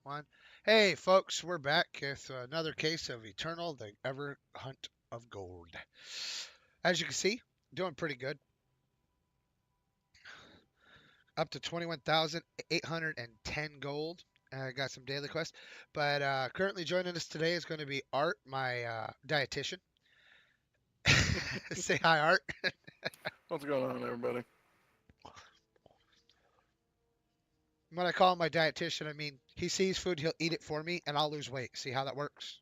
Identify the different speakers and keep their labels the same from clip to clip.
Speaker 1: One. Hey, folks, we're back with another case of Eternal, the Ever Hunt of Gold. As you can see, doing pretty good. Up to 21,810 gold. Got some daily quests. But currently joining us today is going to be Art, my dietitian. Say hi, Art.
Speaker 2: What's going on, everybody?
Speaker 1: When I call him my dietitian, I mean he sees food, he'll eat it for me, and I'll lose weight. See how that works?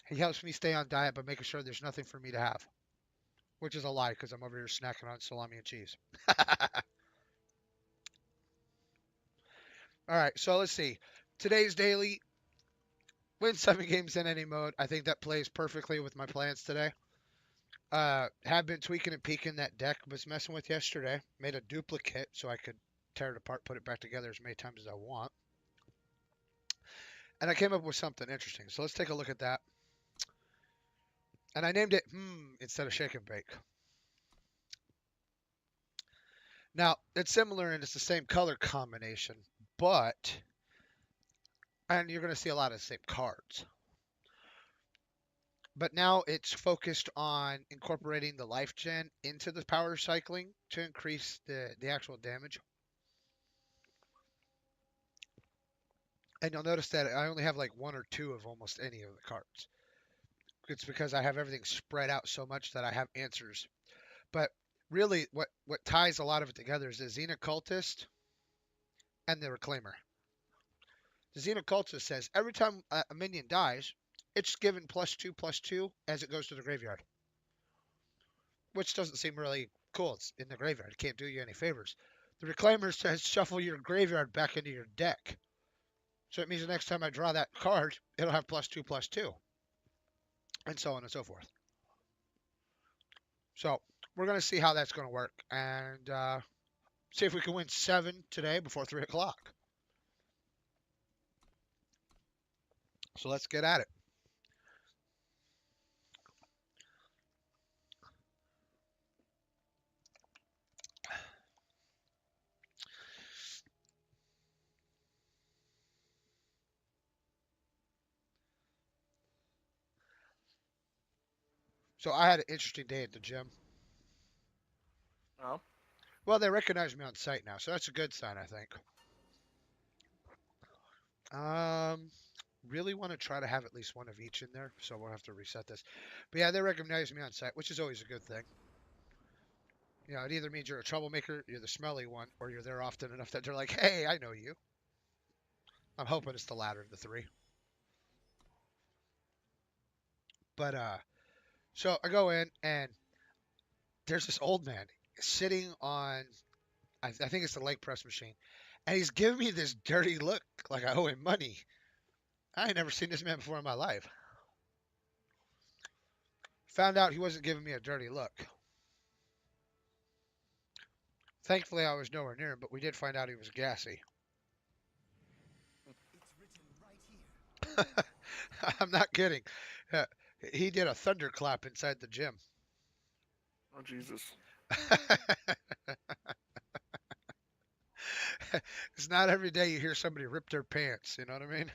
Speaker 1: He helps me stay on diet by making sure there's nothing for me to have. Which is a lie because I'm over here snacking on salami and cheese. All right, so let's see. Today's daily win 7 games in any mode. I think that plays perfectly with my plans today. Have been tweaking and peeking that deck I was messing with yesterday. Made a duplicate so I could tear it apart, put it back together as many times as I want. And I came up with something interesting. So let's take a look at that. And I named it instead of shake and bake. Now, it's similar and it's the same color combination, but and you're going to see a lot of the same cards. But now it's focused on incorporating the life gen into the power cycling to increase the actual damage. And you'll notice that I only have like one or two of almost any of the cards. It's because I have everything spread out so much that I have answers. But really, what ties a lot of it together is the Xenocultist and the Reclaimer. The Xenocultist says every time a minion dies, it's given +2/+2 as it goes to the graveyard, which doesn't seem really cool. It's in the graveyard. It can't do you any favors. The Reclaimer says shuffle your graveyard back into your deck. So it means the next time I draw that card, it'll have +2/+2, and so on and so forth. So we're going to see how that's going to work and see if we can win 7 today before 3 o'clock. So let's get at it. So I had an interesting day at the gym.
Speaker 2: Oh,
Speaker 1: Well, they recognize me on site now, so that's a good sign, I think. Um, really want to try to have at least one of each in there, so we'll have to reset this. But yeah, they recognize me on site, which is always a good thing. You know, it either means you're a troublemaker, you're the smelly one, or you're there often enough that they're like, "Hey, I know you." I'm hoping it's the latter of the three. But so I go in and there's this old man sitting on, I think it's the leg press machine, and he's giving me this dirty look like I owe him money. I ain't never seen this man before in my life. Found out he wasn't giving me a dirty look. Thankfully, I was nowhere near him, but we did find out he was gassy. I'm not kidding. Uh, he did a thunderclap inside the gym.
Speaker 2: oh Jesus.
Speaker 1: It's not every day you hear somebody rip their pants. You know what I mean?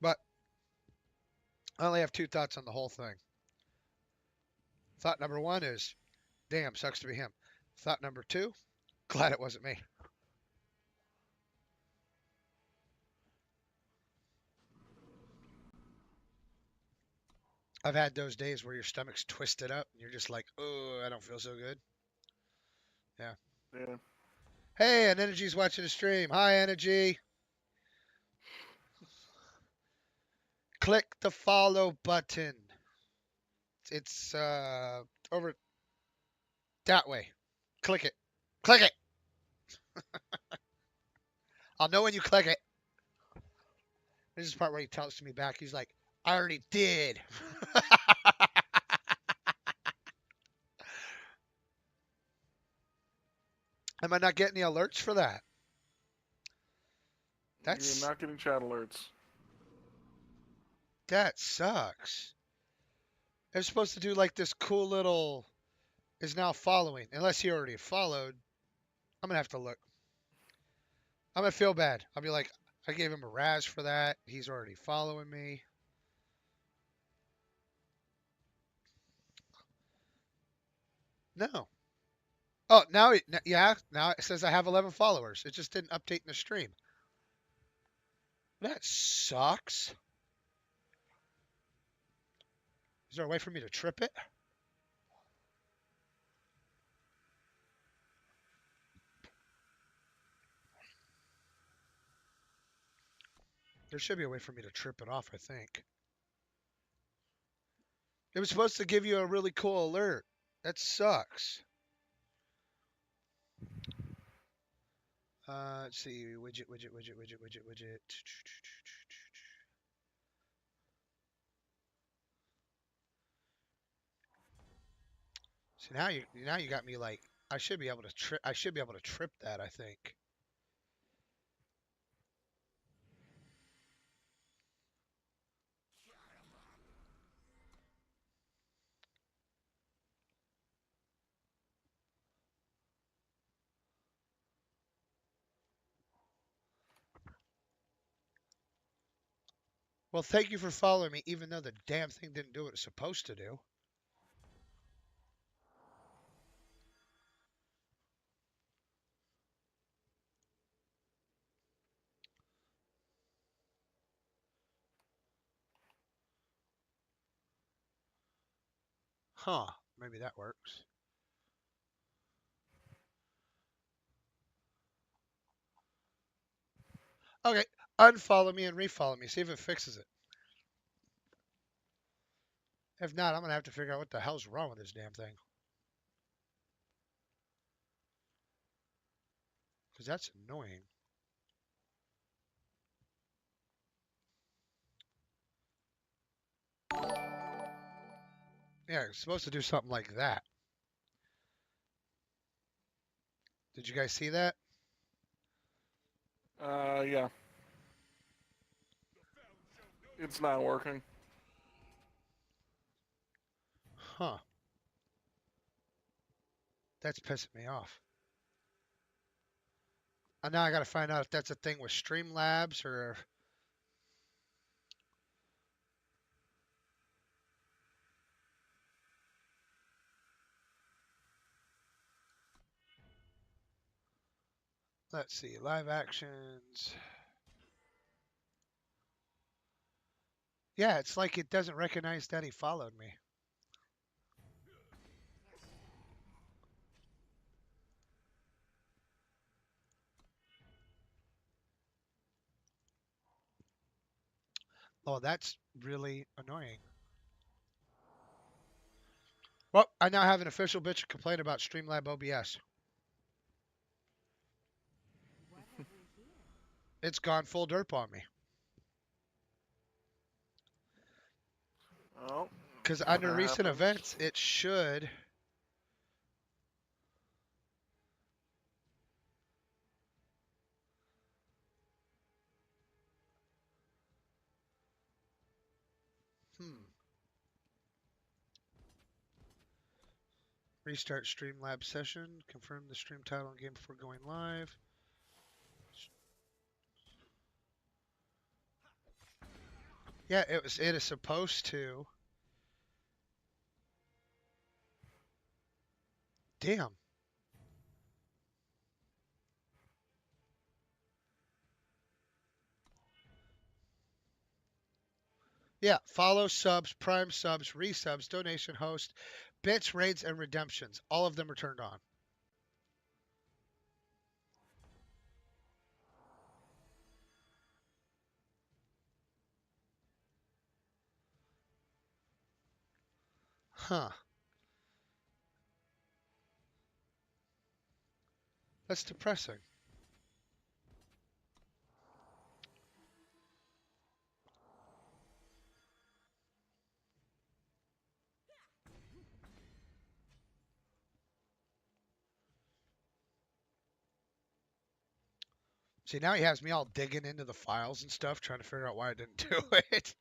Speaker 1: But I only have two thoughts on the whole thing. Thought number one is, damn, sucks to be him. Thought number two, glad it wasn't me. I've had those days where your stomach's twisted up and you're just like, oh, I don't feel so good. Yeah.
Speaker 2: Yeah.
Speaker 1: Hey, and Energy's watching the stream. Hi, Energy. Click the follow button. It's over that way. Click it. Click it. I'll know when you click it. This is the part where he tells me back. He's like, I already did. Am I not getting any alerts for that?
Speaker 2: You're
Speaker 1: That's
Speaker 2: not getting chat alerts.
Speaker 1: that sucks. They're supposed to do like this cool little is now following. Unless he already followed, I'm gonna have to look. I'm gonna feel bad. I'll be like, I gave him a Raz for that. He's already following me. No. Oh, yeah, now it says I have 11 followers. It just didn't update in the stream. That sucks. Is there a way for me to trip it? There should be a way for me to trip it off, I think. It was supposed to give you a really cool alert. That sucks. Let's see. Widget. See, now you got me like, I should be able to trip that, I think. Well, thank you for following me, even though the damn thing didn't do what it's supposed to do. Huh. Maybe that works. Okay. Unfollow me and refollow me. See if it fixes it. If not, I'm going to have to figure out what the hell's wrong with this damn thing. Because that's annoying. Yeah, it's supposed to do something like that. Did you guys see that?
Speaker 2: Yeah. It's not working.
Speaker 1: Huh. That's pissing me off. And now I got to find out if that's a thing with Streamlabs or... Let's see. Live actions. Yeah, it's like it doesn't recognize that he followed me. Oh, that's really annoying. Well, I now have an official bitch complaint about Streamlab OBS. It's gone full derp on me.
Speaker 2: Oh.
Speaker 1: Because
Speaker 2: When
Speaker 1: under
Speaker 2: that
Speaker 1: recent
Speaker 2: happens.
Speaker 1: events, it should... Restart Streamlabs session. Confirm the stream title and game before going live. Yeah, it is supposed to. Damn. Yeah, follow, subs, prime subs, resubs, donation, host, bits, raids, and redemptions. All of them are turned on. Huh. That's depressing. See, now he has me all digging into the files and stuff, trying to figure out why I didn't do it.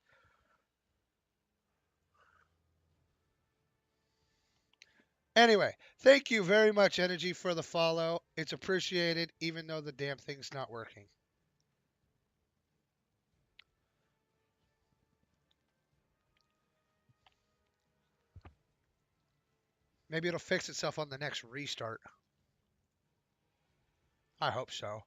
Speaker 1: Anyway, thank you very much, Energy, for the follow. It's appreciated, even though the damn thing's not working. Maybe it'll fix itself on the next restart. I hope so.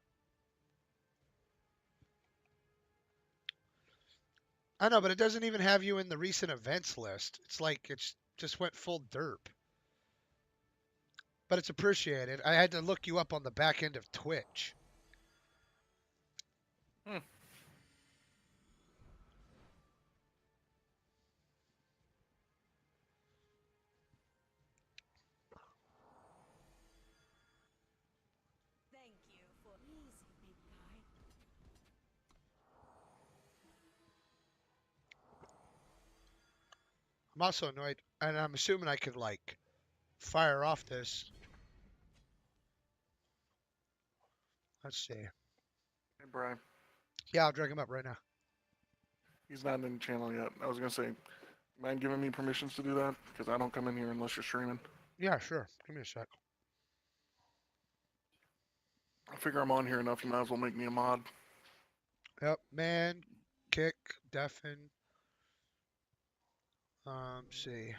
Speaker 1: I know, but it doesn't even have you in the recent events list. It's like it's just went full derp. But it's appreciated. I had to look you up on the back end of Twitch.
Speaker 2: Hmm.
Speaker 3: Thank you for easy, big guy.
Speaker 1: I'm also annoyed, and I'm assuming I could like fire off this. Let's see.
Speaker 2: Hey, Brian.
Speaker 1: Yeah, I'll drag him up right now.
Speaker 2: He's not in the channel yet. I was gonna say, mind giving me permissions to do that? Because I don't come in here unless you're streaming.
Speaker 1: Yeah, sure. Give me a sec.
Speaker 2: I figure I'm on here enough. You might as well make me a mod.
Speaker 1: Yep, man, kick, deafen. See.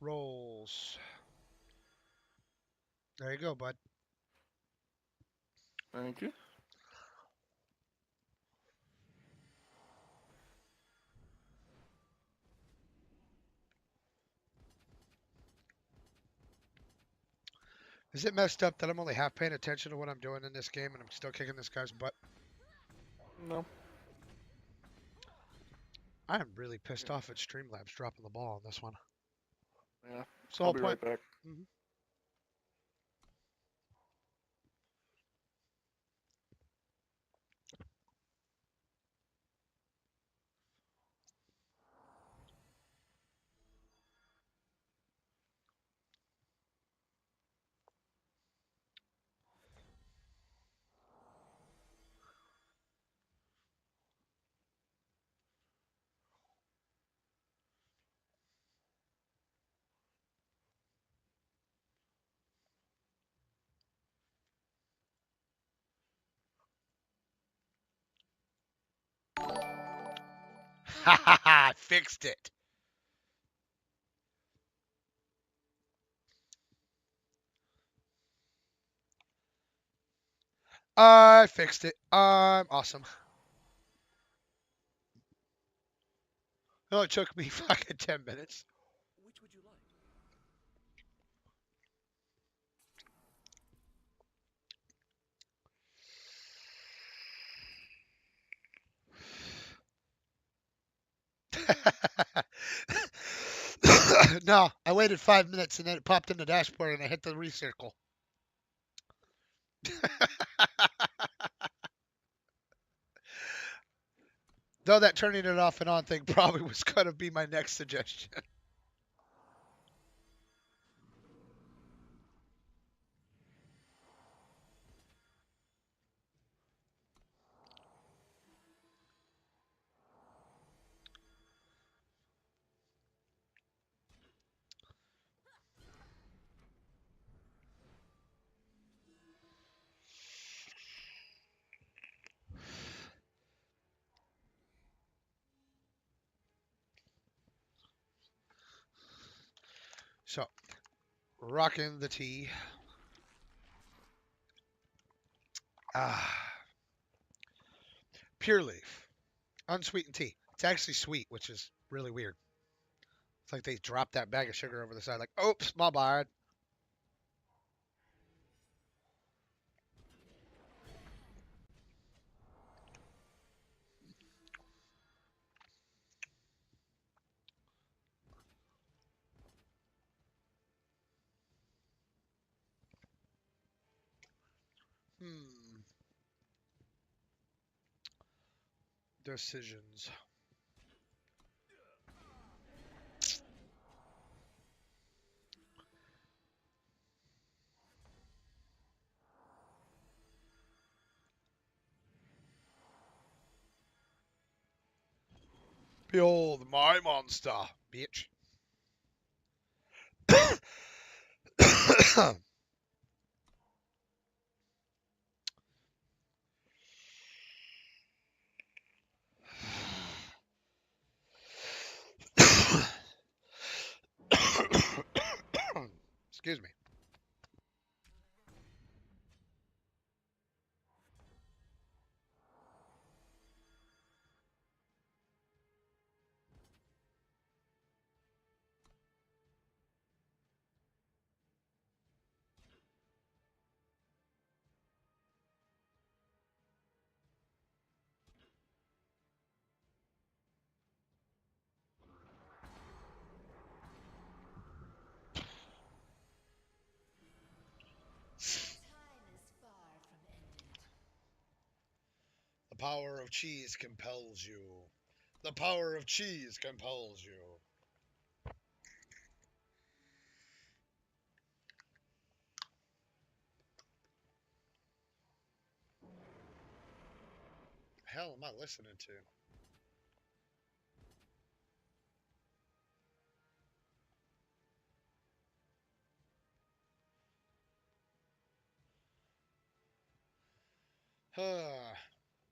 Speaker 1: Rolls. There you go, bud.
Speaker 2: Thank you.
Speaker 1: Is it messed up that I'm only half paying attention to what I'm doing in this game and I'm still kicking this guy's butt?
Speaker 2: No.
Speaker 1: I am really pissed off at Streamlabs dropping the ball on this one.
Speaker 2: Yeah.
Speaker 1: It's the
Speaker 2: I'll
Speaker 1: whole
Speaker 2: be
Speaker 1: point.
Speaker 2: right back.
Speaker 1: Mhm. Ha ha ha! I fixed it. I fixed it. I'm awesome. It only took me fucking 10 minutes.
Speaker 4: Which would you like?
Speaker 1: No, I waited 5 minutes and then it popped in the dashboard and I hit the recircle. Though that turning it off and on thing probably was going to be my next suggestion. So, rocking the tea. Ah, Pure Leaf. Unsweetened tea. It's actually sweet, which is really weird. It's like they dropped that bag of sugar over the side, like, oops, my bad. Hmm. Decisions. Behold my monster, bitch. Excuse me. The power of cheese compels you. The power of cheese compels you. Hell am I listening to?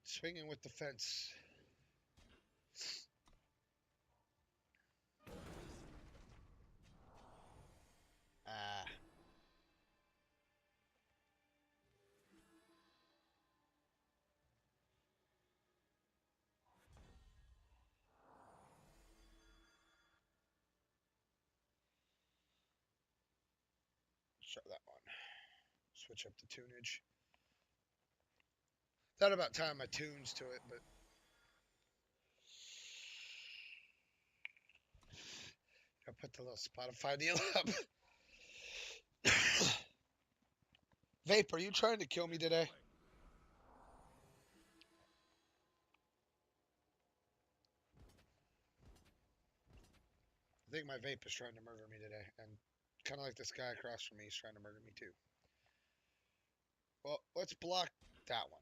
Speaker 1: Swinging with the fence. Ah. Show that one. Switch up the tunage. Thought about tying my tunes to it, but I put the little Spotify deal up. Vape, are you trying to kill me today? I think my vape is trying to murder me today, and kind of like this guy across from me is trying to murder me too. Well, let's block that one.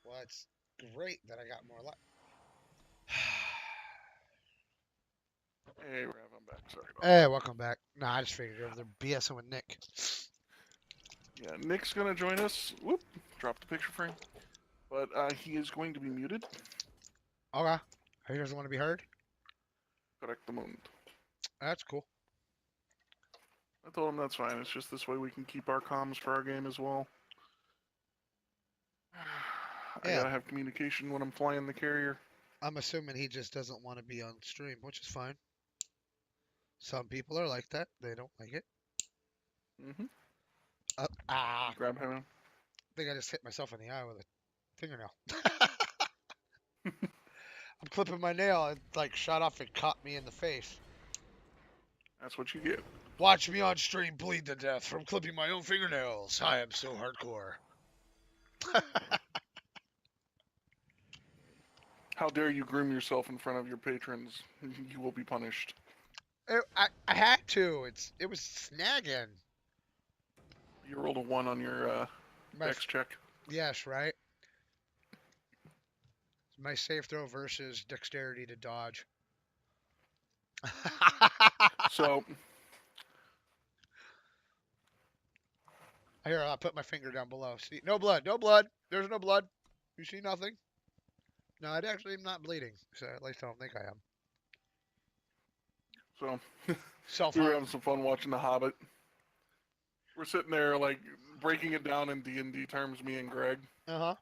Speaker 1: Well, it's great that I got more life.
Speaker 2: Hey, Rav, I'm back. Sorry about
Speaker 1: Hey, welcome back. Nah, I just figured over there BSing with Nick.
Speaker 2: Yeah, Nick's gonna join us. Whoop, drop the picture frame. But he is going to be muted.
Speaker 1: Okay. He doesn't want to be heard?
Speaker 2: Correct the moment.
Speaker 1: That's cool.
Speaker 2: I told him that's fine. It's just this way we can keep our comms for our game as well. I
Speaker 1: Yeah.
Speaker 2: gotta have communication when I'm flying the carrier.
Speaker 1: I'm assuming he just doesn't want to be on stream, which is fine. Some people are like that. They don't like it.
Speaker 2: Mm-hmm.
Speaker 1: I
Speaker 2: Grab him.
Speaker 1: think I just hit myself in the eye with a fingernail. I'm clipping my nail. It like shot off and caught me in the face.
Speaker 2: That's what you get.
Speaker 1: Watch me on stream bleed to death from clipping my own fingernails. I am so hardcore.
Speaker 2: How dare you groom yourself in front of your patrons? You will be punished.
Speaker 1: I had to. It was snagging.
Speaker 2: You rolled a 1 on your
Speaker 1: My,
Speaker 2: dex check.
Speaker 1: yes, right? My safe throw versus dexterity to dodge.
Speaker 2: So,
Speaker 1: Here, I'll put my finger down below. See, no blood, no blood. There's no blood. You see nothing? No, I actually am not bleeding. So at least I don't think I am.
Speaker 2: so
Speaker 1: Self
Speaker 2: we were
Speaker 1: harm.
Speaker 2: having some fun watching The Hobbit. We're sitting there like breaking it down in D&D terms, me and Greg.
Speaker 1: Uh-huh.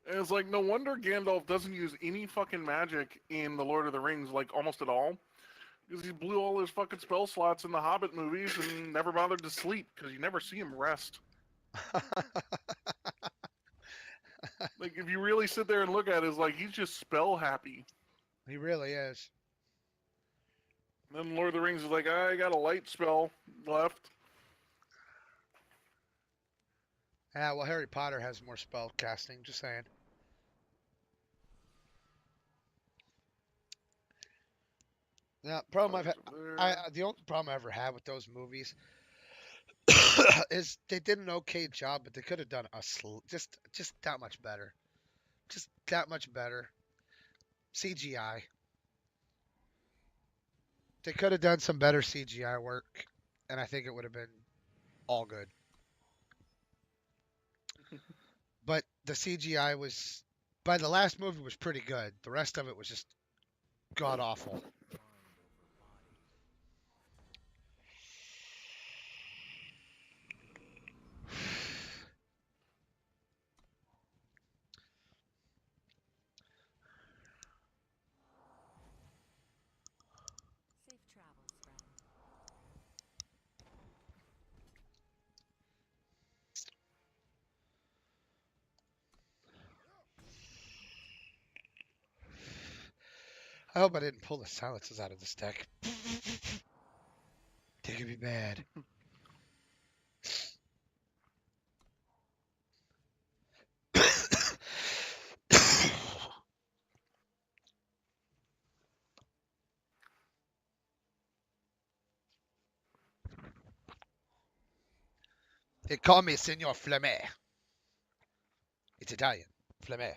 Speaker 2: And it's like, no wonder Gandalf doesn't use any fucking magic in The Lord of the Rings, like almost at all. Because he blew all his fucking spell slots in the Hobbit movies and never bothered to sleep because you never see him rest. Like, if you really sit there and look at it, it's like he's just spell happy.
Speaker 1: He really is.
Speaker 2: And then Lord of the Rings is like, I got a light spell left.
Speaker 1: Yeah, well, Harry Potter has more spell casting. Just saying. Now, problem I've had, the only problem I ever had with those movies is they did an okay job, but they could have done just that much better. Just that much better. CGI. They could have done some better CGI work, and I think it would have been all good. But the CGI was by the last movie was pretty good. The rest of it was just god awful.
Speaker 3: Safe travels, friend.
Speaker 1: I hope I didn't pull the silences out of this deck. They could be bad. They call me Signor Flamme. It's Italian. Flamme.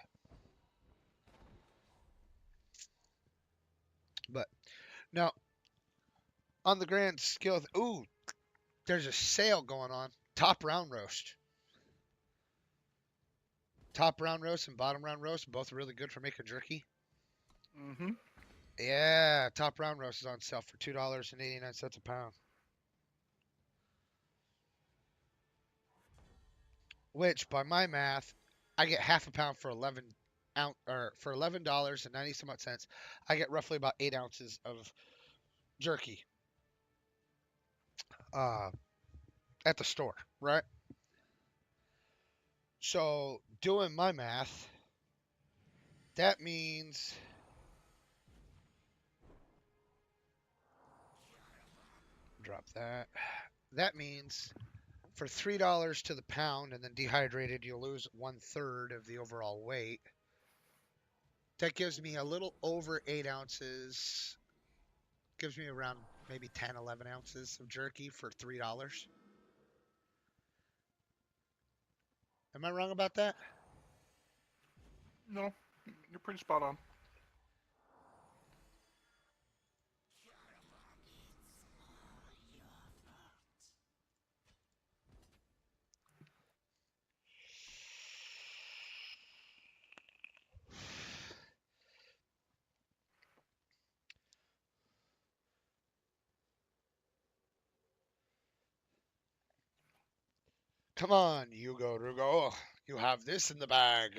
Speaker 1: But now, on the grand scale, ooh, there's a sale going on. Top round roast. Top round roast and bottom round roast, both really good for making jerky.
Speaker 2: Mm-hmm.
Speaker 1: Yeah, top round roast is on sale for $2.89 a pound. Which, by my math, I get half a pound for 11 ounce or for $11.90 some odd cents. I get roughly about 8 ounces of jerky uh, at the store, right? So doing my math, that means drop that. That means for $3 to the pound and then dehydrated, you'll lose 1/3 of the overall weight. That gives me a little over 8 ounces. Gives me around maybe 10, 11 ounces of jerky for $3. Am I wrong about that?
Speaker 2: No, you're pretty spot on.
Speaker 1: Come on, Hugo Rugo. You have this in the bag.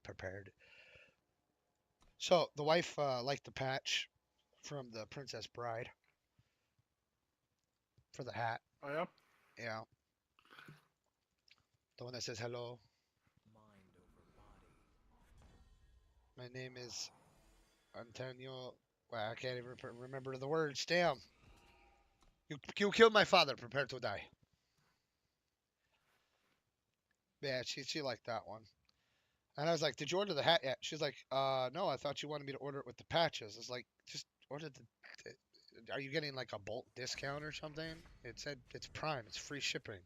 Speaker 1: Prepared. So the wife liked the patch from the Princess Bride for the hat.
Speaker 2: Oh yeah.
Speaker 1: Yeah, the one that says hello. My name is Antonio. Well, I can't even remember the words. Damn. You killed my father. Prepare to die. Yeah, she liked that one. And I was like, "Did you order the hat yet?" She's like, no, I thought you wanted me to order it with the patches." It's like, just order are you getting like a bulk discount or something? It said it's Prime. It's free shipping.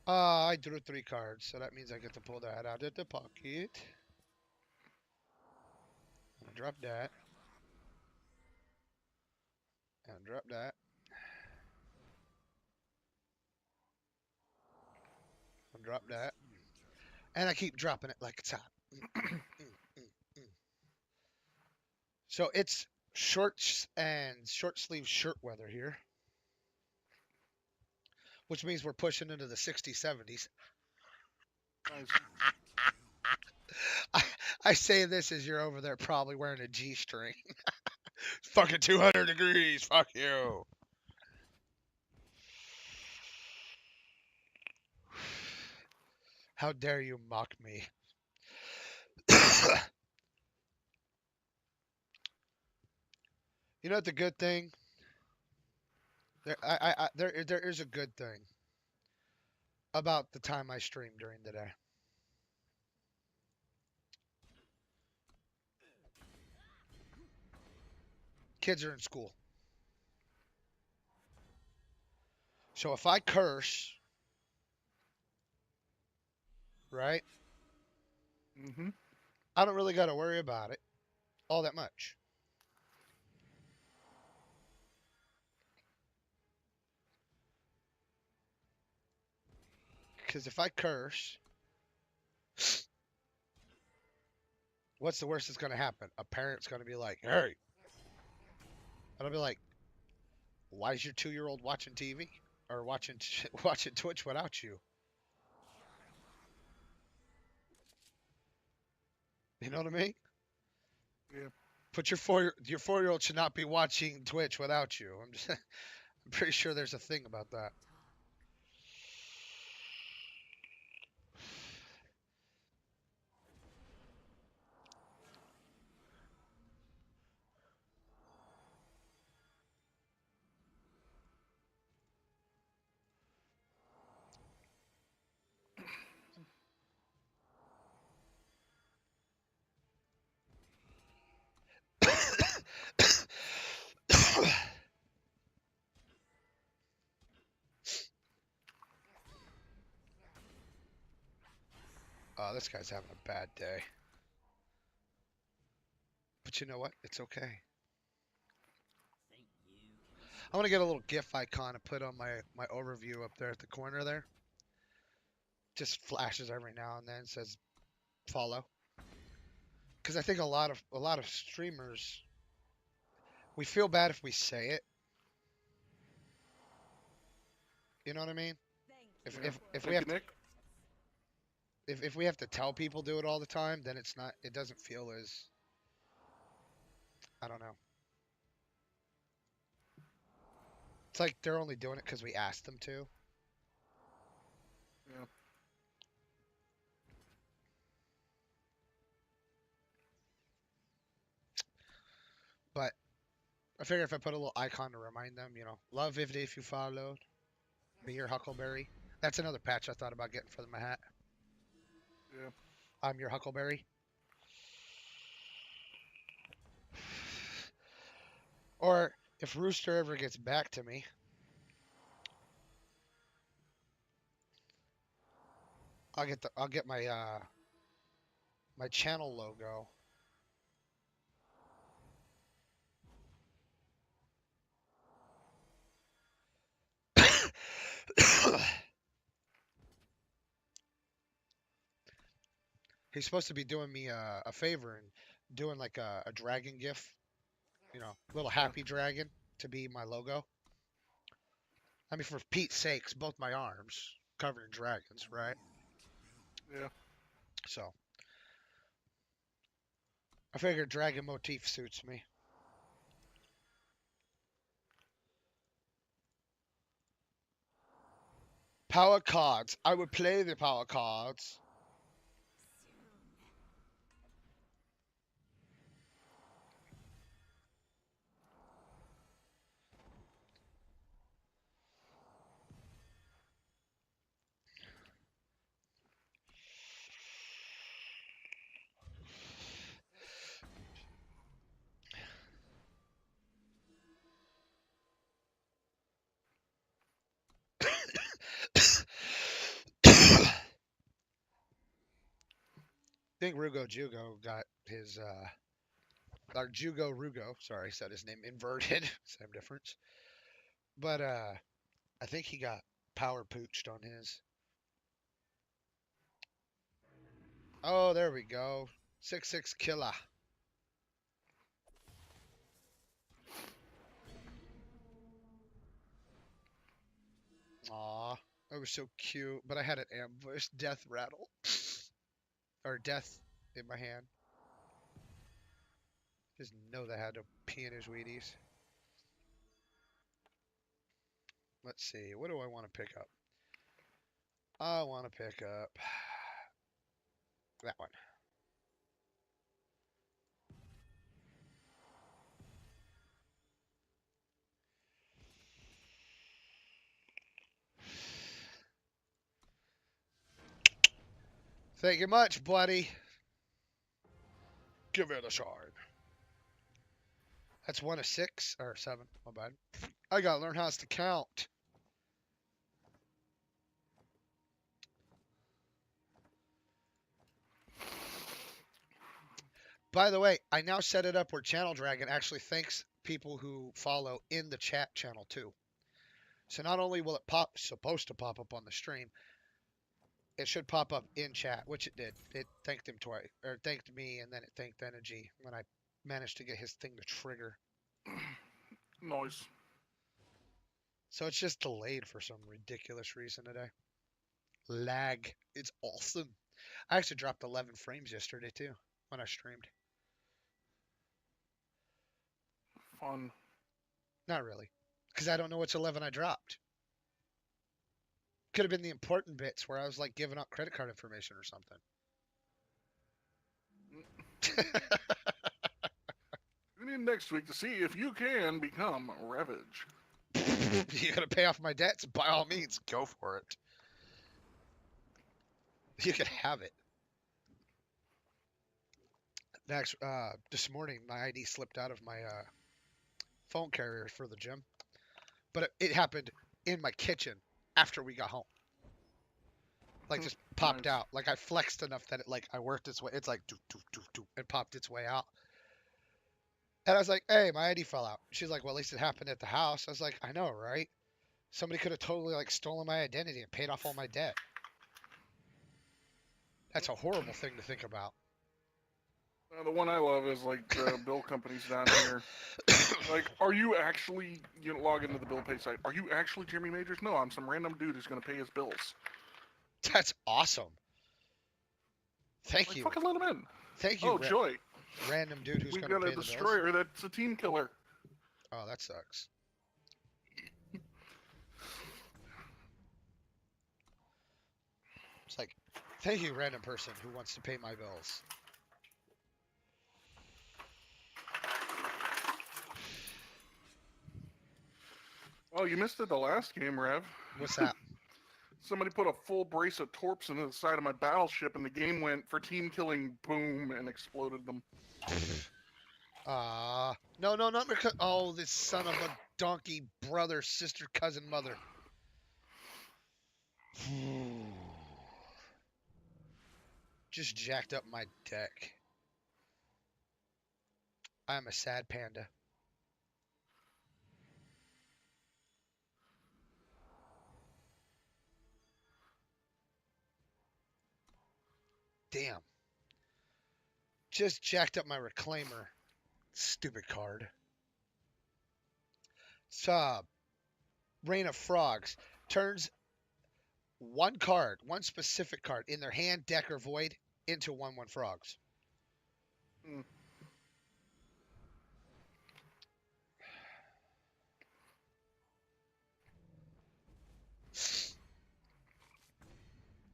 Speaker 1: I drew 3 cards, so that means I get to pull that out of the pocket. And drop that. And drop that. And drop that. And I keep dropping it like it's hot. So it's shorts and short sleeve shirt weather here, which means we're pushing into the 60s, 70s.
Speaker 2: Nice.
Speaker 1: I say this as you're over there probably wearing a G string. Fucking 200 degrees. Fuck you. How dare you mock me? You know what the good thing? There is a good thing about the time I stream during the day. kids are in school. So if I curse, right,
Speaker 2: Mm-hmm.
Speaker 1: I don't really got to worry about it all that much. Because if I curse, what's the worst that's going to happen? A parent's going to be like, hey. And I'll be like, why is your 2-year-old watching TV? Or watching watching Twitch without you? You know what I mean?
Speaker 2: Yeah.
Speaker 1: Put your 4-year-old should not be watching Twitch without you. I'm pretty sure there's a thing about that. Oh, this guy's having a bad day. But you know what? It's okay. I want to get a little GIF icon to put on my overview up there at the corner there. Just flashes every now and then, says follow. Because I think a lot of streamers, we feel bad if we say it. You know what I mean?
Speaker 3: Thank
Speaker 1: If
Speaker 3: you
Speaker 1: if
Speaker 3: for
Speaker 1: if we
Speaker 2: Thank
Speaker 1: have
Speaker 2: you, Nick.
Speaker 1: if we have to tell people do it all the time, then it doesn't feel as, I don't know. It's like they're only doing it because we asked them to.
Speaker 2: Yeah.
Speaker 1: But I figure if I put a little icon to remind them, love Ivdy if you followed, be your Huckleberry. That's another patch I thought about getting for my hat.
Speaker 2: Yeah.
Speaker 1: I'm your Huckleberry. Or if Rooster ever gets back to me, I'll get my channel logo. He's supposed to be doing me a favor and doing like a dragon gif, little
Speaker 2: Yeah.
Speaker 1: happy dragon to be my logo. I mean, for Pete's sakes, both my arms covered in dragons, right?
Speaker 2: Yeah.
Speaker 1: So I figured dragon motif suits me. Power cards. I would play the power cards. I think Rugo Jugo got his or Jugo Rugo, sorry, said his name inverted. Same difference. But I think he got power pooched on his. Oh, there we go. 6/6 killer. Aw, that was so cute. But I had an ambush death rattle. Or death in my hand. Just know that I had to pee in his Wheaties. Let's see. What do I want to pick up? I want to pick up that one. Thank you much, buddy. Give it a shard. That's 1 of 6 or 7. My bad. I gotta learn how to count. By the way, I now set it up where Channel Dragon actually thanks people who follow in the chat channel too. So not only will it supposed to pop up on the stream, it should pop up in chat, which it did. It thanked him twice, or thanked me, and then it thanked Energy when I managed to get his thing to trigger.
Speaker 2: Nice.
Speaker 1: So it's just delayed for some ridiculous reason today. Lag. It's awesome. I actually dropped 11 frames yesterday too when I streamed.
Speaker 2: Fun.
Speaker 1: Not really, because I don't know which 11 I dropped. Could have been the important bits where I was like giving out credit card information or something.
Speaker 2: Tune in next week to see if you can become Ravage.
Speaker 1: You gotta pay off my debts. By all means, go for it. You can have it. Next, this morning my ID slipped out of my phone carrier for the gym, but it happened in my kitchen after we got home. Like just popped
Speaker 2: Nice.
Speaker 1: out. Like I flexed enough that it like I worked its way. It's like doo doo doo doo. It popped its way out. And I was like, "Hey, my ID fell out." She's like, "Well, at least it happened at the house." I was like, "I know, right? Somebody could have totally like stolen my identity and paid off all my debt." That's a horrible thing to think about.
Speaker 2: The one I love is like the bill companies down here. Like, are you actually, you log into the bill pay site, are you actually Jimmy Majors? No, I'm some random dude who's going to pay his bills.
Speaker 1: That's awesome. Thank
Speaker 2: Like,
Speaker 1: you.
Speaker 2: fucking let him in.
Speaker 1: Thank you,
Speaker 2: Oh, joy.
Speaker 1: random dude who's
Speaker 2: We've
Speaker 1: going to
Speaker 2: got
Speaker 1: pay
Speaker 2: a
Speaker 1: the bills.
Speaker 2: destroyer that's a team killer.
Speaker 1: Oh, that sucks. It's like, thank you, random person who wants to pay my bills.
Speaker 2: Oh, you missed it the last game, Rev.
Speaker 1: What's that?
Speaker 2: Somebody put a full brace of torps into the side of my battleship, and the game went for team killing, boom, and exploded them.
Speaker 1: No, not because. Oh, this son of a donkey, brother, sister, cousin, mother. Just jacked up my deck. I'm a sad panda. Damn. Just jacked up my reclaimer. Stupid card. Rain of Frogs. Turns one card, one specific card in their hand, deck, or void into 1/1 frogs.
Speaker 2: Mm.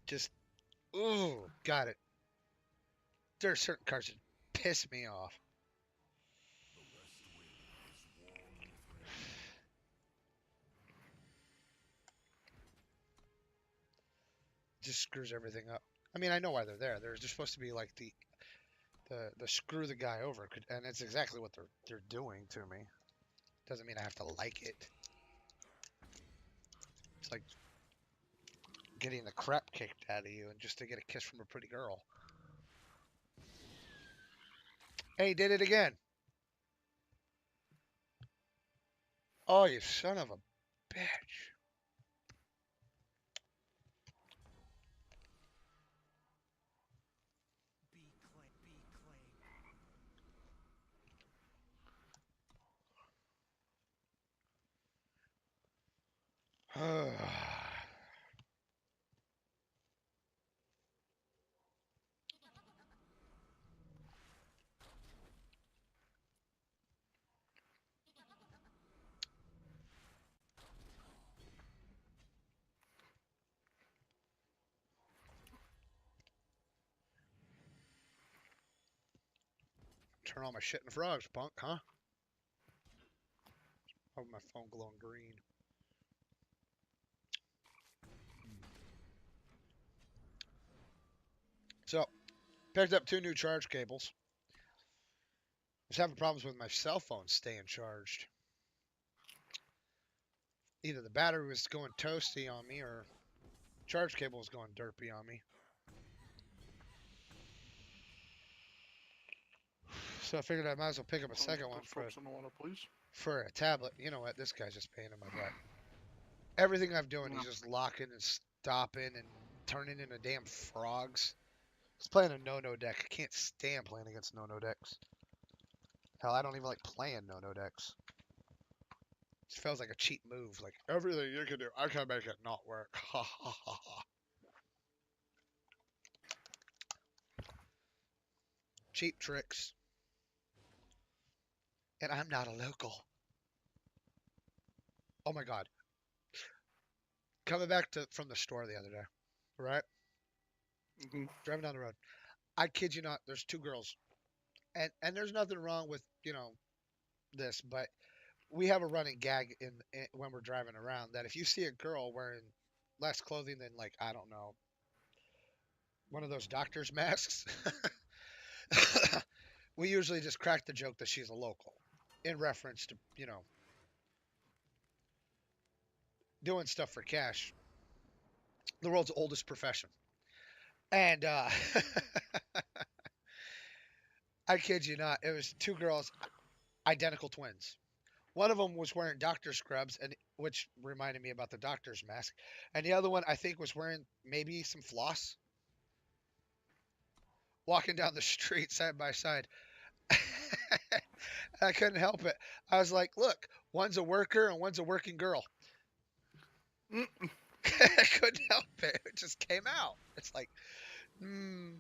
Speaker 1: Just, ooh, got it. There are certain cards that piss me off. Just screws everything up. I mean, I know why they're there. They're supposed to be like the screw the guy over, and it's exactly what they're doing to me. Doesn't mean I have to like it. It's like getting the crap kicked out of you and just to get a kiss from a pretty girl. Hey, did it again. Oh, you son of a bitch. Turn all my shit into frogs, punk, huh? Oh, my phone glowing green. So, picked up 2 new charge cables. was having problems with my cell phone staying charged. Either the battery was going toasty on me or charge cable was going derpy on me. So I figured I might as well pick up a second one
Speaker 2: Folks on the water, please.
Speaker 1: for a tablet. You know what? This guy's just paying in my butt. Everything I'm doing, he's
Speaker 2: Yeah.
Speaker 1: just locking and stopping and turning into damn frogs. He's playing a no-no deck. I can't stand playing against no-no decks. Hell, I don't even like playing no-no decks. It feels like a cheap move. Like, everything you can do, I can make it not work. Ha ha ha ha. Cheap tricks. And I'm not a local. Oh my god. Coming back from the store the other day, right?
Speaker 2: hmm
Speaker 1: Driving down the road. I kid you not, there's two girls. And there's nothing wrong with, this, but we have a running gag in when we're driving around that if you see a girl wearing less clothing than, like, I don't know, one of those doctor's masks, we usually just crack the joke that she's a local in reference to, doing stuff for cash. The world's oldest profession. And I kid you not, it was two girls, identical twins. One of them was wearing doctor scrubs, and which reminded me about the doctor's mask, and the other one I think was wearing maybe some floss. Walking down the street side by side, I couldn't help it. I was like, "Look, one's a worker and one's a working girl."
Speaker 2: Mm.
Speaker 1: I couldn't help it; it just came out. It's like, hmm.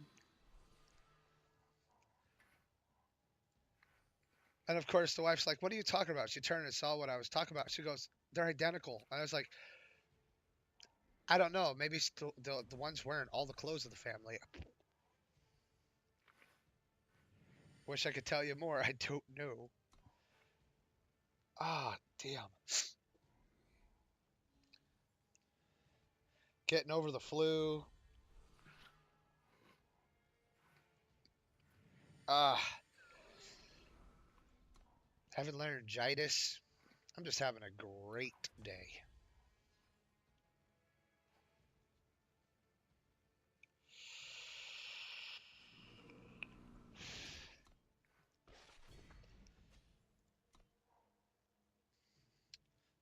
Speaker 1: And of course, the wife's like, "What are you talking about?" She turned and saw what I was talking about. She goes, "They're identical." And I was like, "I don't know. Maybe the one's wearing all the clothes of the family." Wish I could tell you more. I don't know. Ah, damn. Getting over the flu. Ah, having laryngitis. I'm just having a great day.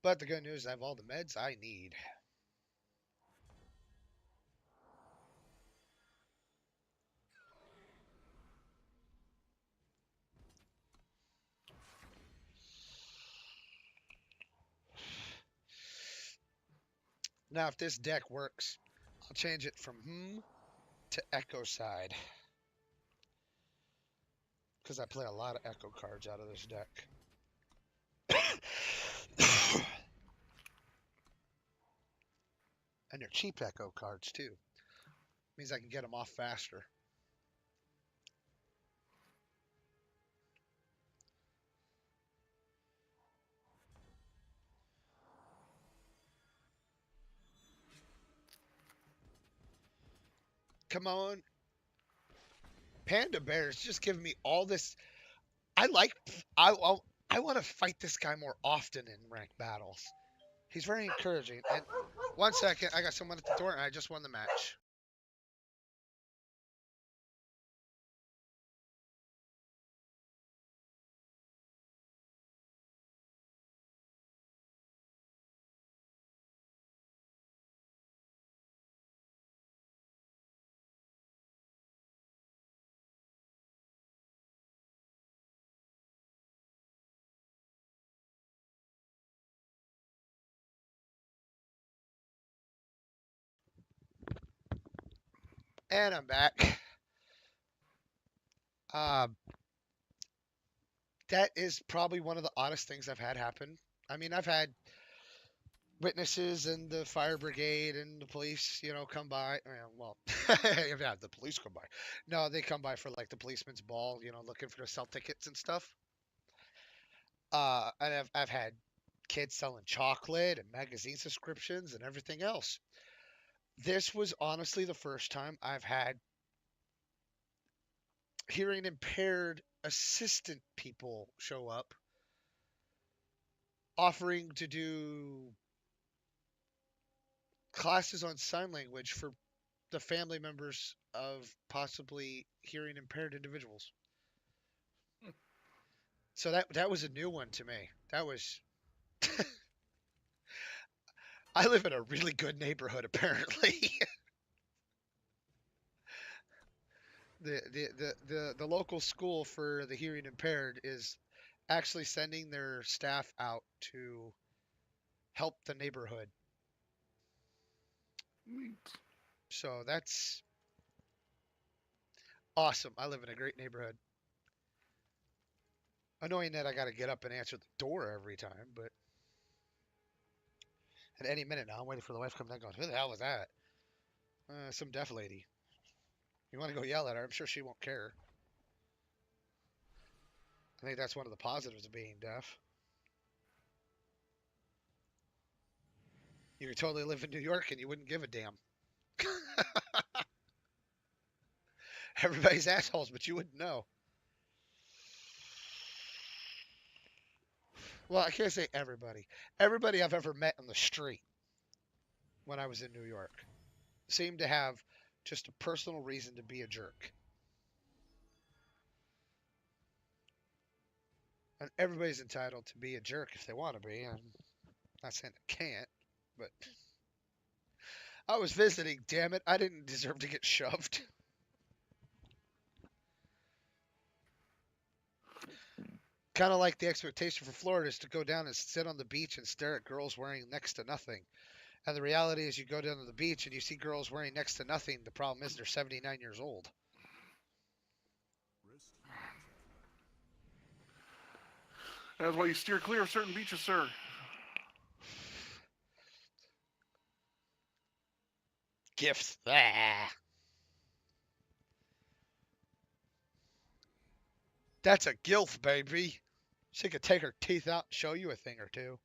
Speaker 1: But the good news, I have all the meds I need. Now, if this deck works, I'll change it from to Echo side. Because I play a lot of Echo cards out of this deck. And they're cheap Echo cards, too. Means I can get them off faster. Come on. Panda Bear's just giving me all this. I like. I want to fight this guy more often in ranked battles. He's very encouraging. And 1 second, I got someone at the door, and I just won the match. And I'm back. Um, that is probably one of the oddest things I've had happen. I mean, I've had witnesses and the fire brigade and the police, come by. Well, yeah, the police come by. No, they come by for like the policeman's ball, looking for to sell tickets and stuff. And I've had kids selling chocolate and magazine subscriptions and everything else. This was honestly the first time I've had hearing impaired assistant people show up offering to do classes on sign language for the family members of possibly hearing impaired individuals. So that was a new one to me. That was I live in a really good neighborhood apparently. The local school for the hearing impaired is actually sending their staff out to help the neighborhood.
Speaker 2: Neat.
Speaker 1: So that's awesome. I live in a great neighborhood. Annoying that I got to get up and answer the door every time, but at any minute now, I'm waiting for the wife to come down going, who the hell was that? Some deaf lady. You want to go yell at her? I'm sure she won't care. I think that's one of the positives of being deaf. You could totally live in New York and you wouldn't give a damn. Everybody's assholes, but you wouldn't know. Well, I can't say everybody. Everybody I've ever met on the street when I was in New York seemed to have just a personal reason to be a jerk. And everybody's entitled to be a jerk if they want to be. I'm not saying they can't, but I was visiting, damn it. I didn't deserve to get shoved. Kind of like the expectation for Florida is to go down and sit on the beach and stare at girls wearing next to nothing. And the reality is you go down to the beach and you see girls wearing next to nothing. The problem is they're 79 years old.
Speaker 2: That's why you steer clear of certain beaches, sir.
Speaker 1: Gifts. Ah. That's a gilf, baby. She could take her teeth out and show you a thing or two.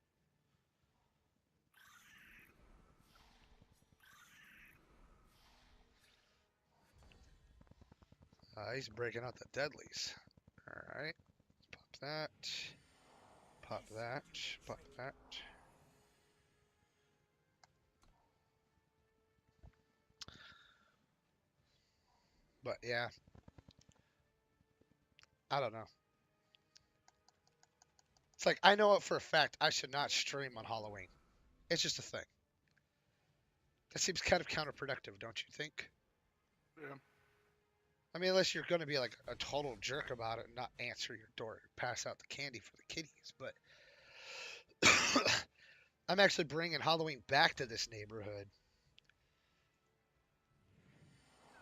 Speaker 1: He's breaking out the deadlies. Alright. Pop that. Pop that. Pop that. But yeah. I don't know. It's like, I know for a fact I should not stream on Halloween. It's just a thing. That seems kind of counterproductive, don't you think?
Speaker 2: Yeah.
Speaker 1: I mean, unless you're going to be like a total jerk about it and not answer your door and pass out the candy for the kiddies. But I'm actually bringing Halloween back to this neighborhood.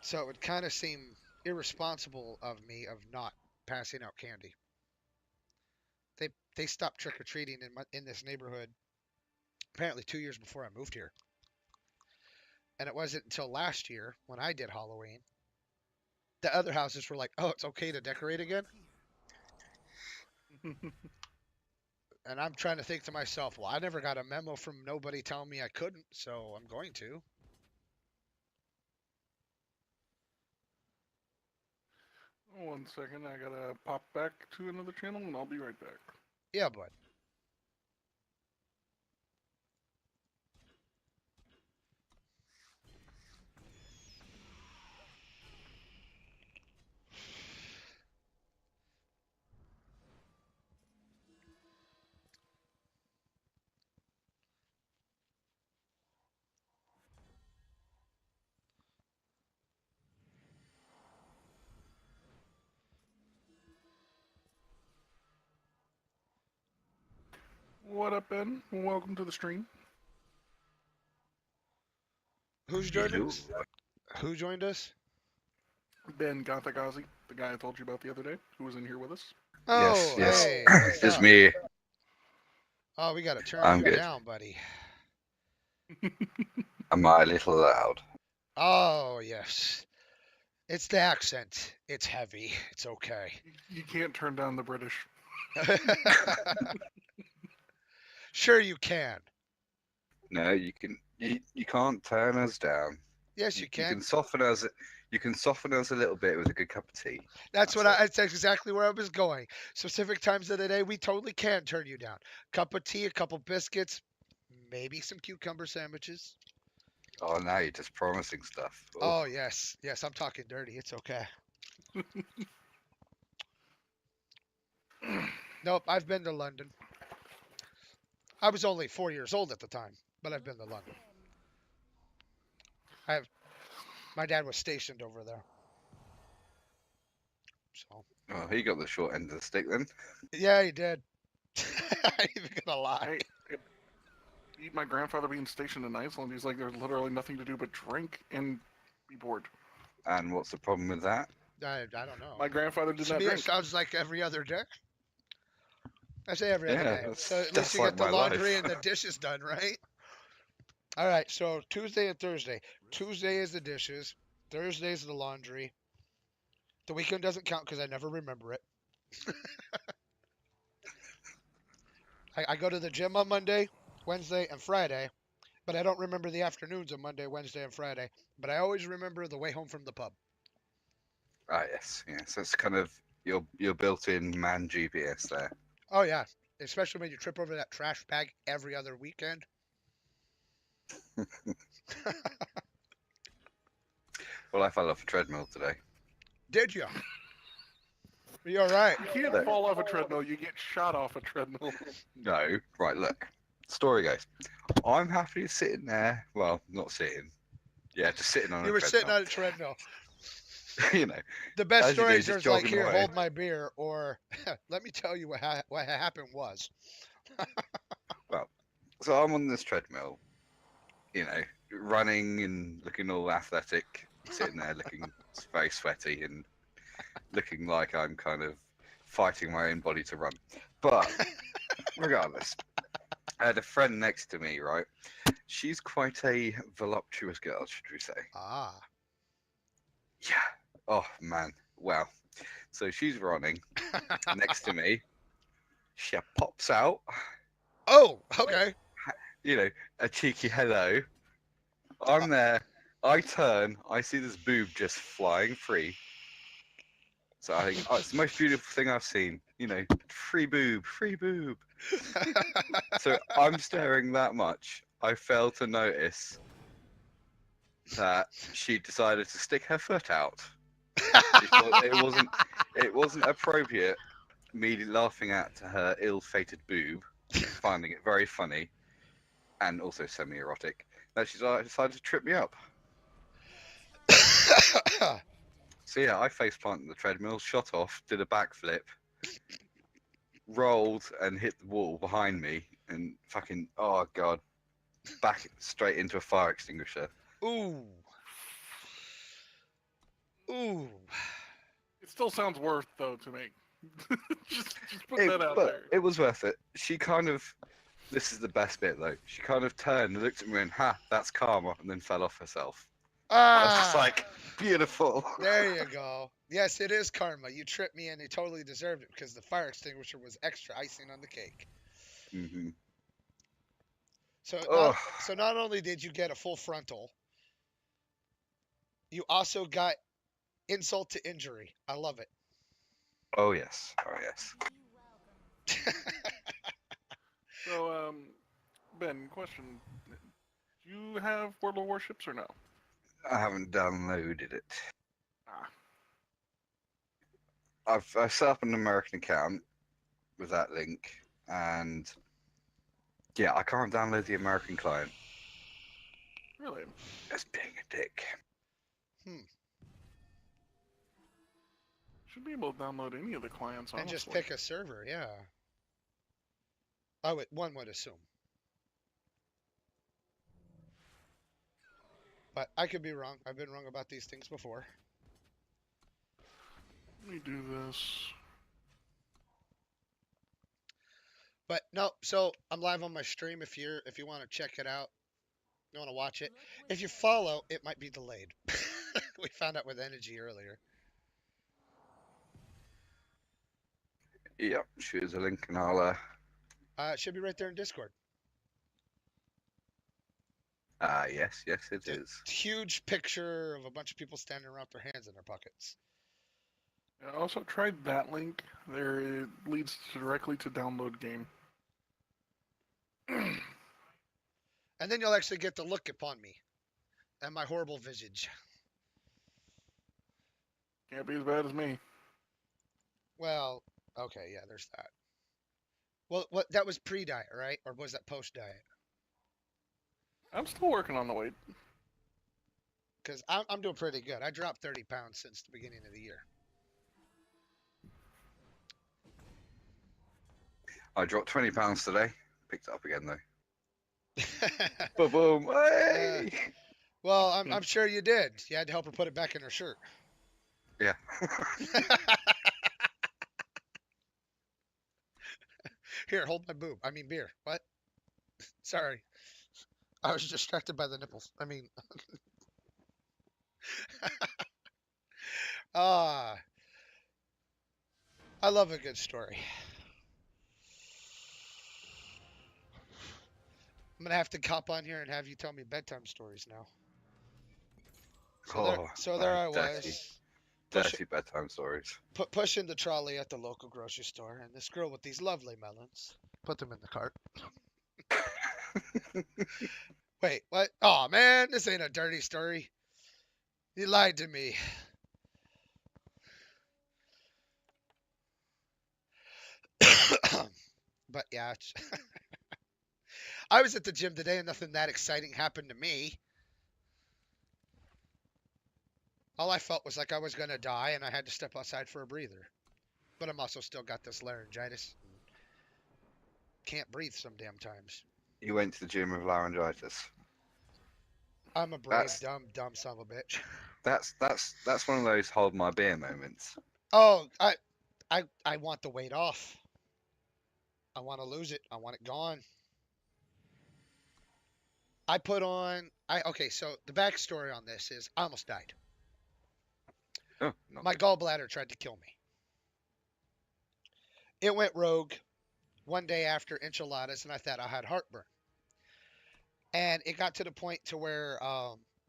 Speaker 1: So it would kind of seem irresponsible of me of not passing out candy. They stopped trick-or-treating in this neighborhood apparently 2 years before I moved here. And it wasn't until last year when I did Halloween. The other houses were like, oh, it's okay to decorate again? And I'm trying to think to myself, well, I never got a memo from nobody telling me I couldn't, so I'm going to.
Speaker 2: One second, I gotta pop back to another channel and I'll be right back.
Speaker 1: Yeah, bud.
Speaker 2: What up, Ben? Welcome to the stream.
Speaker 1: Who's joined us? Who joined us?
Speaker 2: Ben Gothagazi, the guy I told you about the other day, who was in here with us.
Speaker 1: Oh,
Speaker 4: yes.
Speaker 1: hey. what's
Speaker 4: It's
Speaker 1: up?
Speaker 4: me.
Speaker 1: Oh, we got to turn
Speaker 4: I'm
Speaker 1: you
Speaker 4: good.
Speaker 1: down, buddy.
Speaker 4: Am I a little loud?
Speaker 1: Oh, yes. It's the accent. It's heavy. It's okay.
Speaker 2: You can't turn down the British.
Speaker 1: Sure you can.
Speaker 4: No, you can. You can't turn us down.
Speaker 1: Yes, you
Speaker 4: You
Speaker 1: can.
Speaker 4: can soften us. You can soften us a little bit with a good cup of tea.
Speaker 1: That's what
Speaker 4: That's
Speaker 1: that's exactly where I was going. Specific times of the day, we totally can turn you down. Cup of tea, a couple biscuits, maybe some cucumber sandwiches.
Speaker 4: Oh, now you're just promising stuff.
Speaker 1: Oh yes, yes, I'm talking dirty. It's okay. Nope, I've been to London. I was only 4 years old at the time, but I've been to London. My dad was stationed over there. So
Speaker 4: Oh, he got the short end of the stick then.
Speaker 1: yeah, he did. I ain't even gonna lie.
Speaker 2: Hey, beat my grandfather being stationed in Iceland. He's like, there's literally nothing to do but drink and be bored.
Speaker 4: And what's the problem with that?
Speaker 1: I don't know.
Speaker 2: My grandfather did
Speaker 1: To
Speaker 2: not
Speaker 1: me, it
Speaker 2: drink.
Speaker 1: sounds like every other day. I say every other
Speaker 4: Yeah,
Speaker 1: day.
Speaker 4: that's
Speaker 1: So at least
Speaker 4: just
Speaker 1: you
Speaker 4: like
Speaker 1: get the
Speaker 4: my
Speaker 1: laundry
Speaker 4: life.
Speaker 1: and the dishes done, right? All right. So Tuesday and Thursday. Tuesday is the dishes. Thursday is the laundry. The weekend doesn't count because I never remember it. I go to the gym on Monday, Wednesday, and Friday, but I don't remember the afternoons of Monday, Wednesday, and Friday. But I always remember the way home from the pub.
Speaker 4: Ah, yes, yes. That's kind of your built-in man GPS there.
Speaker 1: Oh yeah, especially when you trip over that trash bag every other weekend.
Speaker 4: Well, I fell off a treadmill today.
Speaker 1: Did you? You all right?
Speaker 2: You can't
Speaker 4: Look.
Speaker 2: fall off a treadmill. You get shot off a treadmill.
Speaker 4: No, right. Look, story goes. I'm happily sitting there. Well, not sitting. Yeah, just sitting on
Speaker 1: You
Speaker 4: a
Speaker 1: were sitting
Speaker 4: treadmill.
Speaker 1: on a treadmill.
Speaker 4: You know,
Speaker 1: The best
Speaker 4: As you do,
Speaker 1: stories
Speaker 4: just
Speaker 1: are like,
Speaker 4: jogging
Speaker 1: here,
Speaker 4: away.
Speaker 1: hold my beer, or let me tell you what happened was.
Speaker 4: so I'm on this treadmill. You know, running and looking all athletic, sitting there looking very sweaty and looking like I'm kind of fighting my own body to run. But regardless, I had a friend next to me, right? She's quite a voluptuous girl, should we say?
Speaker 1: Ah.
Speaker 4: Yeah. Oh man. Wow. So she's running next to me. She pops out.
Speaker 1: Oh, okay.
Speaker 4: You know, a cheeky hello. I'm there. I turn. I see this boob just flying free. So I think, oh, it's the most beautiful thing I've seen. You know, free boob, free boob. So I'm staring that much. I failed to notice that she decided to stick her foot out. It wasn't appropriate. Me laughing at her ill-fated boob, finding it very funny, and also semi-erotic. That she decided to trip me up. So yeah, I face planted the treadmill, shot off, did a backflip, rolled and hit the wall behind me, and fucking oh god, back straight into a fire extinguisher.
Speaker 1: Ooh. Ooh.
Speaker 2: It still sounds worth though to me. just put that out
Speaker 4: But
Speaker 2: there.
Speaker 4: it was worth it. She kind of, this is the best bit though. She kind of turned and looked at me and, "Ha, that's karma," and then fell off herself. I was just
Speaker 1: Ah.
Speaker 4: like, beautiful.
Speaker 1: There you go. Yes, it is karma. You tripped me and you totally deserved it because the fire extinguisher was extra icing on the cake.
Speaker 4: hmm
Speaker 1: So
Speaker 4: Oh,
Speaker 1: not only did you get a full frontal, you also got insult to injury. I love it.
Speaker 4: oh yes, oh yes.
Speaker 2: So, Ben, question: do you have World of Warships or no?
Speaker 4: I haven't downloaded it.
Speaker 2: Ah,
Speaker 4: I've set up an American account with that link, and yeah, I can't download the American client.
Speaker 2: really?
Speaker 4: Just being a dick.
Speaker 2: Should be able to download any of the clients, honestly.
Speaker 1: And just pick a server, yeah. One would assume. But I could be wrong. I've been wrong about these things before.
Speaker 2: Let me do this.
Speaker 1: But no, so I'm live on my stream if you want to check it out. You want to watch it. If you follow, it might be delayed. We found out with Energy earlier.
Speaker 4: Yep, shoot us a link and I'll
Speaker 1: It should be right there in Discord.
Speaker 4: Yes, yes, it
Speaker 1: It's a
Speaker 4: is.
Speaker 1: huge picture of a bunch of people standing around with their hands in their pockets.
Speaker 2: I also tried that link. There, it leads directly to download game.
Speaker 1: And then you'll actually get to look upon me and my horrible visage.
Speaker 2: Can't be as bad as me.
Speaker 1: Well, okay, yeah, there's that. Well, what that was pre-diet, right? Or was that post-diet?
Speaker 2: I'm still working on the weight.
Speaker 1: Because I'm doing pretty good. I dropped 30 pounds since the beginning of the year.
Speaker 4: I dropped 20 pounds today. Picked it up again though. Boom! Hey!
Speaker 1: Well, I'm sure you did. You had to help her put it back in her shirt.
Speaker 4: Yeah.
Speaker 1: Here, hold my boob. I mean beer. What? Sorry. I was distracted by the nipples. I mean, ah, I love a good story. I'm gonna have to hop on here and have you tell me bedtime stories now. So there I
Speaker 4: dirty,
Speaker 1: was,
Speaker 4: dirty bedtime stories.
Speaker 1: pushing the trolley at the local grocery store, and this girl with these lovely melons put them in the cart. Wait, what? Oh man, this ain't a dirty story. You lied to me. But yeah, I was at the gym today and nothing that exciting happened to me. All I felt was like I was gonna die and I had to step outside for a breather. But I'm also still got this laryngitis. And can't breathe some damn times.
Speaker 4: You went to the gym with laryngitis.
Speaker 1: I'm a brave,
Speaker 4: That's
Speaker 1: dumb son of a bitch.
Speaker 4: that's one of those hold my beer moments.
Speaker 1: Oh, I want the weight off. I want to lose it. I want it gone. I put on. Okay. So the backstory on this is I almost died.
Speaker 4: Oh, not
Speaker 1: My
Speaker 4: good.
Speaker 1: gallbladder tried to kill me. It went rogue one day after enchiladas, and I thought I had heartburn. And it got to the point to where,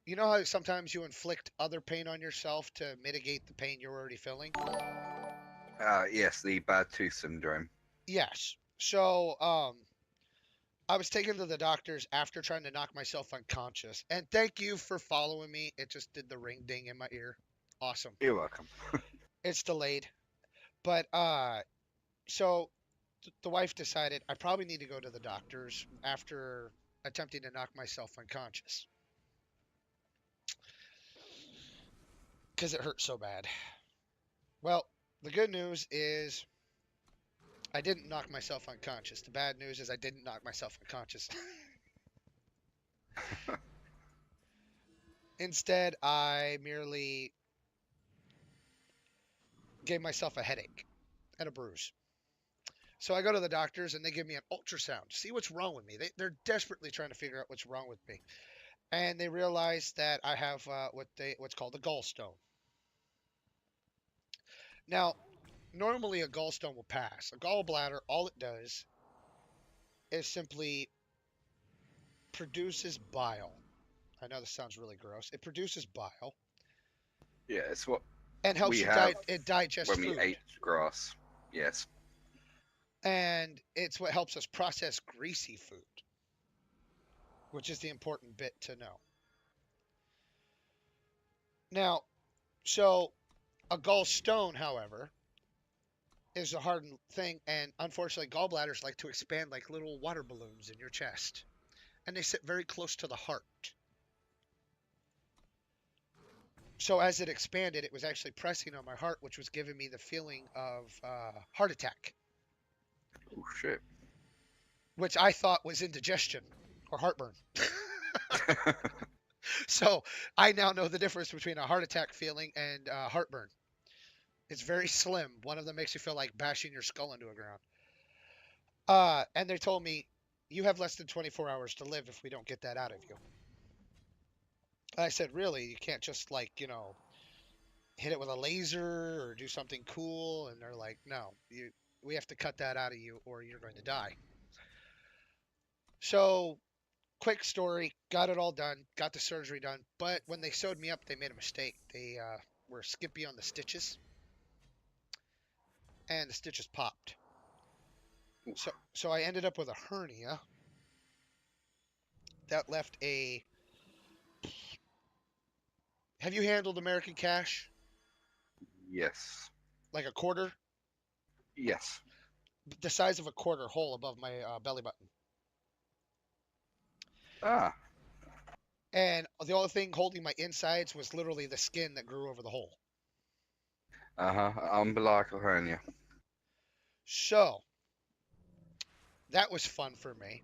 Speaker 1: you know how sometimes you inflict other pain on yourself to mitigate the pain you're already feeling?
Speaker 4: Yes, the bad tooth syndrome.
Speaker 1: Yes. So, I was taken to the doctors after trying to knock myself unconscious. And thank you for following me. It just did the ring ding in my ear. Awesome.
Speaker 4: You're welcome.
Speaker 1: It's delayed. But so the wife decided I probably need to go to the doctors after attempting to knock myself unconscious. Because it hurt so bad. Well, the good news is I didn't knock myself unconscious. The bad news is I didn't knock myself unconscious. Instead, I merely gave myself a headache and a bruise. So I go to the doctors and they give me an ultrasound to see what's wrong with me. They're desperately trying to figure out what's wrong with me. And they realize that I have what's called a gallstone. Now, normally a gallstone will pass. A gallbladder, all it does is simply produces bile. I know this sounds really gross. It produces bile
Speaker 4: Yeah, it's what
Speaker 1: and helps
Speaker 4: we
Speaker 1: you
Speaker 4: have
Speaker 1: digest
Speaker 4: when we
Speaker 1: food.
Speaker 4: ate grass. Yes.
Speaker 1: And it's what helps us process greasy food, which is the important bit to know. Now, so a gallstone, however, is a hardened thing, and unfortunately, gallbladders like to expand like little water balloons in your chest, and they sit very close to the heart. So as it expanded, it was actually pressing on my heart, which was giving me the feeling of heart attack,
Speaker 4: Oh shit.
Speaker 1: which I thought was indigestion or heartburn. So I now know the difference between a heart attack feeling and heartburn. It's very slim. One of them makes you feel like bashing your skull into a ground. And they told me, you have less than 24 hours to live if we don't get that out of you. I said, really? You can't just hit it with a laser or do something cool? And they're like, no, we have to cut that out of you or you're going to die. So quick story. Got it all done. Got the surgery done. But when they sewed me up, they made a mistake. They were skippy on the stitches, and the stitches popped. So I ended up with a hernia that left a. Have you handled American cash?
Speaker 4: Yes.
Speaker 1: Like a quarter,
Speaker 4: Yes.
Speaker 1: the size of a quarter hole above my belly button.
Speaker 4: Ah.
Speaker 1: And the only thing holding my insides was literally the skin that grew over the hole.
Speaker 4: Umbilical hernia.
Speaker 1: So that was fun for me.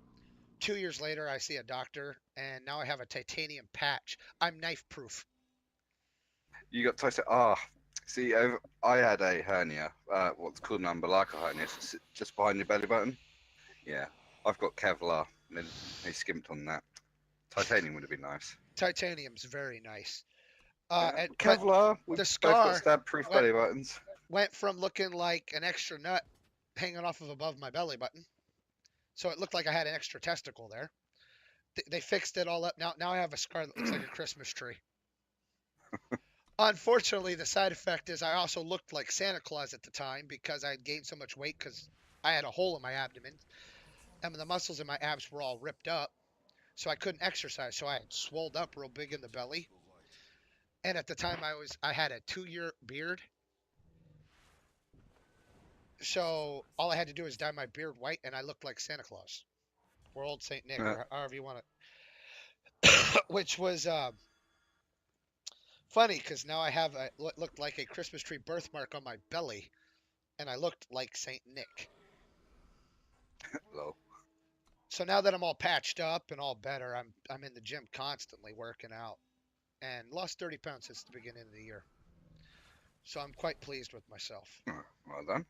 Speaker 1: 2 years later, I see a doctor, and now I have a titanium patch. I'm knife proof.
Speaker 4: You got twisted. See, I had a hernia. What's called an umbilical hernia. So it's just behind your belly button. Yeah. I've got Kevlar. They skimped on that. Titanium would have been nice.
Speaker 1: Titanium's very nice. But
Speaker 4: Kevlar. We've
Speaker 1: the
Speaker 4: both got
Speaker 1: scar
Speaker 4: stab-proof
Speaker 1: went,
Speaker 4: belly buttons.
Speaker 1: went from looking like an extra nut hanging off of above my belly button, so it looked like I had an extra testicle there. They fixed it all up. Now I have a scar that looks like a Christmas tree. Unfortunately, the side effect is I also looked like Santa Claus at the time because I had gained so much weight because I had a hole in my abdomen and the muscles in my abs were all ripped up. So I couldn't exercise. So I had swolled up real big in the belly. And at the time I had a 2-year beard. So all I had to do was dye my beard white and I looked like Santa Claus or old Saint Nick or however you want it. Which was funny because now I have what looked like a Christmas tree birthmark on my belly, and I looked like Saint Nick.
Speaker 4: Lol.
Speaker 1: So now that I'm all patched up and all better, I'm in the gym constantly working out, and lost 30 pounds since the beginning of the year. So I'm quite pleased with myself,
Speaker 4: Well done.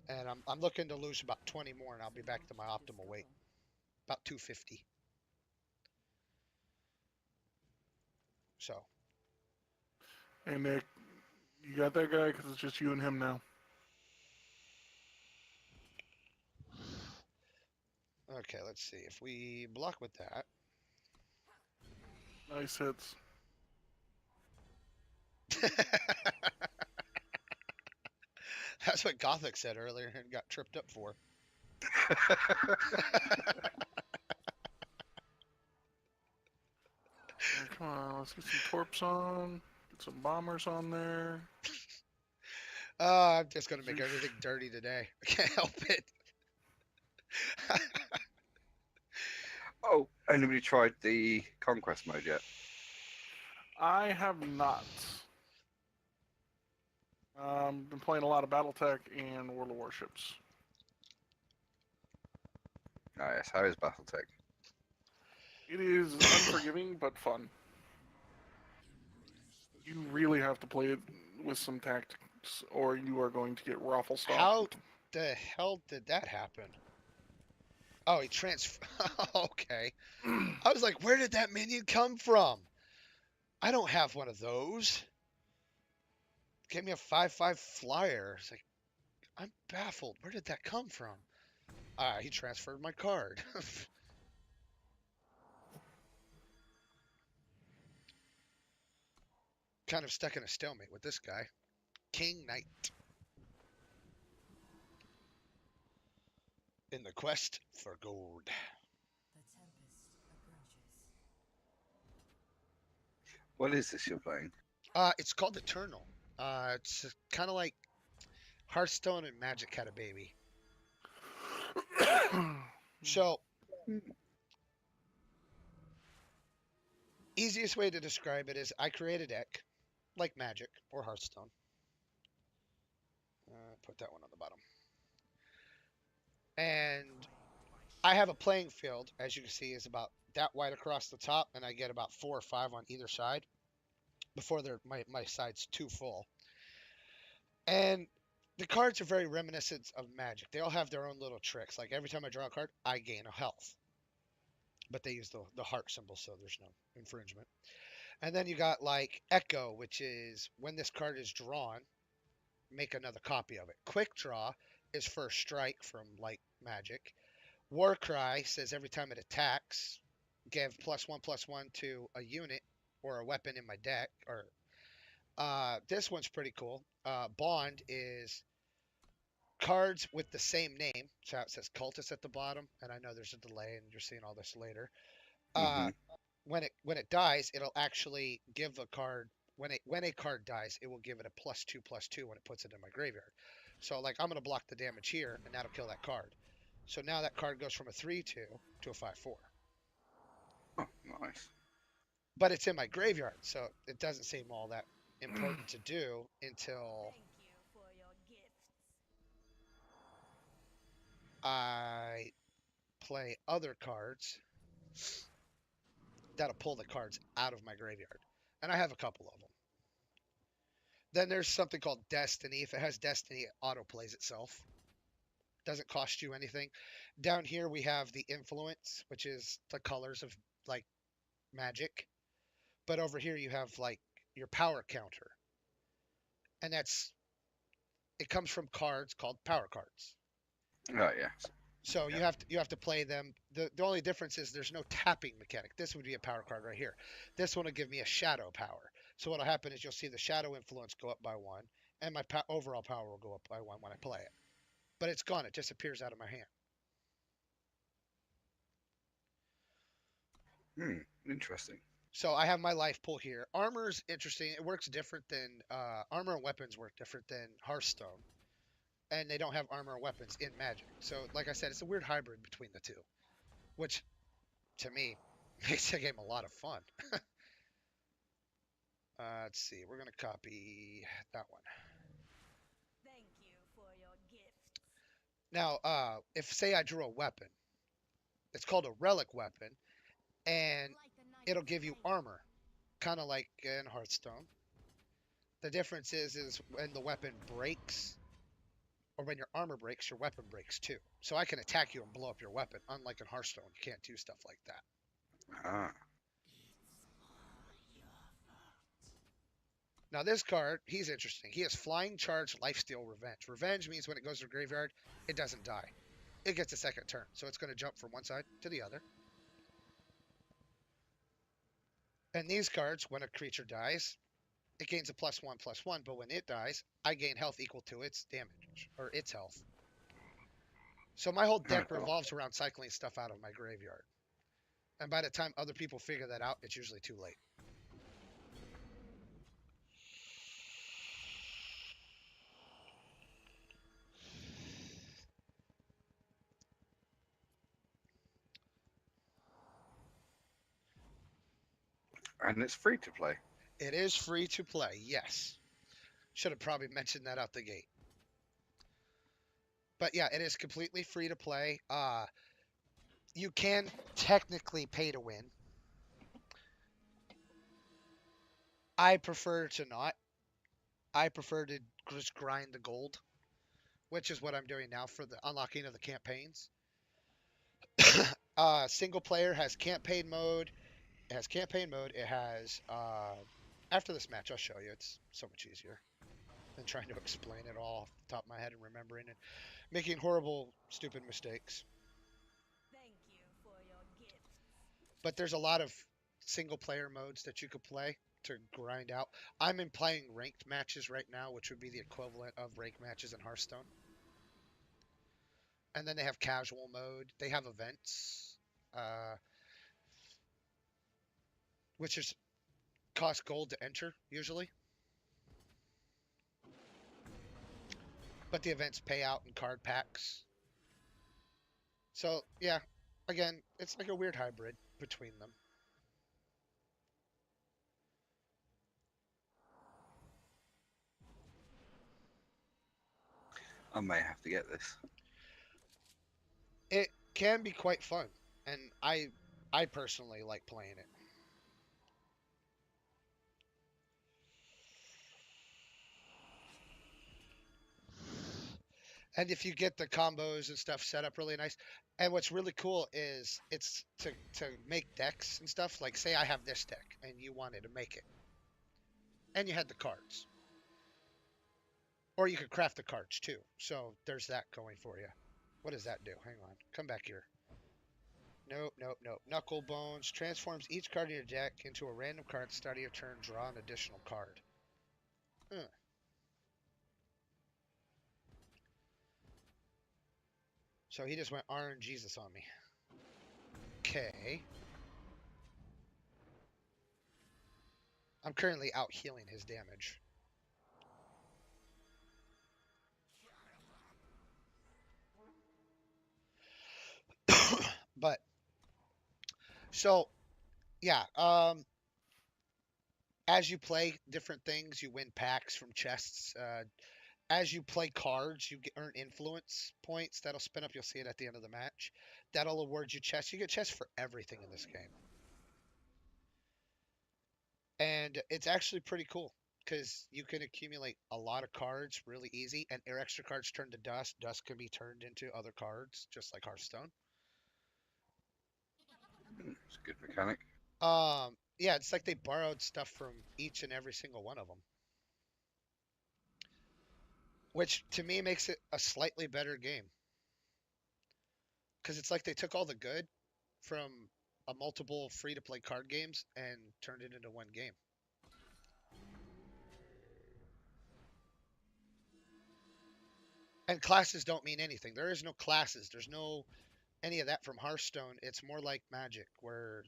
Speaker 1: and I'm looking to lose about 20 more, and I'll be back to my optimal weight, about 250. So
Speaker 2: Hey Nick, you got that guy? Because it's just you and him now.
Speaker 1: okay, let's see if we block with that.
Speaker 2: Nice hits.
Speaker 1: That's what Gothic said earlier and got tripped up for.
Speaker 2: Hey, come on, let's get some torps on. Get some bombers on there.
Speaker 1: I'm just gonna make everything dirty today. I can't help it.
Speaker 4: Oh, anybody tried the conquest mode yet?
Speaker 2: I have not. Been playing a lot of BattleTech and World of Warships.
Speaker 4: Oh yes, how is BattleTech?
Speaker 2: It is unforgiving but fun. You really have to play it with some tactics, or you are going to get raffle stopped.
Speaker 1: How the hell did that happen? Oh, he Okay. I was like, where did that minion come from? I don't have one of those. Gave me a 5/5 flyer. It's like, I'm baffled. Where did that come from? He transferred my card. Kind of stuck in a stalemate with this guy. King Knight. In the quest for gold.
Speaker 3: The tempest approaches.
Speaker 4: What is this you're playing?
Speaker 1: It's called Eternal. It's kind of like Hearthstone and Magic had a baby. So, easiest way to describe it is I create a deck, like Magic or Hearthstone. Put that one on the bottom. And I have a playing field, as you can see, is about that wide across the top, and I get about 4 or 5 on either side before my side's too full. And the cards are very reminiscent of Magic. They all have their own little tricks. Like every time I draw a card, I gain a health. But they use the heart symbol, so there's no infringement. And then you got like Echo, which is when this card is drawn, make another copy of it. Quick Draw is first strike from like Magic. Warcry says every time it attacks, give +1/+1 to a unit or a weapon in my deck. Or this one's pretty cool. Bond is cards with the same name. So it says cultist at the bottom, and I know there's a delay, and you're seeing all this later.
Speaker 4: Hmm.
Speaker 1: When it dies, it'll actually give a card. When a card dies, it will give it a +2/+2 when it puts it in my graveyard. So like I'm gonna block the damage here, and that'll kill that card. So now that card goes from a 3/2 to a 5/4.
Speaker 4: Oh, nice.
Speaker 1: But it's in my graveyard, so it doesn't seem all that important to do until
Speaker 3: Thank you for your gifts.
Speaker 1: I play other cards that'll pull the cards out of my graveyard. And I have a couple of them. Then there's something called Destiny. If it has Destiny, it auto plays itself. Doesn't cost you anything. Down here we have the Influence, which is the colors of like magic. But over here you have like your power counter. And it comes from cards called power cards.
Speaker 4: Oh yeah.
Speaker 1: So you have to play them. The only difference is there's no tapping mechanic. This would be a power card right here. This one will give me a shadow power. So what'll happen is you'll see the shadow influence go up by 1, and my overall power will go up by 1 when I play it. But it's gone. It disappears out of my hand.
Speaker 4: Interesting.
Speaker 1: So I have my life pool here. Armor's interesting. It works different than armor and weapons work different than Hearthstone, and they don't have armor and weapons in Magic. So like I said, it's a weird hybrid between the two, which to me makes the game a lot of fun. Let's see. We're gonna copy that one.
Speaker 3: Thank you for your gifts.
Speaker 1: Now, if say I drew a weapon, it's called a relic weapon, and
Speaker 3: Like the night
Speaker 1: it'll
Speaker 3: of
Speaker 1: give you
Speaker 3: flame.
Speaker 1: armor, kind of like in Hearthstone. The difference is when the weapon breaks, or when your armor breaks, your weapon breaks too. So I can attack you and blow up your weapon. Unlike in Hearthstone, you can't do stuff like that.
Speaker 4: Ah.
Speaker 1: Now this card, he's interesting. He has Flying Charge, Lifesteal, Revenge. Revenge means when it goes to graveyard, it doesn't die. It gets a second turn, so it's going to jump from one side to the other. And these cards, when a creature dies, it gains a +1/+1, but when it dies, I gain health equal to its damage, or its health. So my whole deck
Speaker 4: Oh.
Speaker 1: revolves around cycling stuff out of my graveyard. And by the time other people figure that out, it's usually too late.
Speaker 4: And it's free to play.
Speaker 1: It is free to play, yes. Should have probably mentioned that out the gate. But yeah, it is completely free to play. You can technically pay to win. I prefer to not. I prefer to just grind the gold, which is what I'm doing now for the unlocking of the campaigns. Single player has campaign mode. It has campaign mode. It has after this match, I'll show you. It's so much easier than trying to explain it all off the top of my head and remembering and making horrible, stupid mistakes.
Speaker 3: Thank you for your gifts.
Speaker 1: But there's a lot of single player modes that you could play to grind out. I'm in playing ranked matches right now, which would be the equivalent of ranked matches in Hearthstone. And then they have casual mode. They have events, which is cost gold to enter usually. But the events pay out in card packs. So yeah, again, it's like a weird hybrid between them.
Speaker 4: I may have to get this.
Speaker 1: It can be quite fun, and I personally like playing it. And if you get the combos and stuff set up really nice, and what's really cool is it's to make decks and stuff. Like say I have this deck and you wanted to make it, and you had the cards, or you could craft the cards too. So there's that going for you. What does that do? Hang on, come back here. Nope, nope, nope. Knuckle Bones transforms each card in your deck into a random card. Start of your turn, draw an additional card. Huh. So he just went RNGesus on me. Okay. I'm currently out healing his damage. But so yeah, as you play different things, you win packs from chests. As you play cards, you earn influence points. That'll spin up. You'll see it at the end of the match. That'll award you chests. You get chests for everything in this game, and it's actually pretty cool because you can accumulate a lot of cards really easy, and your extra cards turn to dust. Dust can be turned into other cards, just like Hearthstone.
Speaker 4: It's a good mechanic.
Speaker 1: Yeah, it's like they borrowed stuff from each and every single one of them, which to me makes it a slightly better game. Because it's like they took all the good from a multiple free-to-play card games and turned it into one game. And classes don't mean anything. There is no classes. There's no any of that from Hearthstone. It's more like Magic, where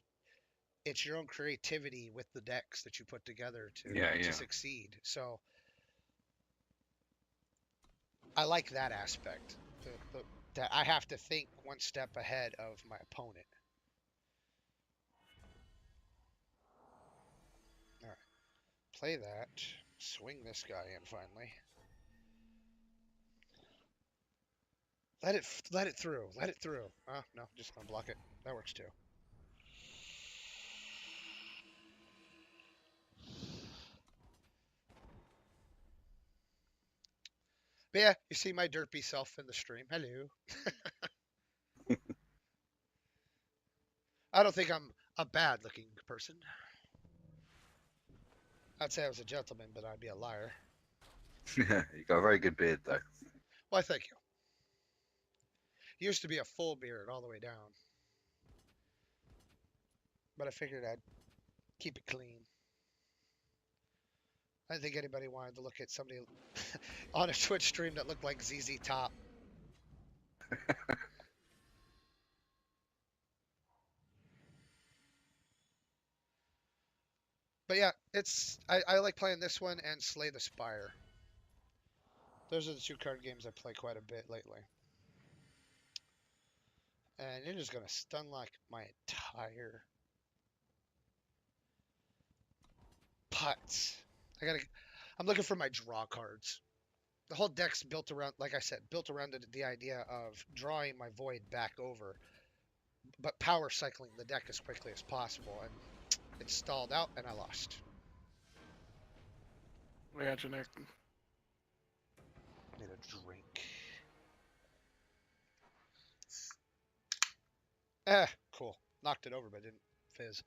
Speaker 1: it's your own creativity with the decks that you put together to succeed. So I like that aspect. That I have to think one step ahead of my opponent. All right, play that. Swing this guy in finally. Let it through. Let it through. Oh, no, just gonna block it. That works too. But yeah, you see my derpy self in the stream. Hello. I don't think I'm a bad looking person. I'd say I was a gentleman, but I'd be a liar.
Speaker 4: You got a very good beard though.
Speaker 1: Why, thank you. Used to be a full beard all the way down. But I figured I'd keep it clean. I didn't think anybody wanted to look at somebody on a Twitch stream that looked like ZZ Top. But yeah, I like playing this one and Slay the Spire. Those are the two card games I play quite a bit lately. And you're just gonna stun lock my entire putts. I'm looking for my draw cards. The whole deck's built around, like I said, built around the idea of drawing my void back over, but power cycling the deck as quickly as possible. And it stalled out, and I lost.
Speaker 2: We got you, Nick.
Speaker 1: Need a drink. Cool. Knocked it over, but didn't fizz.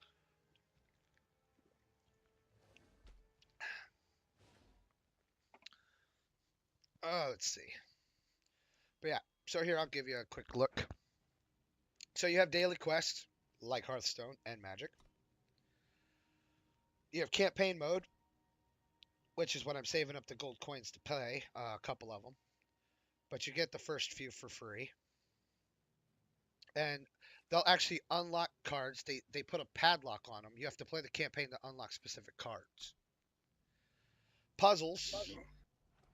Speaker 1: Let's see. But yeah, so here I'll give you a quick look. So you have daily quests, like Hearthstone and Magic. You have campaign mode, which is what I'm saving up the gold coins to play, a couple of them. But you get the first few for free. And they'll actually unlock cards. They put a padlock on them. You have to play the campaign to unlock specific cards. Puzzles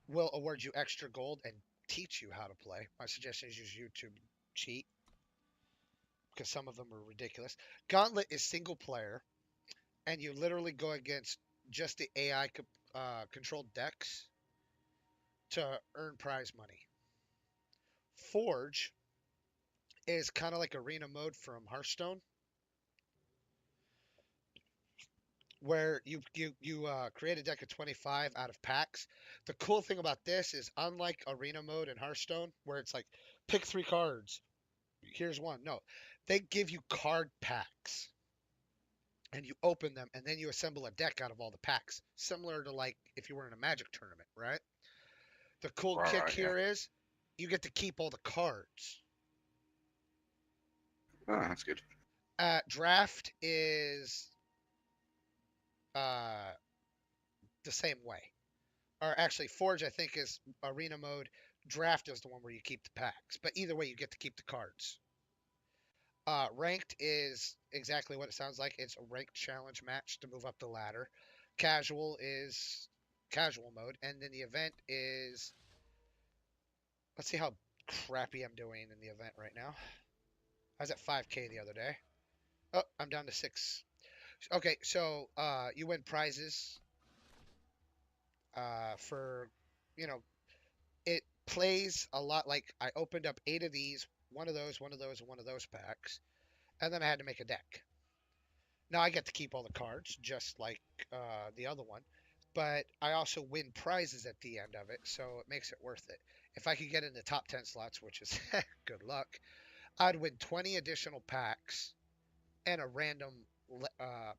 Speaker 1: will award you extra gold and teach you how to play. My suggestion is use YouTube cheat, because some of them are ridiculous. Gauntlet is single player, and you literally go against just the AI controlled decks to earn prize money. Forge is kind of like arena mode from Hearthstone, where you create a deck of 25 out of packs. The cool thing about this is, unlike arena mode in Hearthstone, where it's like pick 3 cards, here's one. No, they give you card packs, and you open them, and then you assemble a deck out of all the packs, similar to like if you were in a Magic tournament, right? The cool kick here is you get to keep all the cards.
Speaker 4: Oh, that's good.
Speaker 1: Draft is uh, the same way. Or actually, Forge I think is arena mode. Draft is the one where you keep the packs. But either way, you get to keep the cards. Ranked is exactly what it sounds like. It's a ranked challenge match to move up the ladder. Casual is casual mode, and then the event is. Let's see how crappy I'm doing in the event right now. I was at 5K the other day. Oh, I'm down to 6. Okay, so you win prizes for, you know, it plays a lot like I opened up 8 of these, one of those, one of those, and one of those packs, and then I had to make a deck. Now I get to keep all the cards, just like the other one, but I also win prizes at the end of it, so it makes it worth it. If I could get in the top 10 slots, which is good luck, I'd win 20 additional packs and a random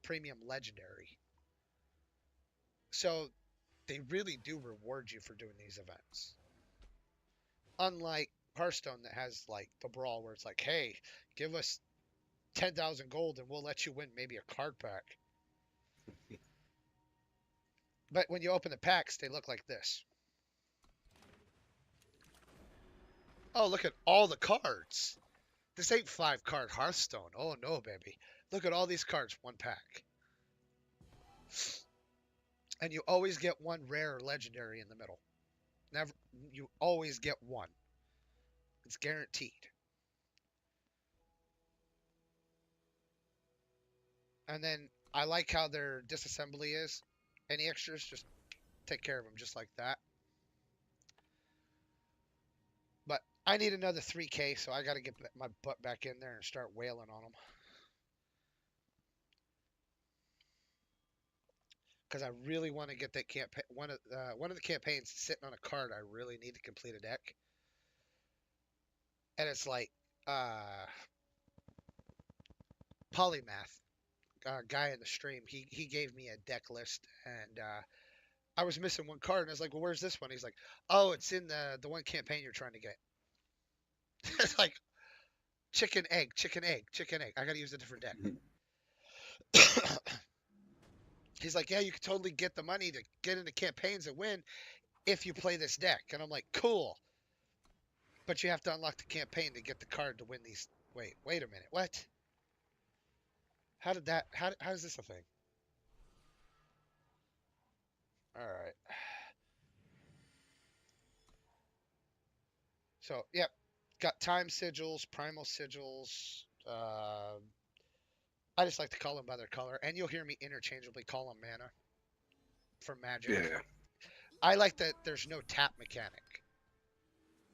Speaker 1: premium legendary. So they really do reward you for doing these events. Unlike Hearthstone that has like the brawl where it's like, hey, give us 10,000 gold and we'll let you win maybe a card pack. But when you open the packs, they look like this. Oh, look at all the cards. This ain't 5-card Hearthstone. Oh no, baby. Look at all these cards, one pack. And you always get one rare or legendary in the middle. Never, you always get one. It's guaranteed. And then I like how their disassembly is. Any extras, just take care of them just like that. But I need another 3K, so I got to get my butt back in there and start wailing on them. Because I really want to get that campaign. One of the campaigns sitting on a card. I really need to complete a deck. And it's like Polymath, guy in the stream. He gave me a deck list, and I was missing one card, and I was like, "Well, where's this one?" He's like, "Oh, it's in the one campaign you're trying to get." It's like chicken egg, chicken egg, chicken egg. I got to use a different deck. He's like, "Yeah, you could totally get the money to get into campaigns and win if you play this deck." And I'm like, "Cool." But you have to unlock the campaign to get the card to win these. Wait a minute. What? How did that? How is this a thing? All right. So, yep. Got time sigils, primal sigils. I just like to call them by their color, and you'll hear me interchangeably call them mana for Magic.
Speaker 4: Yeah.
Speaker 1: I like that there's no tap mechanic.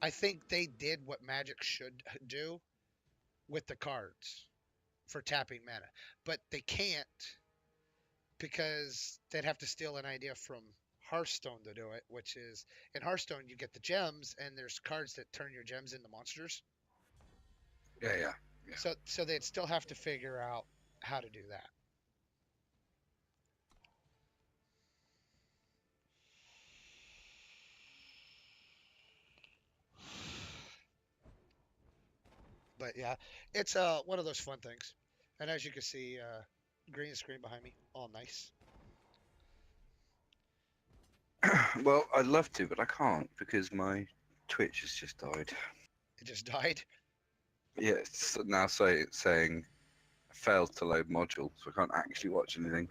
Speaker 1: I think they did what Magic should do with the cards for tapping mana, but they can't because they'd have to steal an idea from Hearthstone to do it, which is in Hearthstone you get the gems and there's cards that turn your gems into monsters.
Speaker 4: Yeah.
Speaker 1: So they'd still have to figure out how to do that. But yeah, it's one of those fun things. And as you can see, green screen behind me, all nice.
Speaker 4: Well, I'd love to, but I can't because my Twitch has just died.
Speaker 1: It just died.
Speaker 4: Yeah, it's now saying failed to load module, so I can't actually watch anything.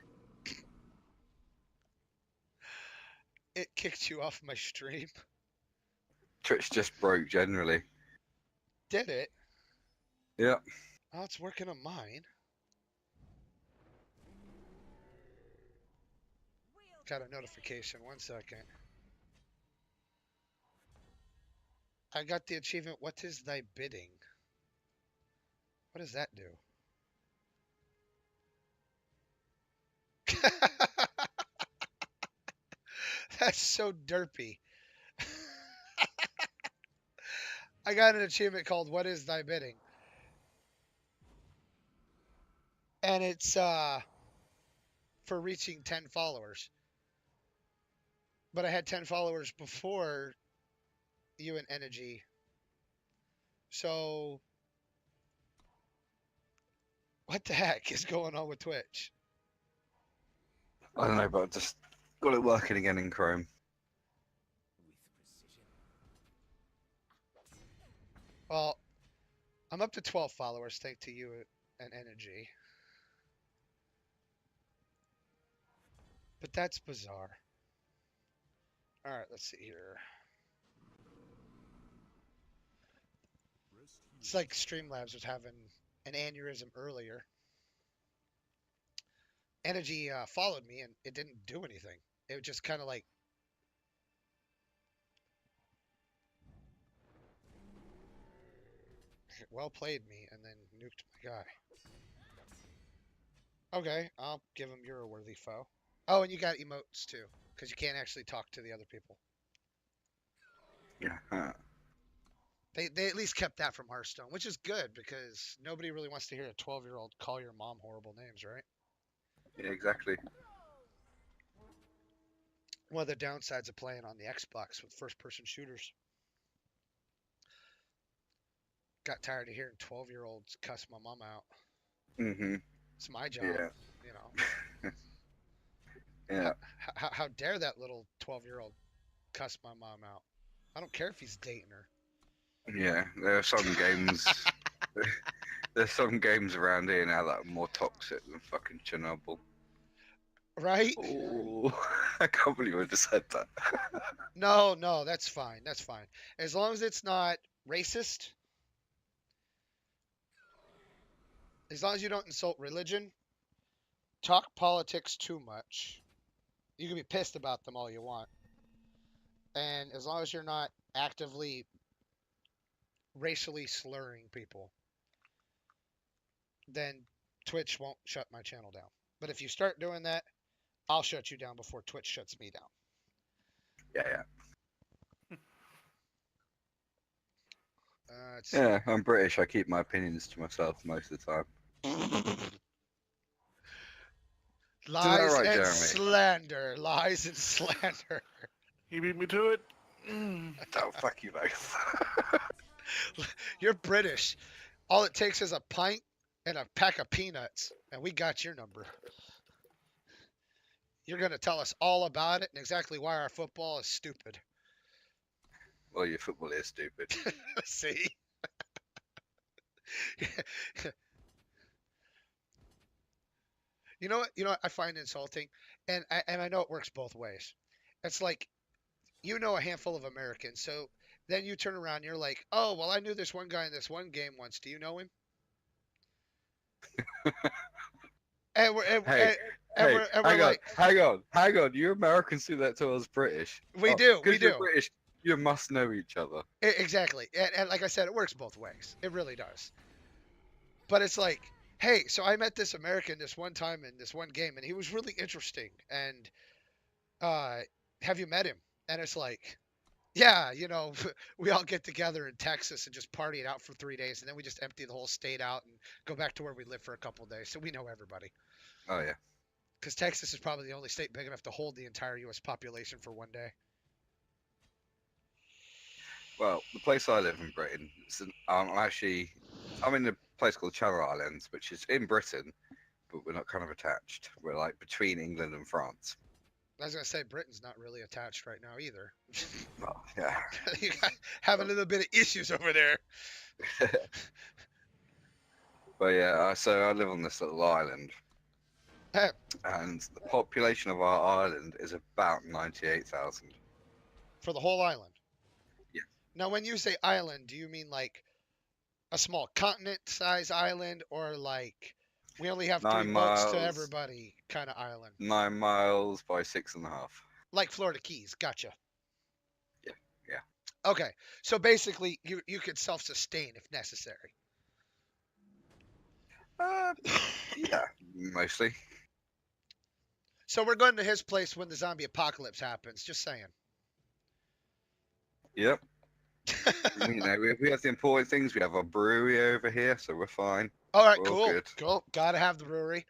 Speaker 1: It kicked you off my stream.
Speaker 4: Twitch just broke generally.
Speaker 1: Did it?
Speaker 4: Yeah.
Speaker 1: Oh, it's working on mine. Got a notification. 1 second. I got the achievement. What is thy bidding? What does that do? That's so derpy. I got an achievement called What is thy bidding? And it's for reaching 10 followers. But I had 10 followers before you and Energy. So What the heck is going on with Twitch?
Speaker 4: I don't know, but I just got it working again in Chrome.
Speaker 1: Well, I'm up to 12 followers thanks to you and Energy. But that's bizarre. Alright, let's see here. It's like Streamlabs was having an aneurysm earlier. Energy followed me and it didn't do anything. It was just kind of like well played me and then nuked my guy. Okay, I'll give him you're a worthy foe. Oh, and you got emotes too, because you can't actually talk to the other people.
Speaker 4: Yeah. Huh.
Speaker 1: They at least kept that from Hearthstone, which is good because nobody really wants to hear a 12-year-old call your mom horrible names, right?
Speaker 4: Yeah, exactly.
Speaker 1: One of the downsides of playing on the Xbox with first-person shooters. Got tired of hearing 12-year-olds cuss my mom out.
Speaker 4: Mhm.
Speaker 1: It's my job,
Speaker 4: Yeah.
Speaker 1: you know.
Speaker 4: Yeah.
Speaker 1: How dare that little 12-year-old cuss my mom out? I don't care if he's dating her.
Speaker 4: Yeah. There are some games. There's some games around here now that are more toxic than fucking Chernobyl.
Speaker 1: Right?
Speaker 4: Oh, I can't believe I just said that.
Speaker 1: No, that's fine. That's fine. As long as it's not racist, as long as you don't insult religion, talk politics too much. You can be pissed about them all you want. And as long as you're not actively racially slurring people, then Twitch won't shut my channel down. But if you start doing that, I'll shut you down before Twitch shuts me down.
Speaker 4: Yeah.
Speaker 1: It's
Speaker 4: Yeah, I'm British. I keep my opinions to myself most of the time.
Speaker 1: lies
Speaker 4: right,
Speaker 1: and
Speaker 4: Jeremy?
Speaker 1: slander. Lies and slander.
Speaker 2: He beat me to it. Mm.
Speaker 4: Oh, fuck you both.
Speaker 1: You're British. All it takes is a pint and a pack of peanuts, and we got your number. You're going to tell us all about it and exactly why our football is stupid.
Speaker 4: Well, your football is stupid.
Speaker 1: See? You know what I find insulting? And I know it works both ways. It's like, you know a handful of Americans, so then you turn around and you're like, oh, well, I knew this one guy in this one game once. Do you know him? And we're, and,
Speaker 4: Hey,
Speaker 1: and
Speaker 4: hey,
Speaker 1: we're, and we're like,
Speaker 4: hang on. You Americans do that to us British.
Speaker 1: we do.
Speaker 4: Because you're British, you must know each other.
Speaker 1: Exactly. And like I said, it works both ways. It really does. But it's like, hey, so I met this American this one time in this one game, and he was really interesting. And have you met him? And it's like, yeah, we all get together in Texas and just party it out for 3 days, and then we just empty the whole state out and go back to where we live for a couple of days. So we know everybody.
Speaker 4: Oh, yeah.
Speaker 1: Because Texas is probably the only state big enough to hold the entire U.S. population for one day.
Speaker 4: Well, the place I live in Britain, I'm in a place called Channel Islands, which is in Britain, but we're not kind of attached. We're like between England and France.
Speaker 1: I was going to say, Britain's not really attached right now either.
Speaker 4: Well, yeah.
Speaker 1: You got having a little bit of issues over there.
Speaker 4: But yeah, so I live on this little island.
Speaker 1: Hey.
Speaker 4: And the population of our island is about 98,000.
Speaker 1: For the whole island?
Speaker 4: Yeah.
Speaker 1: Now, when you say island, do you mean like a small continent-size island, or like we only have 3 boats
Speaker 4: 9 miles.
Speaker 1: to everybody kind of island?
Speaker 4: 9 miles by 6.5.
Speaker 1: Like Florida Keys. Gotcha.
Speaker 4: Yeah.
Speaker 1: Okay. So basically, you could self-sustain if necessary.
Speaker 4: Yeah, mostly.
Speaker 1: So we're going to his place when the zombie apocalypse happens. Just saying.
Speaker 4: Yep. We have the important things. We have our brewery over here, so we're fine.
Speaker 1: All right,
Speaker 4: We're all
Speaker 1: cool.
Speaker 4: good.
Speaker 1: Cool. Gotta have the brewery.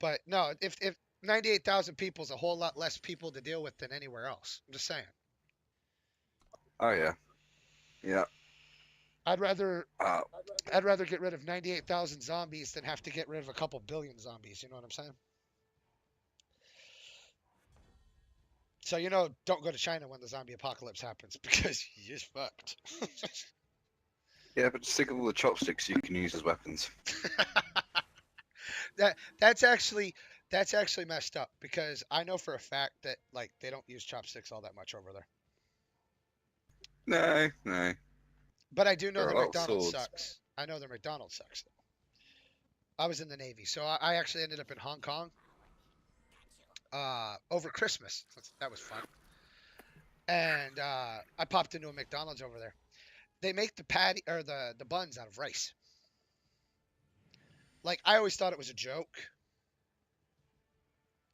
Speaker 1: But no, if 98,000 people is a whole lot less people to deal with than anywhere else. I'm just saying.
Speaker 4: Oh yeah. Yeah.
Speaker 1: I'd rather
Speaker 4: Uh,
Speaker 1: I'd rather get rid of 98,000 zombies than have to get rid of a couple billion zombies. You know what I'm saying? So don't go to China when the zombie apocalypse happens because you're fucked.
Speaker 4: yeah, but just think of all the chopsticks you can use as weapons.
Speaker 1: That's actually messed up because I know for a fact that like they don't use chopsticks all that much over there.
Speaker 4: No, no.
Speaker 1: But I do know
Speaker 4: There are
Speaker 1: that
Speaker 4: a lot of
Speaker 1: McDonald's
Speaker 4: swords.
Speaker 1: sucks. I know that McDonald's sucks. I was in the Navy, so I actually ended up in Hong Kong over Christmas. That was fun. And I popped into a McDonald's over there. They make the patty or the buns out of rice. Like I always thought it was a joke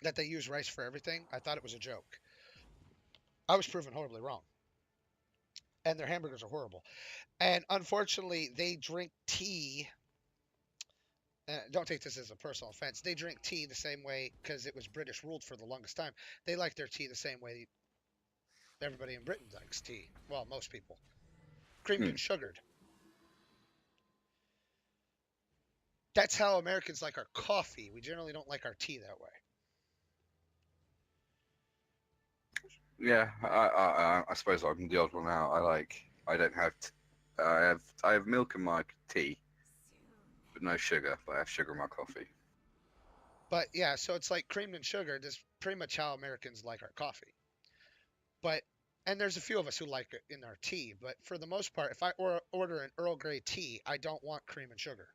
Speaker 1: that they use rice for everything. I thought it was a joke. I was proven horribly wrong. And their hamburgers are horrible. And unfortunately, they drink tea. Don't take this as a personal offense. They drink tea the same way because it was British ruled for the longest time. They like their tea the same way everybody in Britain likes tea. Well, most people. Creamed
Speaker 4: Hmm.
Speaker 1: and sugared. That's how Americans like our coffee. We generally don't like our tea that way.
Speaker 4: Yeah, I suppose I'm the odd one out. I don't have I have milk in my tea, but no sugar. But I have sugar in my coffee.
Speaker 1: But yeah, so it's like creamed and sugared is pretty much how Americans like our coffee. But and there's a few of us who like it in our tea, but for the most part, if I order an Earl Grey tea, I don't want cream and sugar.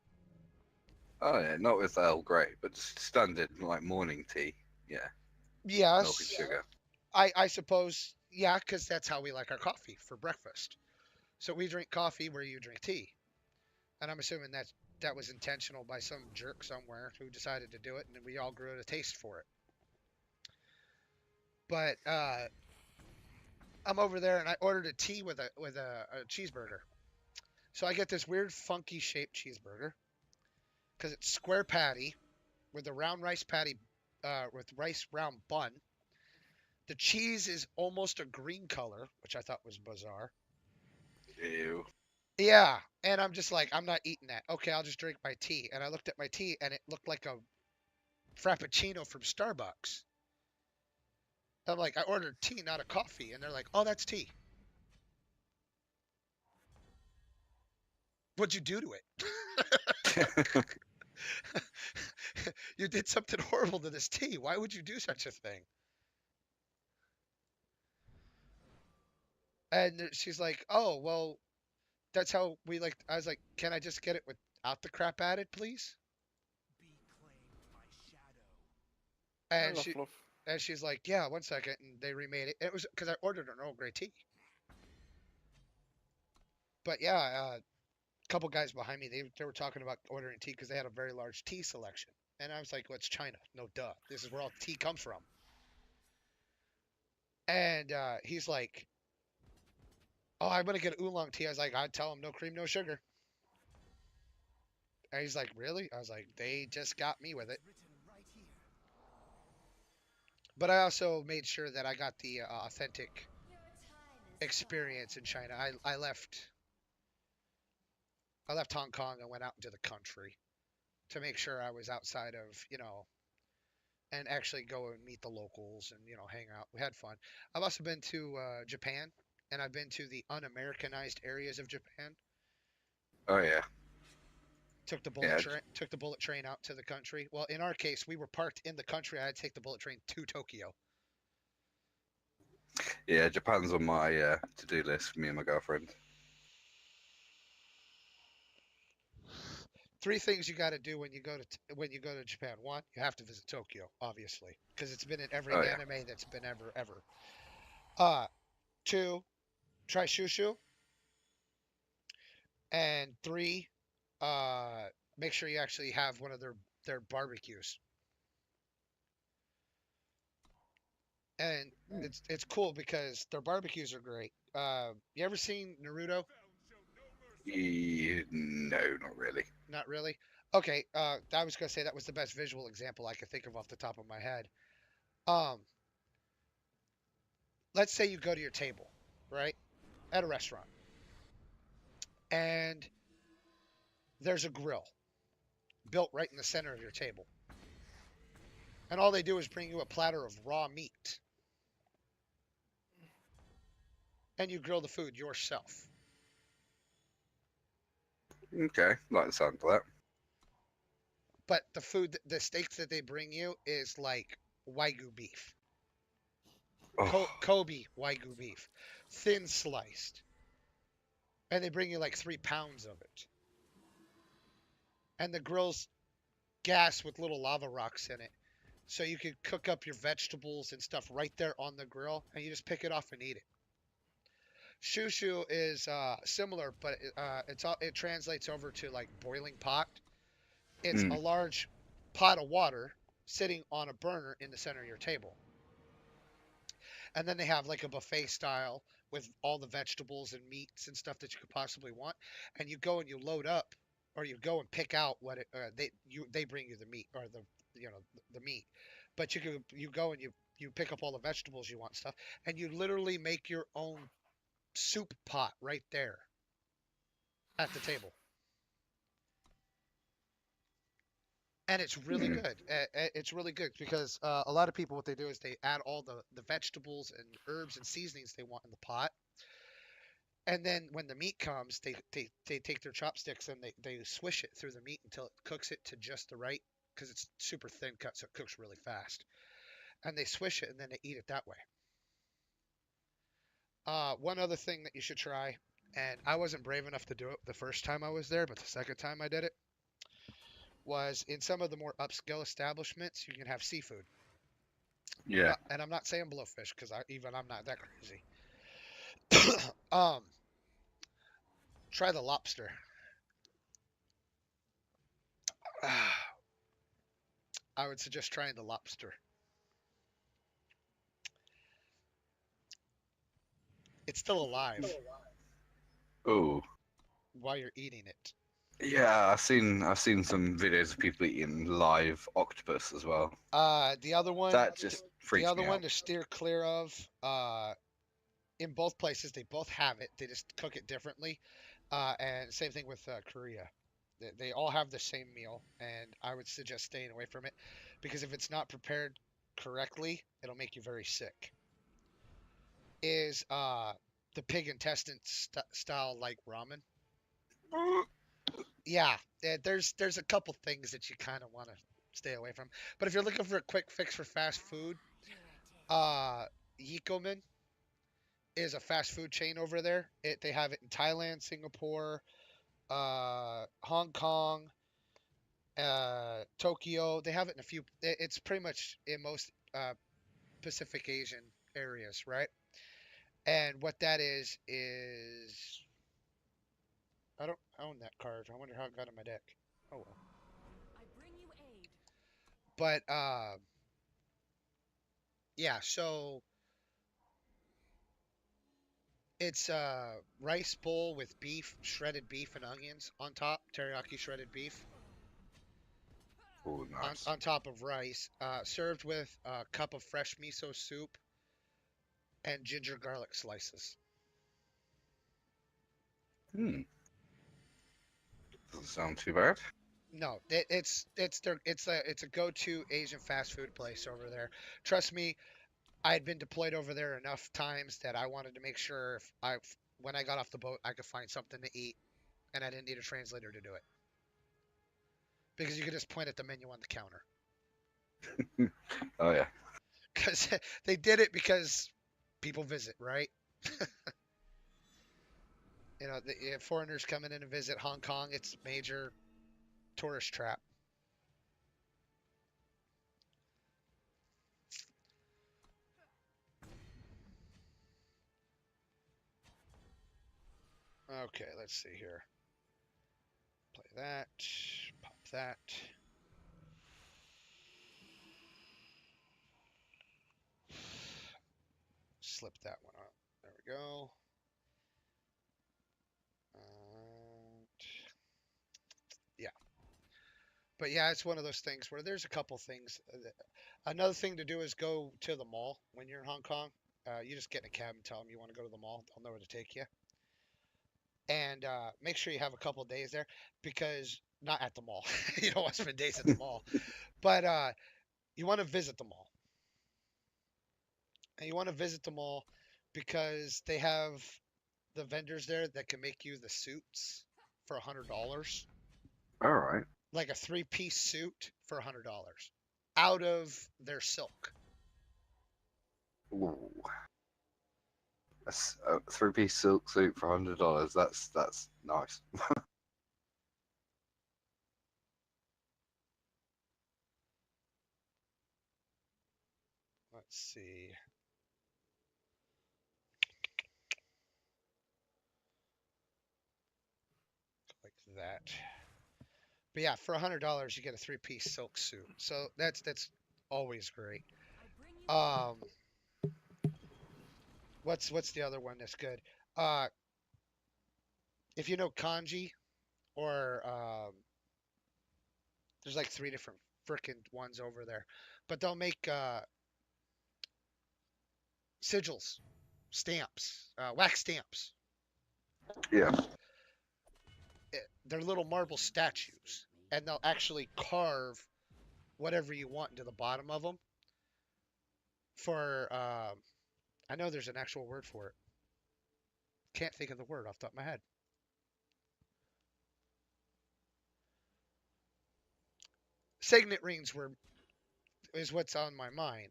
Speaker 4: Oh yeah, not with Earl Grey, but just standard like morning tea. Yeah, milk and
Speaker 1: Yes,
Speaker 4: sugar.
Speaker 1: I suppose, yeah, because that's how we like our coffee for breakfast. So we drink coffee where you drink tea. And I'm assuming that was intentional by some jerk somewhere who decided to do it, and then we all grew a taste for it. But I'm over there and I ordered a tea with a cheeseburger. So I get this weird funky shaped cheeseburger because it's square patty with a round rice patty with rice round bun. The cheese is almost a green color, which I thought was bizarre.
Speaker 4: Ew.
Speaker 1: Yeah, and I'm just like, I'm not eating that. Okay, I'll just drink my tea. And I looked at my tea and it looked like a frappuccino from Starbucks. I'm like, I ordered tea, not a coffee. And they're like, oh, that's tea. What'd you do to it? You did something horrible to this tea. Why would you do such a thing? And she's like, oh, well, that's how we like. I was like, can I just get it without the crap added, please? And
Speaker 2: Fluff, fluff.
Speaker 1: she's like, yeah, one second. And they remade it. It was because I ordered an Earl Grey tea. But yeah, a couple guys behind me, they were talking about ordering tea because they had a very large tea selection. And I was like, well, it's China. No, duh. This is where all tea comes from. And he's like, oh, I'm going to get oolong tea. I was like, I'd tell him no cream, no sugar. And he's like, really? I was like, they just got me with it. But I also made sure that I got the authentic experience in China. I left Hong Kong and went out into the country to make sure I was outside of, and actually go and meet the locals and, hang out. We had fun. I've also been to Japan and I've been to the un-Americanized areas of Japan.
Speaker 4: Oh yeah. Yeah.
Speaker 1: Took the bullet train out to the country. Well, in our case, we were parked in the country. I had to take the bullet train to Tokyo.
Speaker 4: Yeah, Japan's on my to-do list for me and my girlfriend.
Speaker 1: 3 things you got to do when you go to Japan. 1, you have to visit Tokyo, obviously, because it's been in every
Speaker 4: Oh yeah.
Speaker 1: anime that's been ever. 2, try shushu, and 3, make sure you actually have one of their barbecues. And it's cool because their barbecues are great. You ever seen Naruto?
Speaker 4: No, not really.
Speaker 1: Not really. Okay, I was gonna say that was the best visual example I could think of off the top of my head. Um, let's say you go to your table, right, at a restaurant, and there's a grill built right in the center of your table. And all they do is bring you a platter of raw meat. And you grill the food yourself.
Speaker 4: Okay, like the sound of that.
Speaker 1: But the food, the steaks that they bring you is like Wagyu beef.
Speaker 4: Oh,
Speaker 1: Kobe Wagyu beef. Thin sliced. And they bring you like 3 pounds of it. And the grill's gas with little lava rocks in it. So you can cook up your vegetables and stuff right there on the grill, and you just pick it off and eat it. Shushu is similar, but it translates over to like boiling pot. It's a large pot of water sitting on a burner in the center of your table. And then they have like a buffet style with all the vegetables and meats and stuff that you could possibly want. And you go and you load up, or you go and pick out what they bring you the meat or the meat. But you go and you pick up all the vegetables you want stuff, and you literally make your own soup pot right there at the table. And it's really good. It's really good because a lot of people, what they do is they add all the vegetables and herbs and seasonings they want in the pot. And then when the meat comes, they take their chopsticks and they swish it through the meat until it cooks it to just the right, because it's super thin cut, so it cooks really fast. And they swish it and then they eat it that way. One other thing that you should try, and I wasn't brave enough to do it the first time I was there, but the second time I did it, was in some of the more upscale establishments, you can have seafood.
Speaker 4: yeah.
Speaker 1: And I'm not saying blowfish, because I'm not that crazy. Try the lobster. I would suggest trying the lobster. It's still alive
Speaker 4: Oh,
Speaker 1: while you're eating it.
Speaker 4: yeah. I've seen some videos of people eating live octopus as well.
Speaker 1: The other one,
Speaker 4: That just
Speaker 1: the
Speaker 4: freaks
Speaker 1: other
Speaker 4: me
Speaker 1: one
Speaker 4: out.
Speaker 1: to steer clear of. In both places, they both have it. They just cook it differently. And same thing with Korea. They all have the same meal, and I would suggest staying away from it because if it's not prepared correctly, it'll make you very sick. Is the pig intestine style like ramen? Yeah, there's a couple things that you kind of want to stay away from. But if you're looking for a quick fix for fast food, uh, Yikomen is a fast food chain over there. They have it in Thailand, Singapore, Hong Kong, Tokyo. They have it in a few. It's pretty much in most Pacific Asian areas, right? And what that is I don't own that card. I wonder how it got on my deck. Oh well.
Speaker 3: I bring you aid.
Speaker 1: But yeah. So it's a rice bowl with beef, shredded beef and onions on top, teriyaki shredded beef
Speaker 4: Oh, nice.
Speaker 1: on top of rice, served with a cup of fresh miso soup and ginger garlic slices.
Speaker 4: Doesn't sound too bad.
Speaker 1: No, it's a go-to Asian fast food place over there. Trust me, I had been deployed over there enough times that I wanted to make sure when I got off the boat, I could find something to eat, and I didn't need a translator to do it because you could just point at the menu on the counter.
Speaker 4: Oh yeah.
Speaker 1: Because they did it because people visit, right? The foreigners coming in to visit Hong Kong, it's a major tourist trap. Okay, let's see here. Play that. Pop that. Slip that one up. There we go. And yeah. But yeah, it's one of those things where there's a couple things. Another thing to do is go to the mall when you're in Hong Kong. You just get in a cab and tell them you want to go to the mall. They'll know where to take you. and make sure you have a couple days there because not at the mall. You don't want to spend days at the mall, but you want to visit the mall, and you want to visit the mall because they have the vendors there that can make you the suits for $100,
Speaker 4: All right.
Speaker 1: like a three-piece suit for $100 out of their silk.
Speaker 4: Ooh. That's a three-piece silk suit for $100. That's nice.
Speaker 1: Let's see. Like that. But yeah, for $100 you get a three-piece silk suit. So that's always great. Um, what's the other one that's good? Uh, if you know kanji or there's like three different frickin' ones over there, but they'll make sigils, stamps, wax stamps.
Speaker 4: Yeah.
Speaker 1: They're little marble statues, and they'll actually carve whatever you want into the bottom of them. For I know there's an actual word for it. Can't think of the word off the top of my head. Signet rings were is what's on my mind.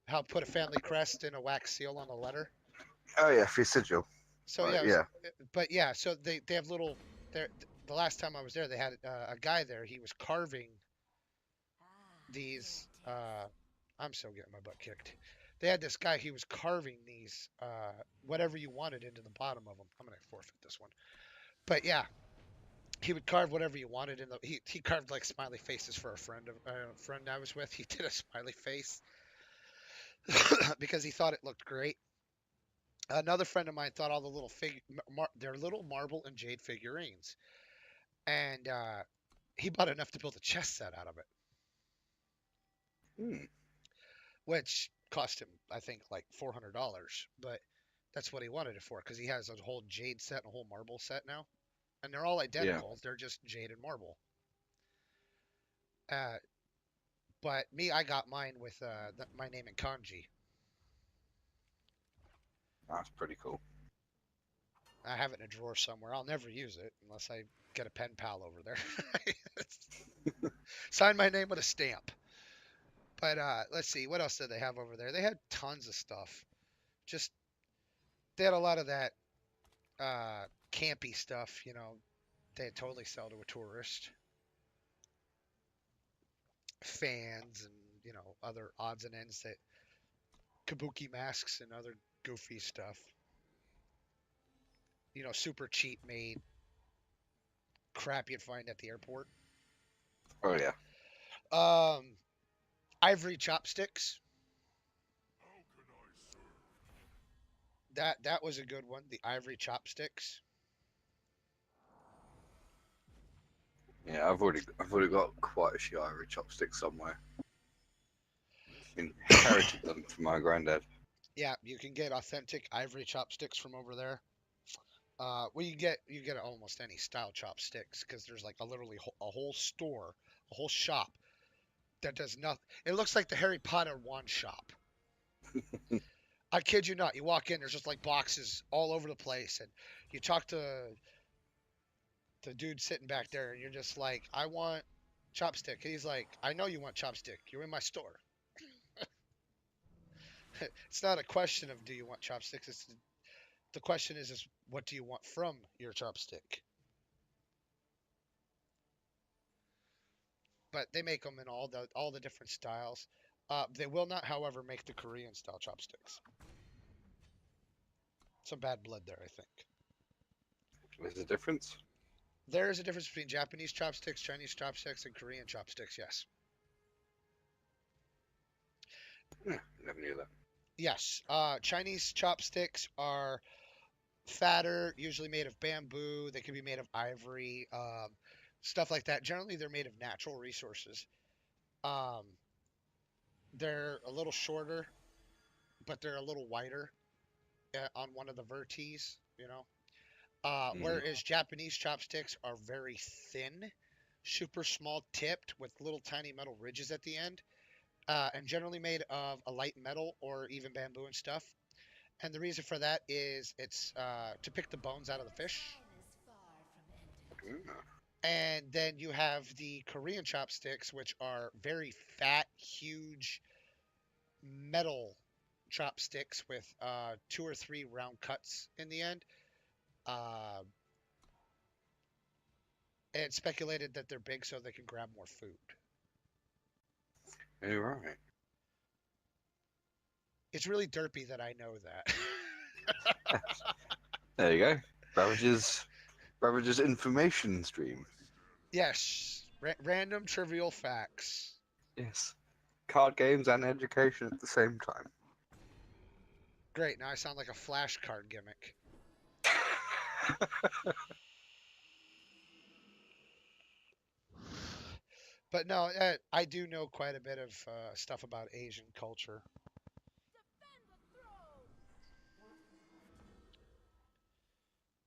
Speaker 1: How put a family crest in a wax seal on a letter.
Speaker 4: Oh yeah, for your sigil.
Speaker 1: So
Speaker 4: Right,
Speaker 1: yeah,
Speaker 4: yeah.
Speaker 1: but yeah, so they have little. There, the last time I was there, they had a guy there. He was carving these. I'm so getting my butt kicked. They had this guy. He was carving these whatever you wanted into the bottom of them. I'm gonna forfeit this one. But yeah, he would carve whatever you wanted in the. He carved like smiley faces for a friend I was with. He did a smiley face because he thought it looked great. Another friend of mine thought all the little they're little marble and jade figurines, and he bought enough to build a chess set out of it,
Speaker 4: Hmm.
Speaker 1: which cost him, I think, like $400. But that's what he wanted it for because he has a whole jade set and a whole marble set now, and they're all
Speaker 4: Yeah.
Speaker 1: identical. They're just jade and marble. Uh, but me, I got mine with my name in kanji.
Speaker 4: That's pretty cool.
Speaker 1: I have it in a drawer somewhere. I'll never use it unless I get a pen pal over there. Sign my name with a stamp. But let's see, what else did they have over there? They had tons of stuff. Just they had a lot of that campy stuff, they'd totally sell to a tourist. Fans and, other odds and ends that kabuki masks and other goofy stuff. Super cheap made crap you'd find at the airport.
Speaker 4: Oh yeah.
Speaker 1: Um, ivory chopsticks. That was a good one. The ivory chopsticks.
Speaker 4: Yeah, I've already got quite a few ivory chopsticks somewhere. Inherited them from my granddad.
Speaker 1: Yeah, you can get authentic ivory chopsticks from over there. Well, you get almost any style chopsticks because there's like a whole store, a whole shop that does nothing. It looks like the Harry Potter wand shop. I kid you not. You walk in, there's just like boxes all over the place, and you talk to the dude sitting back there, and you're just like, "I want chopstick." And he's like, "I know you want chopstick. You're in my store." It's not a question of do you want chopsticks. The question is what do you want from your chopstick? But they make them in all the different styles. They will not, however, make the Korean style chopsticks. Some bad blood there, I think.
Speaker 4: There's a difference.
Speaker 1: There is a difference between Japanese chopsticks, Chinese chopsticks, and Korean chopsticks. Yes,
Speaker 4: Never knew that.
Speaker 1: yes. Chinese chopsticks are fatter, usually made of bamboo. They can be made of ivory, stuff like that. Generally, they're made of natural resources. Um, they're a little shorter, but they're a little wider on one of the vertices. Whereas Japanese chopsticks are very thin, super small tipped with little tiny metal ridges at the end, and generally made of a light metal or even bamboo and stuff. And the reason for that is it's to pick the bones out of the fish. And then you have the Korean chopsticks, which are very fat, huge metal chopsticks with 2 or 3 round cuts in the end. Uh, and it's speculated that they're big so they can grab more food.
Speaker 4: You're right.
Speaker 1: It's really derpy that I know that.
Speaker 4: There you go. Ravage's information stream.
Speaker 1: Yes, random trivial facts.
Speaker 4: Yes. Card games and education at the same time.
Speaker 1: Great, now I sound like a flashcard gimmick. But no, I do know quite a bit of stuff about Asian culture.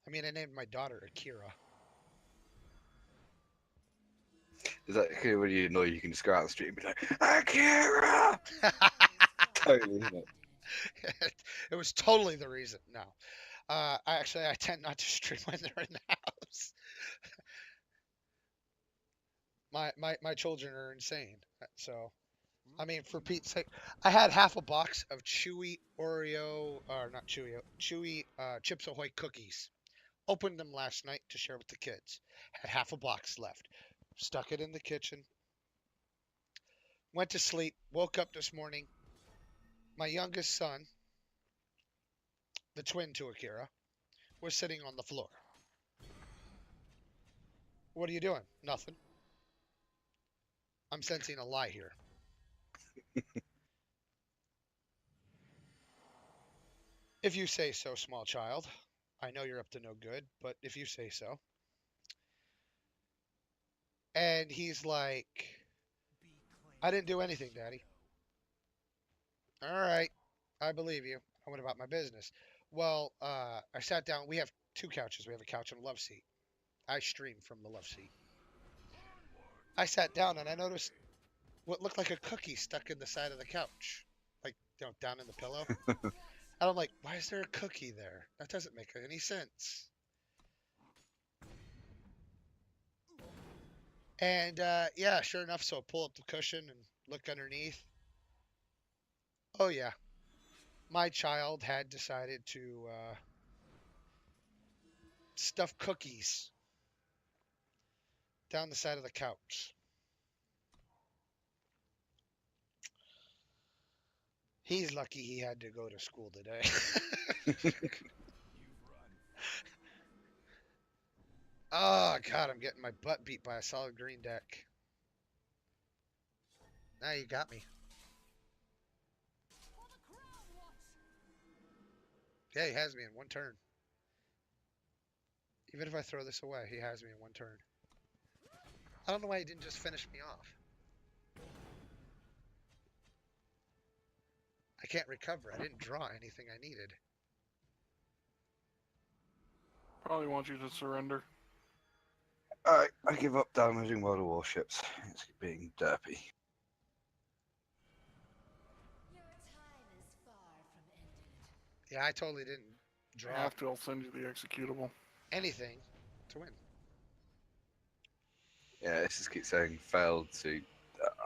Speaker 1: I mean, I named my daughter Akira.
Speaker 4: Is that okay when you know you can just go out on the street and be like, Akira? Totally, isn't it?
Speaker 1: It was totally the reason. No, I tend not to stream when they're in the house. My children are insane. So, I mean, for Pete's sake, I had half a box of Chewy Oreo, or not Chewy, Chewy Chips Ahoy cookies. Opened them last night to share with the kids. Had half a box left. Stuck it in the kitchen. Went to sleep. Woke up this morning. My youngest son, the twin to Akira, was sitting on the floor. What are you doing? Nothing. I'm sensing a lie here. If you say so, small child. I know you're up to no good, but if you say so. And he's like, I didn't do anything, Daddy. All right, I believe you. I went about my business. Well, I sat down. We have 2 couches. We have a couch and a love seat. I stream from the love seat. I sat down and I noticed what looked like a cookie stuck in the side of the couch, like, down in the pillow. And I'm like, why is there a cookie there? That doesn't make any sense. And yeah, sure enough, so I pull up the cushion and look underneath. Oh yeah, my child had decided to stuff cookies down the side of the couch. He's lucky he had to go to school today. Oh God, I'm getting my butt beat by a solid green deck. Now you got me. Yeah, he has me in 1 turn. Even if I throw this away, he has me in 1 turn. I don't know why he didn't just finish me off. I can't recover. I didn't draw anything I needed.
Speaker 2: Probably want you to surrender.
Speaker 4: I give up damaging World of Warships. It's being derpy.
Speaker 1: Yeah, I totally didn't
Speaker 2: I
Speaker 1: draw
Speaker 2: have to. I'll send you the executable.
Speaker 1: anything to win.
Speaker 4: Yeah, it just keeps saying failed to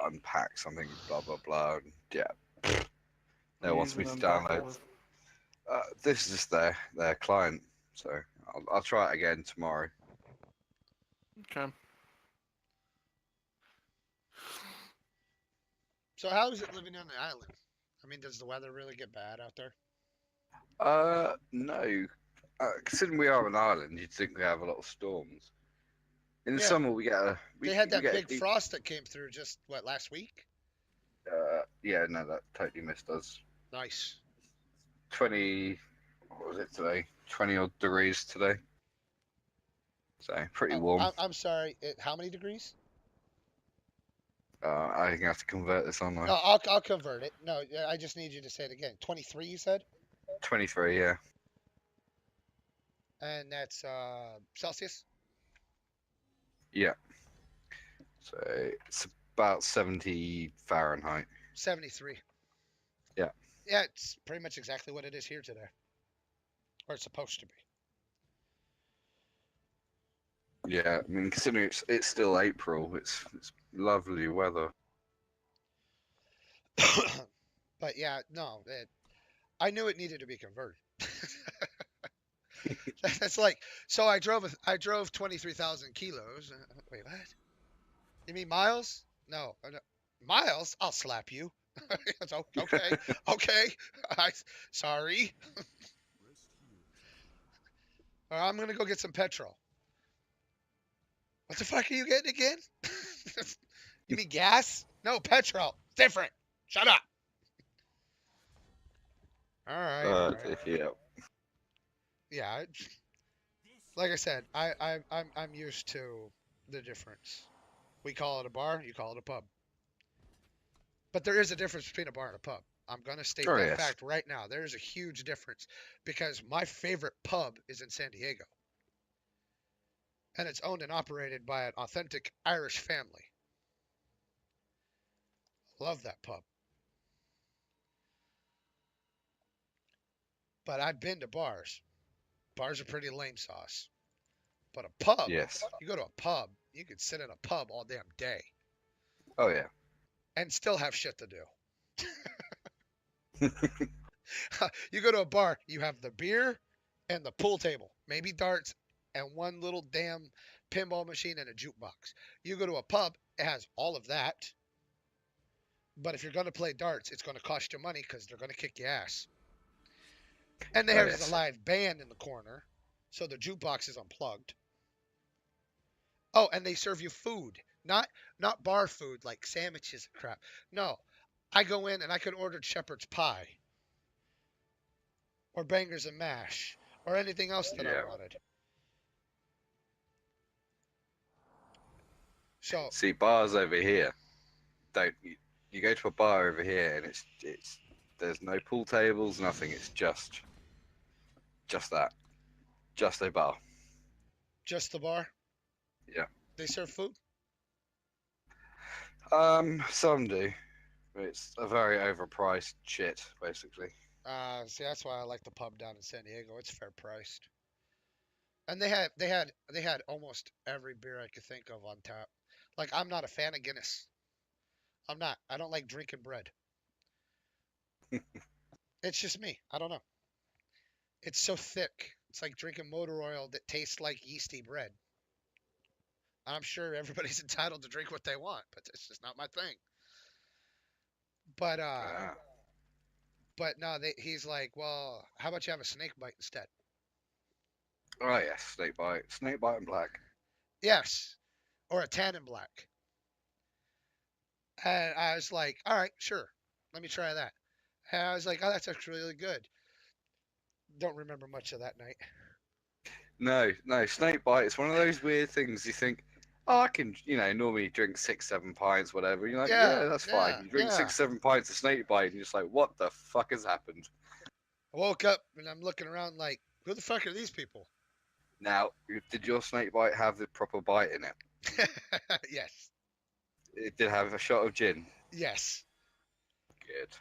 Speaker 4: unpack something, blah blah blah. And yeah, no, wants me to download. This is just their client, so I'll try it again tomorrow.
Speaker 2: Okay.
Speaker 1: So how is it living on the island? I mean, does the weather really get bad out there?
Speaker 4: No. Considering we are an island, you'd think we have a lot of storms. In the
Speaker 1: Yeah.
Speaker 4: summer, we get a.
Speaker 1: They had that
Speaker 4: we get
Speaker 1: big frost that came through just, what, last week?
Speaker 4: Yeah, no, that totally missed us.
Speaker 1: Nice.
Speaker 4: 20. What was it today? 20 odd degrees today. So pretty warm.
Speaker 1: I'm sorry. How many degrees?
Speaker 4: I think I have to convert this online.
Speaker 1: No, I'll convert it. No, I just need you to say it again. 23, you said?
Speaker 4: 23, yeah.
Speaker 1: And that's Celsius.
Speaker 4: Yeah. So it's about 70 Fahrenheit.
Speaker 1: 73.
Speaker 4: Yeah.
Speaker 1: Yeah, it's pretty much exactly what it is here today, or it's supposed to
Speaker 4: Yeah, I mean, considering it's still April, it's lovely weather.
Speaker 1: be. But yeah, no, I knew it needed to be converted. That's like, so I drove 23,000 kilos. Wait, what? You mean miles? No, miles? I'll slap you. It's okay, okay. I sorry. Or I'm gonna go get some petrol. What the fuck are you getting again? You mean gas? No, petrol. Different. Shut up. All right, all right.
Speaker 4: Yeah.
Speaker 1: Yeah, like I said, I'm used to the difference. We call it a bar, you call it a pub. But there is a difference between a bar and a pub. I'm gonna state
Speaker 4: Oh,
Speaker 1: that
Speaker 4: yes.
Speaker 1: fact right now. There is a huge difference because my favorite pub is in San Diego. And it's owned and operated by an authentic Irish family. Love that pub. But I've been to bars. Bars are pretty lame sauce. But a pub,
Speaker 4: Yes.
Speaker 1: you go to a pub, you could sit in a pub all damn day
Speaker 4: Oh yeah.
Speaker 1: and still have shit to do. You go to a bar, you have the beer and the pool table, maybe darts, and one little damn pinball machine and a jukebox. You go to a pub, it has all of that. But if you're going to play darts, it's going to cost you money because they're going to kick your ass. And
Speaker 4: Oh,
Speaker 1: there's
Speaker 4: yes.
Speaker 1: a live band in the corner, so the jukebox is unplugged. Oh, and they serve you food, not bar food like sandwiches and crap. No, I go in and I could order shepherd's pie or bangers and mash or anything else that I
Speaker 4: Yeah.
Speaker 1: wanted. So
Speaker 4: See, bars over here, don't you go to a bar over here and it's there's no pool tables, nothing. It's just that, just a bar.
Speaker 1: just the bar,
Speaker 4: Yeah.
Speaker 1: they serve food.
Speaker 4: Some do. But it's a very overpriced shit, basically.
Speaker 1: See, that's why I like the pub down in San Diego. It's fair priced, and they had almost every beer I could think of on tap. Like I'm not a fan of Guinness. I'm not. I don't like drinking bread. It's just me. I don't know. It's so thick. It's like drinking motor oil that tastes like yeasty bread. I'm sure everybody's entitled to drink what they want, but it's just not my thing. But
Speaker 4: Ah.
Speaker 1: but no, he's like, well, how about you have a snake bite instead?
Speaker 4: Oh yes, snake bite and black.
Speaker 1: Yes, or a tannin black. And I was like, all right, sure, let me try that. And I was like, oh, that's actually really good. Don't remember much of that night.
Speaker 4: No, snake bite. It's one of those weird things you think, oh, I can, normally drink 6, 7 pints, whatever. You're like,
Speaker 1: Yeah,
Speaker 4: yeah, that's fine.
Speaker 1: yeah,
Speaker 4: You drink
Speaker 1: yeah.
Speaker 4: 6, 7 pints of snake bite, and you're just like, what the fuck has happened?
Speaker 1: I woke up and I'm looking around like, who the fuck are these people?
Speaker 4: Now, did your snake bite have the proper bite in it?
Speaker 1: Yes,
Speaker 4: It did have a shot of gin.
Speaker 1: yes.
Speaker 4: Good.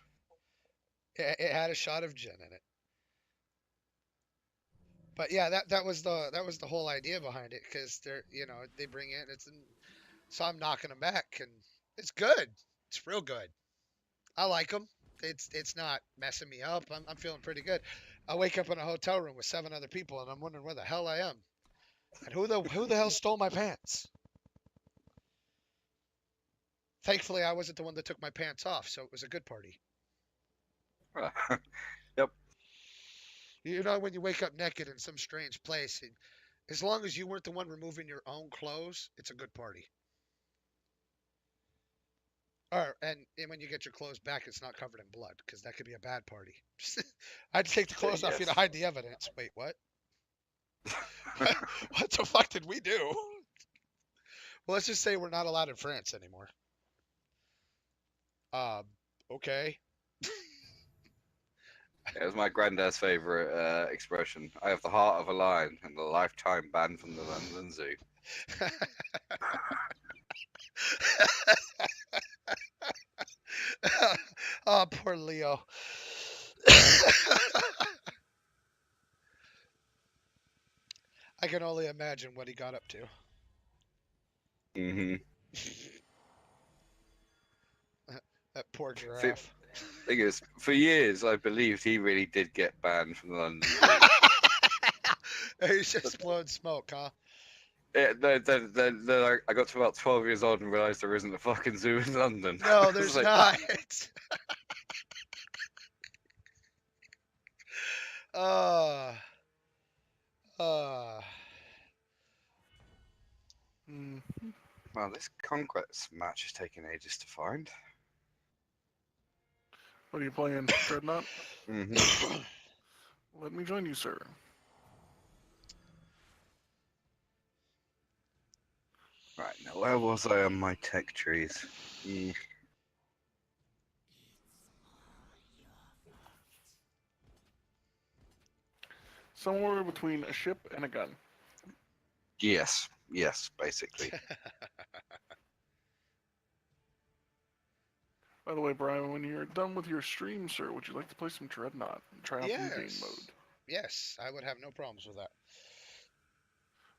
Speaker 1: It had a shot of gin in it. But yeah, that was the whole idea behind it because they bring in so I'm knocking them back and it's good. It's real good. I like them. It's not messing me up. I'm feeling pretty good. I wake up in a hotel room with 7 other people and I'm wondering where the hell I am and who the hell stole my pants. Thankfully, I wasn't the one that took my pants off, so it was a good party.
Speaker 4: Yep.
Speaker 1: You know, when you wake up naked in some strange place, and as long as you weren't the one removing your own clothes, it's a good party. And when you get your clothes back, it's not covered in blood, because that could be a bad party. I'd take the clothes off you to
Speaker 4: Yes.
Speaker 1: hide the evidence. Wait, what? What the fuck did we do? Well, let's just say we're not allowed in France anymore. Okay.
Speaker 4: It was my granddad's favourite expression. I have the heart of a lion and a lifetime ban from the London Zoo.
Speaker 1: Oh, poor Leo. I can only imagine what he got up to.
Speaker 4: Mm-hmm.
Speaker 1: That poor giraffe.
Speaker 4: Thing is, for years I believed he really did get banned from the London Zoo.
Speaker 1: He's just blowing smoke, huh?
Speaker 4: Then I got to about 12 years old and realised there isn't a fucking zoo in London.
Speaker 1: No,
Speaker 4: It's
Speaker 1: there's
Speaker 4: like,
Speaker 1: not. Uh, uh,
Speaker 2: Hmm.
Speaker 4: Well, this Conquest match is taking ages to find.
Speaker 2: What are you playing, Dreadnought?
Speaker 4: Mm-hmm.
Speaker 2: Let me join you, sir.
Speaker 4: Right, now where was I on my tech trees?
Speaker 2: Somewhere between a ship and a gun.
Speaker 4: Yes, basically.
Speaker 2: By the way, Brian, when you're done with your stream, sir, would you like to play some Dreadnought and try out the new game
Speaker 1: yes.
Speaker 2: mode?
Speaker 1: Yes, I would have no problems with that.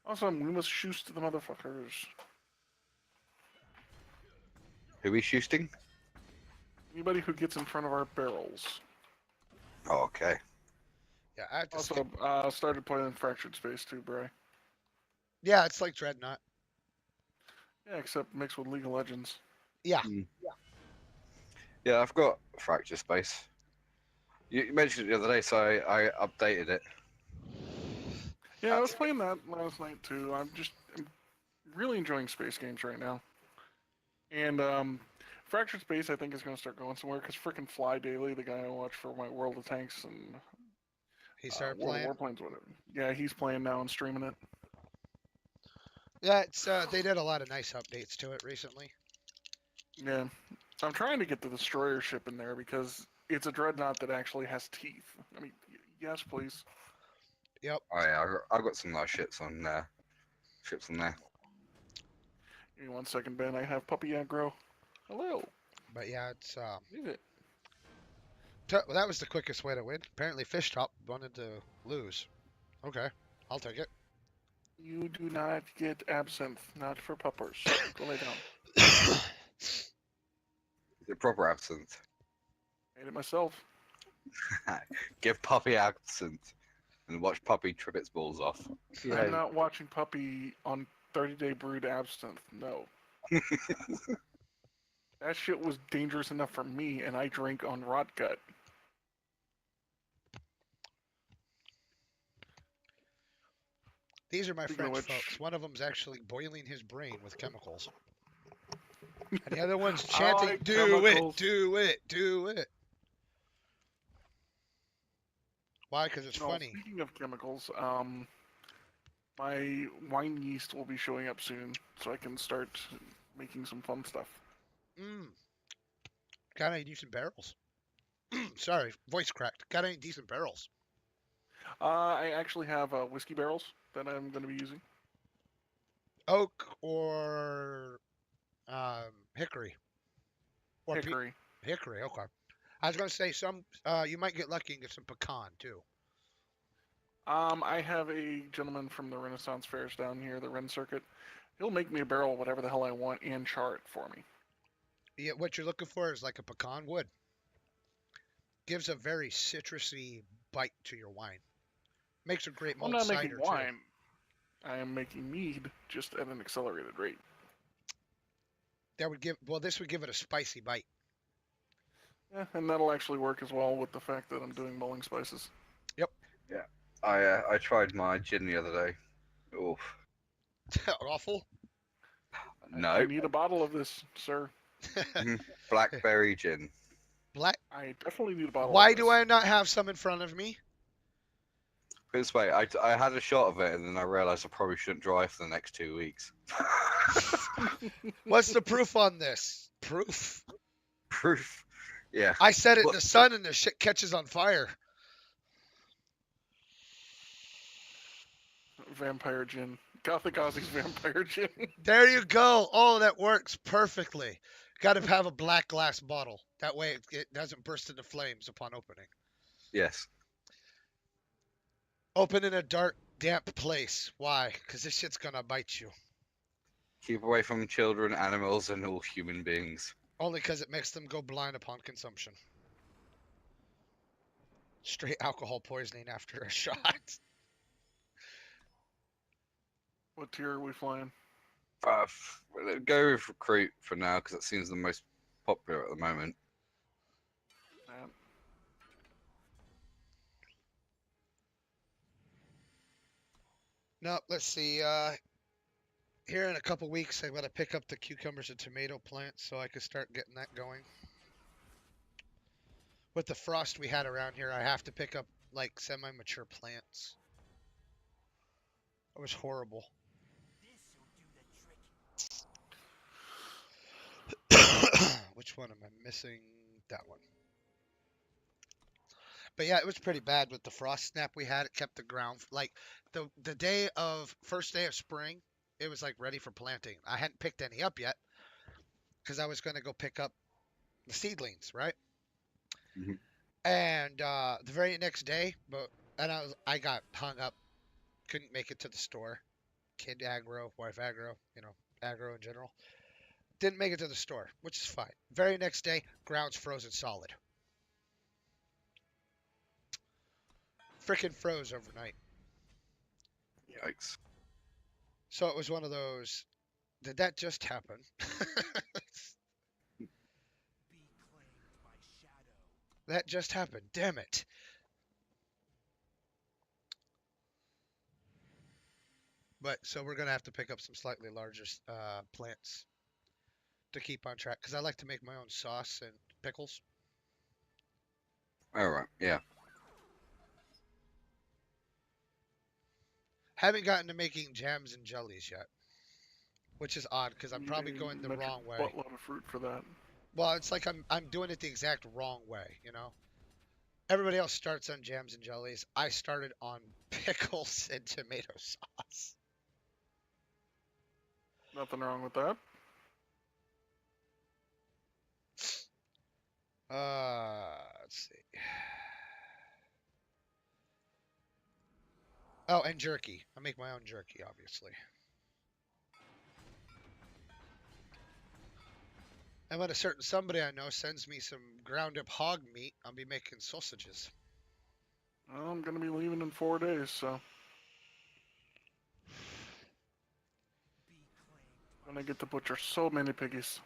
Speaker 2: Awesome, we must shoot the motherfuckers.
Speaker 4: Who we shooting?
Speaker 2: Anybody who gets in front of our barrels.
Speaker 4: Oh, okay.
Speaker 1: Yeah, I have to
Speaker 2: Also,
Speaker 1: skip.
Speaker 2: started playing Fractured Space too, Bri.
Speaker 1: Yeah, it's like Dreadnought.
Speaker 2: Yeah, except mixed with League of Legends.
Speaker 1: Yeah.
Speaker 4: Yeah, I've got Fracture Space. You mentioned it the other day, so I updated it.
Speaker 2: Yeah, I was playing that last night too. I'm really enjoying space games right now. And Fractured Space, I think, is going to start going somewhere because freaking Fly Daily, the guy I watch for my World of Tanks and
Speaker 1: He started
Speaker 2: World
Speaker 1: playing.
Speaker 2: of Warplanes, whatever. Yeah, he's playing now and streaming it.
Speaker 1: Yeah, it's they did a lot of nice updates to it recently.
Speaker 2: Yeah, I'm trying to get the destroyer ship in there because it's a dreadnought that actually has teeth. I mean, yes, please.
Speaker 1: Yep.
Speaker 4: Oh yeah, I've got some nice ships on there. Ships on there.
Speaker 2: Give me 1 second, Ben. I have puppy aggro. Hello.
Speaker 1: But yeah, it's
Speaker 2: Leave it.
Speaker 1: well, that was the quickest way to win. Apparently, Fish Top wanted to lose. Okay, I'll take it.
Speaker 2: You do not get absinthe, not for puppers. Go lay down.
Speaker 4: The proper absinthe.
Speaker 2: Made it myself.
Speaker 4: Give Puppy absinthe and watch Puppy trip its balls off.
Speaker 2: I'm not watching Puppy on 30-day brewed absinthe. No. That shit was dangerous enough for me, and I drink on rot gut.
Speaker 1: These are my
Speaker 2: Speaking of
Speaker 1: French
Speaker 2: which-
Speaker 1: folks. One of them's actually boiling his brain with chemicals. And the other one's
Speaker 2: I
Speaker 1: chanting,
Speaker 2: like
Speaker 1: "Do
Speaker 2: chemicals."
Speaker 1: it, do it, do it." Why? Because it's
Speaker 2: No,
Speaker 1: funny.
Speaker 2: Speaking of chemicals, my wine yeast will be showing up soon, so I can start making some fun stuff.
Speaker 1: Got any decent barrels? Sorry, voice cracked. Got any decent barrels?
Speaker 2: I actually have whiskey barrels that I'm going to be using.
Speaker 1: Oak or hickory? Or
Speaker 2: Hickory.
Speaker 1: hickory, okay. I was going to say some. You might get lucky and get some pecan too.
Speaker 2: I have a gentleman from the Renaissance Fairs down here, the Ren Circuit. He'll make me a barrel, whatever the hell I want, and char it for me.
Speaker 1: Yeah, what you're looking for is like a pecan wood. Gives a very citrusy bite to your wine. Makes a great
Speaker 2: I'm
Speaker 1: malt
Speaker 2: not
Speaker 1: cider
Speaker 2: making
Speaker 1: too.
Speaker 2: wine. I am making mead, just at an accelerated rate.
Speaker 1: That would give. Well, this would give it a spicy bite.
Speaker 2: Yeah, and that'll actually work as well with the fact that I'm doing mulling spices.
Speaker 4: I tried my gin the other day. Oof.
Speaker 1: Awful.
Speaker 2: I
Speaker 4: No,
Speaker 2: need a bottle of this, sir.
Speaker 4: blackberry gin.
Speaker 1: Black.
Speaker 2: I definitely need a bottle
Speaker 1: Why
Speaker 2: of this.
Speaker 1: do I not have some in front of me?
Speaker 4: This way, I had a shot of it and then I realised I probably shouldn't drive for the next 2 weeks.
Speaker 1: What's the proof on this? Proof.
Speaker 4: Proof. Yeah.
Speaker 1: I set it in
Speaker 4: What-
Speaker 1: the sun and the shit catches on fire.
Speaker 2: vampire gin. Gothic Ozzy's vampire gin.
Speaker 1: There you go. Oh, that works perfectly. Got to have a black glass bottle. That way it doesn't burst into flames upon opening.
Speaker 4: Yes.
Speaker 1: Open in a dark, damp place. Why? Because this shit's gonna bite you.
Speaker 4: Keep away from children, animals, and all human beings.
Speaker 1: Only because it makes them go blind upon consumption. Straight alcohol poisoning after a shot.
Speaker 2: What tier are we flying?
Speaker 4: Go with recruit for now because that seems the most popular at the moment.
Speaker 2: Man.
Speaker 1: No, let's see. Here in a couple weeks, I'm gonna pick up the cucumbers and tomato plants so I can start getting that going. With the frost we had around here, I have to pick up like semi-mature plants. It was horrible. Which one am I missing? That one. But yeah, it was pretty bad with the frost snap we had. It kept the ground like the day of first day of spring, it was like ready for planting. I hadn't picked any up yet because I was going to go pick up the seedlings, right?
Speaker 4: Mhm.
Speaker 1: And the very next day, I got hung up, couldn't make it to the store. Kid aggro, wife aggro, aggro in general. Didn't make it to the store, which is fine. Very next day, ground's frozen solid. Frickin' froze overnight.
Speaker 4: Yikes.
Speaker 1: So it was one of those. Did that just happen? That just happened. Damn it. But so we're gonna have to pick up some slightly larger plants to keep on track because I like to make my own sauce and pickles.
Speaker 4: All right. Yeah.
Speaker 1: Haven't gotten to making jams and jellies yet, which is odd because I'm
Speaker 2: You
Speaker 1: probably
Speaker 2: need
Speaker 1: going the
Speaker 2: make a
Speaker 1: wrong way.
Speaker 2: Buttload of fruit for that.
Speaker 1: Well, it's like I'm doing it the exact wrong way, you know. Everybody else starts on jams and jellies. I started on pickles and tomato sauce.
Speaker 2: Nothing wrong with that.
Speaker 1: Let's see. Oh, and jerky. I make my own jerky, obviously. And when a certain somebody I know sends me some ground up hog meat, I'll be making sausages.
Speaker 2: Well, I'm gonna be leaving in 4 days, so I'm gonna get to butcher so many piggies.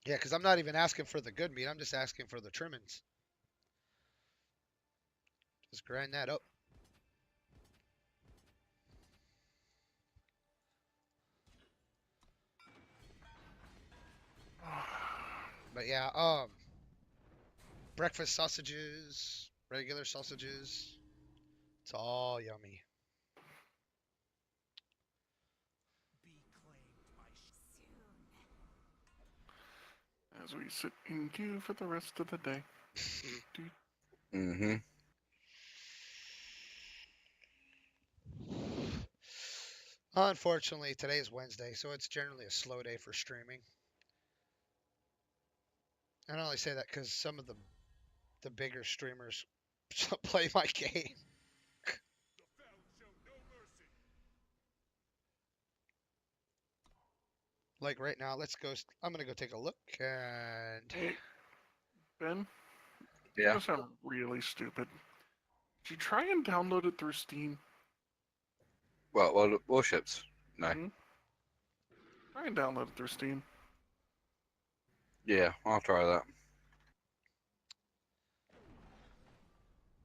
Speaker 1: Yeah, because I'm not even asking for the good meat. I'm just asking for the trimmings. Just grind that up. But yeah, breakfast sausages, regular sausages. It's all yummy.
Speaker 2: As we sit in queue for the rest of the day.
Speaker 4: Mm-hmm.
Speaker 1: Unfortunately, today is Wednesday, so it's generally a slow day for streaming. And I only say that because some of the bigger streamers play my game. Like right now, let's go. I'm gonna go take a look and.
Speaker 2: Hey, Ben,
Speaker 4: Yeah.
Speaker 2: you sound really stupid. Did you try and download it through Steam?
Speaker 4: Well, warships. No.
Speaker 2: Mhm. Try and download it through Steam.
Speaker 4: Yeah, I'll try that.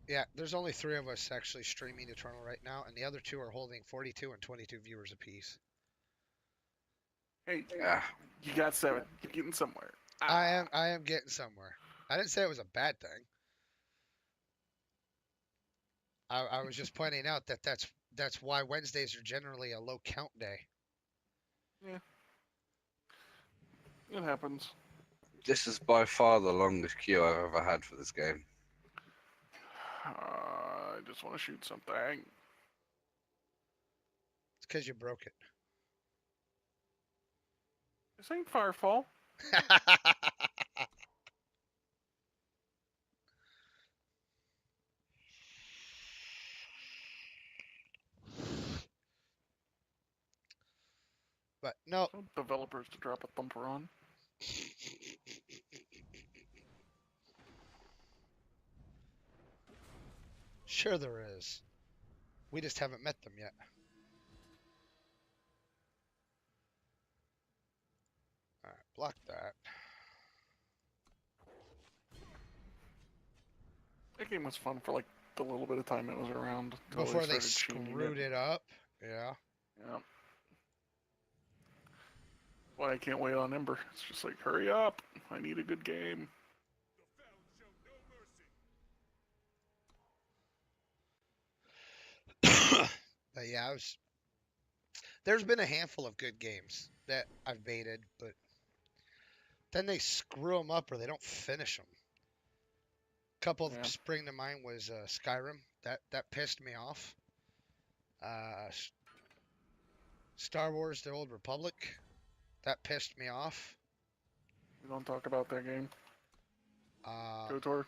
Speaker 1: Yeah, there's only 3 of us actually streaming Eternal right now, and the other 2 are holding 42 and 22 viewers apiece.
Speaker 2: Hey,
Speaker 4: Yeah.
Speaker 2: you got 7. You're getting somewhere.
Speaker 1: I am getting somewhere. I didn't say it was a bad thing. I was just pointing out that that's why Wednesdays are generally a low count day.
Speaker 2: It happens.
Speaker 4: This is by far the longest queue I've ever had for this game.
Speaker 2: I just want to shoot something.
Speaker 1: It's because you broke it.
Speaker 2: This ain't Firefall.
Speaker 1: But no.
Speaker 2: Tell developers to drop a thumper on.
Speaker 1: Sure there is. We just haven't met them yet. Alright, block that.
Speaker 2: That game was fun for like the little bit of time it was around. Until
Speaker 1: Before they
Speaker 2: started changing
Speaker 1: screwed it up. Yeah.
Speaker 2: Yeah. Well, I can't wait on Ember. It's just like, hurry up. I need a good game.
Speaker 1: But yeah, there's been a handful of good games that I've baited, but then they screw them up or they don't finish them. A couple of them
Speaker 2: Yeah.
Speaker 1: spring to mind was Skyrim. That pissed me off. Star Wars: The Old Republic. That pissed me off.
Speaker 2: We don't talk about that game.
Speaker 1: Uh,
Speaker 2: KOTOR.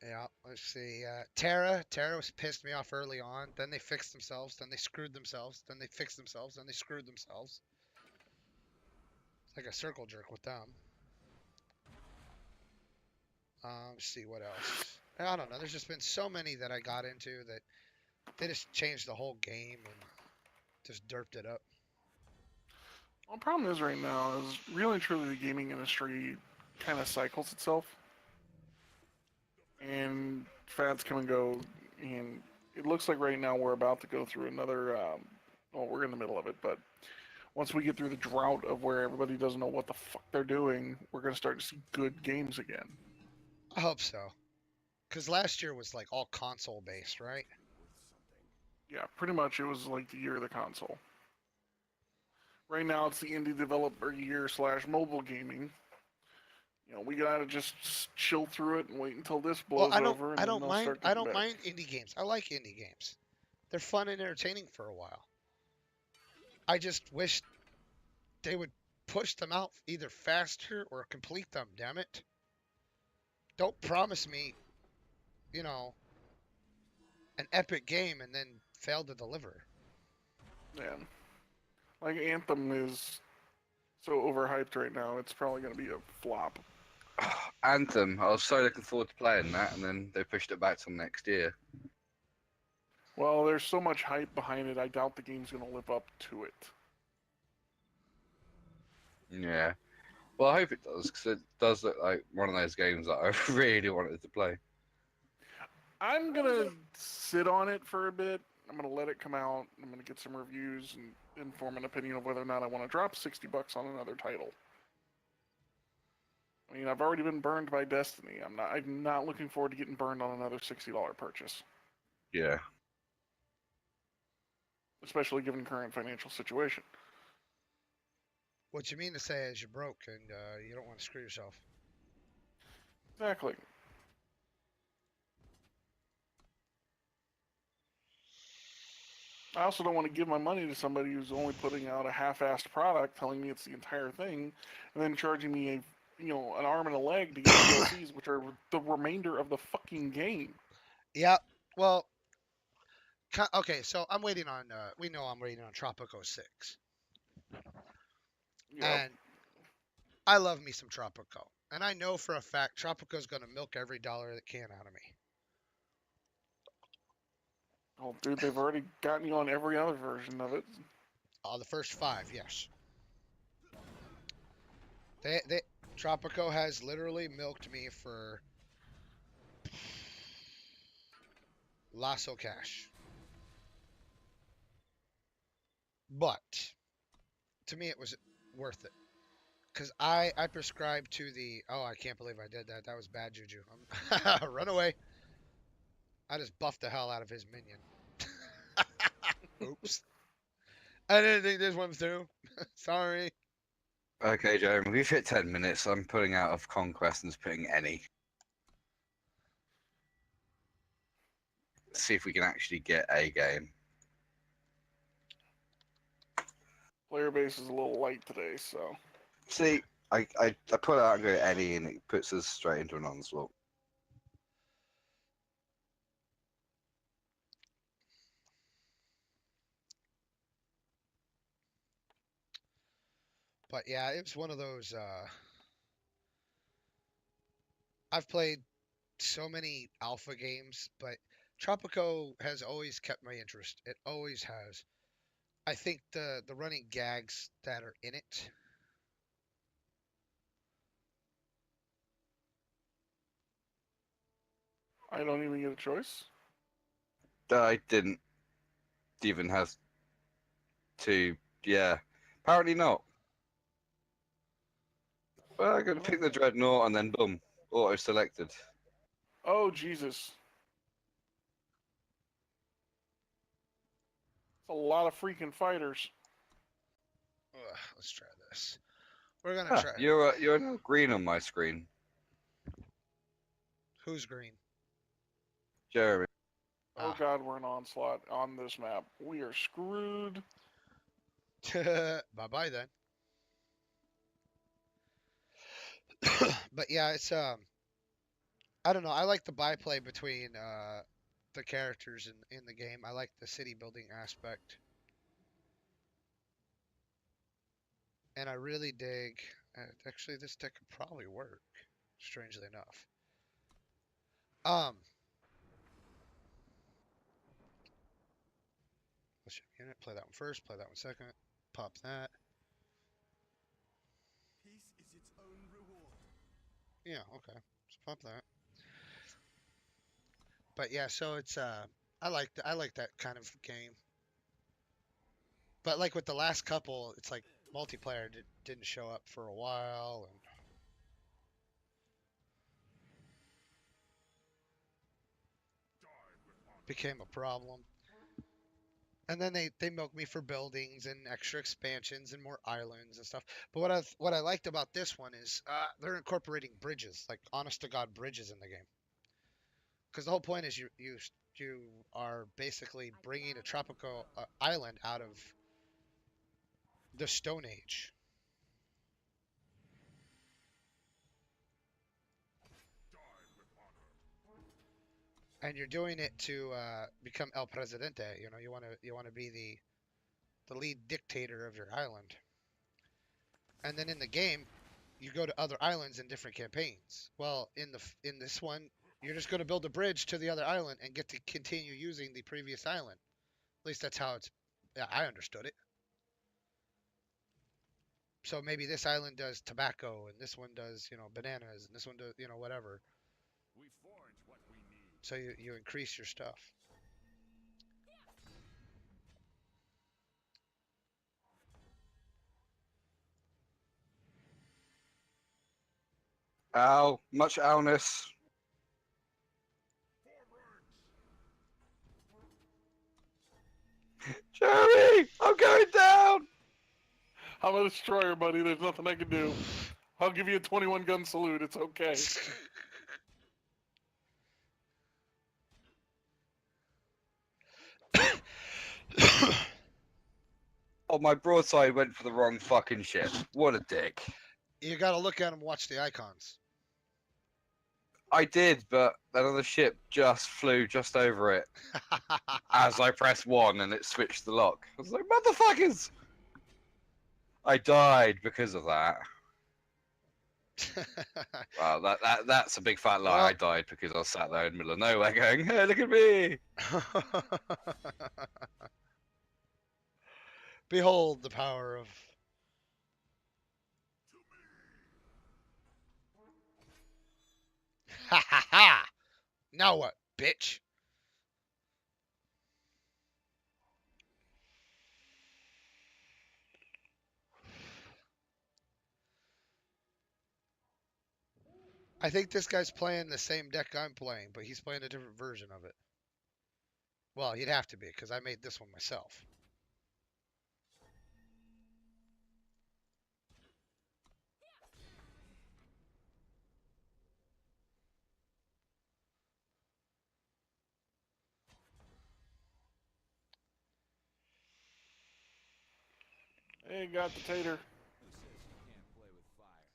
Speaker 1: Yeah, let's see. Terra was pissed me off early on. Then they fixed themselves. Then they screwed themselves. Then they fixed themselves. Then they screwed themselves. It's like a circle jerk with them. Let's see what else. I don't know. There's just been so many that I got into that they just changed the whole game and just derped it up.
Speaker 2: Well, the problem is right now is really and truly the gaming industry kind of cycles itself. And fads come and go, and it looks like right now we're about to go through another. Well, we're in the middle of it, but once we get through the drought of where everybody doesn't know what the fuck they're doing, we're gonna start to see good games again.
Speaker 1: I hope so. Because last year was like all console based, right?
Speaker 2: Yeah, pretty much it was like the year of the console. Right now it's the indie developer year / mobile gaming. You know, we gotta just chill through it and wait until this blows over. And
Speaker 1: I
Speaker 2: then
Speaker 1: don't
Speaker 2: they'll
Speaker 1: mind.
Speaker 2: start
Speaker 1: I
Speaker 2: getting
Speaker 1: don't
Speaker 2: better.
Speaker 1: mind indie games. I like indie games. They're fun and entertaining for a while. I just wish they would push them out either faster or complete them. Damn it! Don't promise me, you know, an epic game and then fail to deliver.
Speaker 2: Yeah. Like Anthem is so overhyped right now, it's probably gonna be a flop.
Speaker 4: Anthem. I was so looking forward to playing that, and then they pushed it back till next year.
Speaker 2: Well, there's so much hype behind it, I doubt the game's gonna live up to it.
Speaker 4: Yeah. Well, I hope it does, because it does look like one of those games that I really wanted to play.
Speaker 2: I'm gonna sit on it for a bit. I'm gonna let it come out. I'm gonna get some reviews and form an opinion of whether or not I want to drop $60 on another title. I mean, I've already been burned by Destiny. I'm not looking forward to getting burned on another $60 purchase,
Speaker 4: Yeah.
Speaker 2: especially given current financial situation.
Speaker 1: What you mean to say is you're broke and you don't want to screw yourself.
Speaker 2: Exactly. I also don't want to give my money to somebody who's only putting out a half-assed product, telling me it's the entire thing, and then charging me an arm and a leg to get DLCs, which are the remainder of the fucking game.
Speaker 1: Yeah. Well. Okay. So I'm waiting on. We know I'm waiting on Tropico 6.
Speaker 2: Yeah.
Speaker 1: And I love me some Tropico. And I know for a fact Tropico's going to milk every dollar it can out of me.
Speaker 2: Oh, dude, they've already gotten you on every other version of it.
Speaker 1: The first 5, yes. Tropico has literally milked me for Lasso Cash. But to me it was worth it. Because I prescribed to the... Oh, I can't believe I did that. That was bad juju. Run away. I just buffed the hell out of his minion. Oops. I didn't think this one through. Sorry.
Speaker 4: Okay, Jeremy, we've hit 10 minutes. I'm putting out of Conquest and just putting any. see if we can actually get a game.
Speaker 2: Player base is a little light today, so.
Speaker 4: See, I put it out and go any, and it puts us straight into an onslaught.
Speaker 1: But yeah, it was one of those. I've played so many alpha games, but Tropico has always kept my interest. It always has. I think the running gags that are in it.
Speaker 2: I don't even get a choice.
Speaker 4: I didn't even have to. Yeah, apparently not. Well, I'm gonna pick the Dreadnought and then boom, auto selected.
Speaker 2: Oh, Jesus. It's a lot of freaking fighters.
Speaker 1: Ugh, let's try this. We're gonna
Speaker 4: Huh,
Speaker 1: try.
Speaker 4: you're now green on my screen,
Speaker 1: Who's green?
Speaker 4: Jeremy.
Speaker 2: Oh,
Speaker 1: Ah.
Speaker 2: God, we're an onslaught on this map. We are screwed.
Speaker 1: Bye bye then. But yeah, it's I don't know. I like the byplay between the characters in the game. I like the city building aspect. And I really dig. Actually, this deck could probably work, strangely enough. Let's ship unit. Play that one first. Play that one second. Pop that.
Speaker 5: Peace is its own reward.
Speaker 1: Yeah. Okay. Just pop that. But yeah, so it's I like that kind of game. But like with the last couple, it's like multiplayer didn't show up for a while and became a problem. And then they milked me for buildings and extra expansions and more islands and stuff. But what I liked about this one is they're incorporating bridges, like honest to god bridges in the game. Because the whole point is you are basically bringing a tropical island out of the Stone Age. And you're doing it to become El Presidente. You know, you want to be the lead dictator of your island. And then in the game, you go to other islands in different campaigns. Well, in this one, you're just going to build a bridge to the other island and get to continue using the previous island. At least that's how I understood it. So maybe this island does tobacco and this one does, bananas and this one does, whatever.
Speaker 5: We forge what we need.
Speaker 1: So you increase your stuff.
Speaker 4: Ow, much owness. Jeremy, I'm going down.
Speaker 2: I'm a destroyer, buddy. There's nothing I can do. I'll give you a 21 gun salute. It's okay.
Speaker 4: Oh, my broadside went for the wrong fucking ship. What a dick.
Speaker 1: You got to look at them, watch the icons.
Speaker 4: I did, but another ship just flew just over it as I pressed 1 and it switched the lock. I was like, motherfuckers! I died because of that. Well, that's a big fat lie.
Speaker 1: Well-
Speaker 4: I died because I was sat there in the middle of nowhere going, hey, look at me!
Speaker 1: Behold the power of. Ha ha ha! Now what, bitch? I think this guy's playing the same deck I'm playing, but he's playing a different version of it. Well, he'd have to be, because I made this one myself.
Speaker 2: Hey, got the tater.
Speaker 5: Who says you can't play with fire?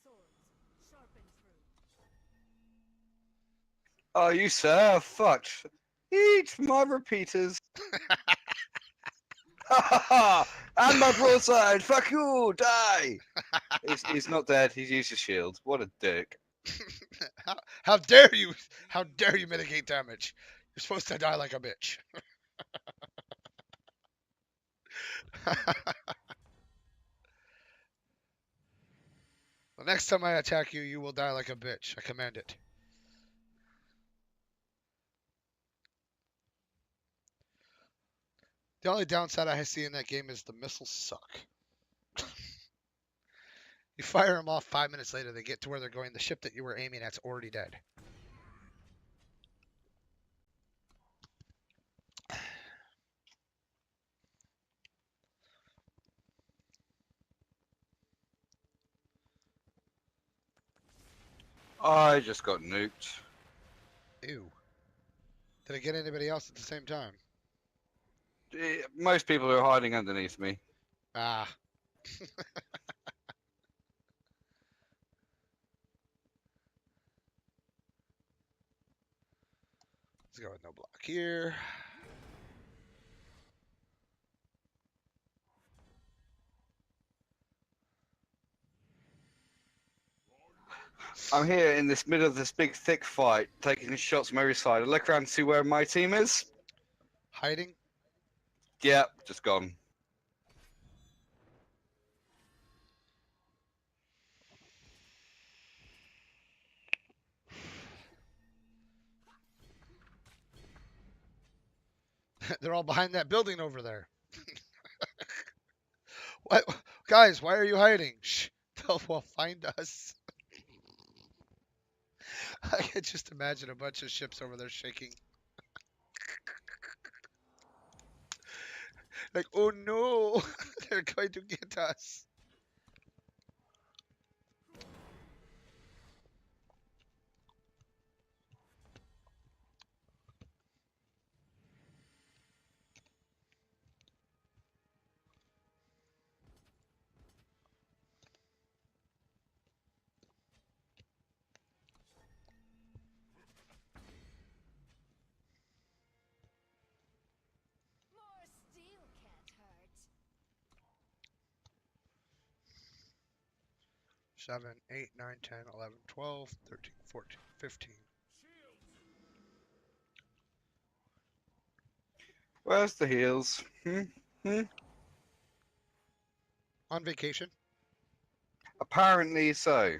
Speaker 3: Swords, sharpened through.
Speaker 4: Oh, you sir, fuck. Eat my repeaters. Ha ha ha! And my broadside. Fuck you. Die. He's not dead. He's used his shield. What a dick.
Speaker 1: How dare you? How dare you mitigate damage? You're supposed to die like a bitch. The next time I attack you, you will die like a bitch. I command it. The only downside I see in that game is the missiles suck. You fire them off 5 minutes later, they get to where they're going. The ship that you were aiming at's already dead.
Speaker 4: I just got nuked.
Speaker 1: Ew. Did I get anybody else at the same time?
Speaker 4: Most people are hiding underneath me.
Speaker 1: Ah. Let's go with no block here.
Speaker 4: I'm here in this middle of this big thick fight, taking shots from every side. I look around to see where my team is.
Speaker 1: Hiding?
Speaker 4: Yep, just gone.
Speaker 1: They're all behind that building over there. What? Guys, why are you hiding? Shh. They'll find us. I can just imagine a bunch of ships over there shaking. Like, oh no, they're going to get us.
Speaker 3: More steel can't hurt.
Speaker 1: 7, 8, 9, 10, 11, 12, 13, 14, 15.
Speaker 4: Where's the heals?
Speaker 1: On vacation?
Speaker 4: Apparently so.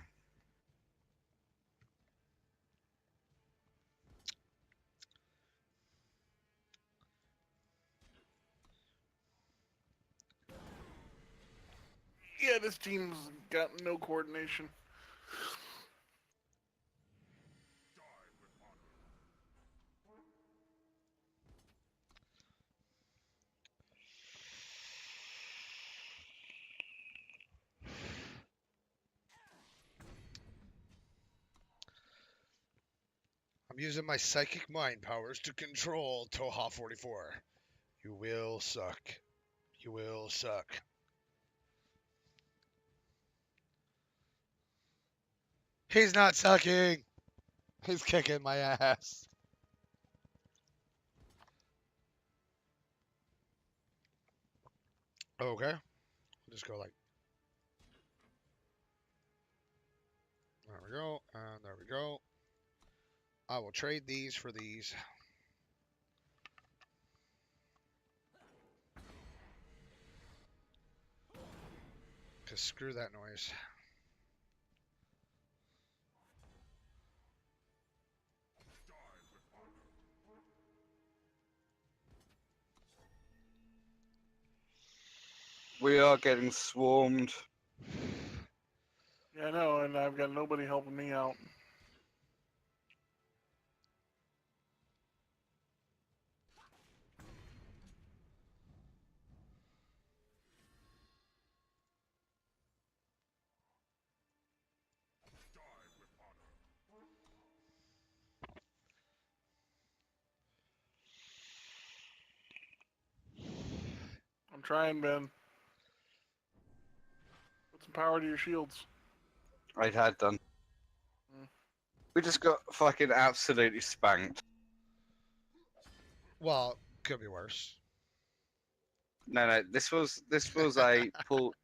Speaker 2: Yeah, this team's got no coordination.
Speaker 1: I'm using my psychic mind powers to control Toha 44. You will suck. You will suck. He's not sucking. He's kicking my ass. Okay. Just go like. There we go. And there we go. I will trade these for these. Because screw that noise.
Speaker 4: We are getting swarmed.
Speaker 2: Yeah, I know, and I've got nobody helping me out. I'm I'm trying, Ben. Put some power to your shields.
Speaker 4: I had done.
Speaker 2: Mm.
Speaker 4: We just got fucking absolutely spanked.
Speaker 1: Well, could be worse.
Speaker 4: No, this was a pull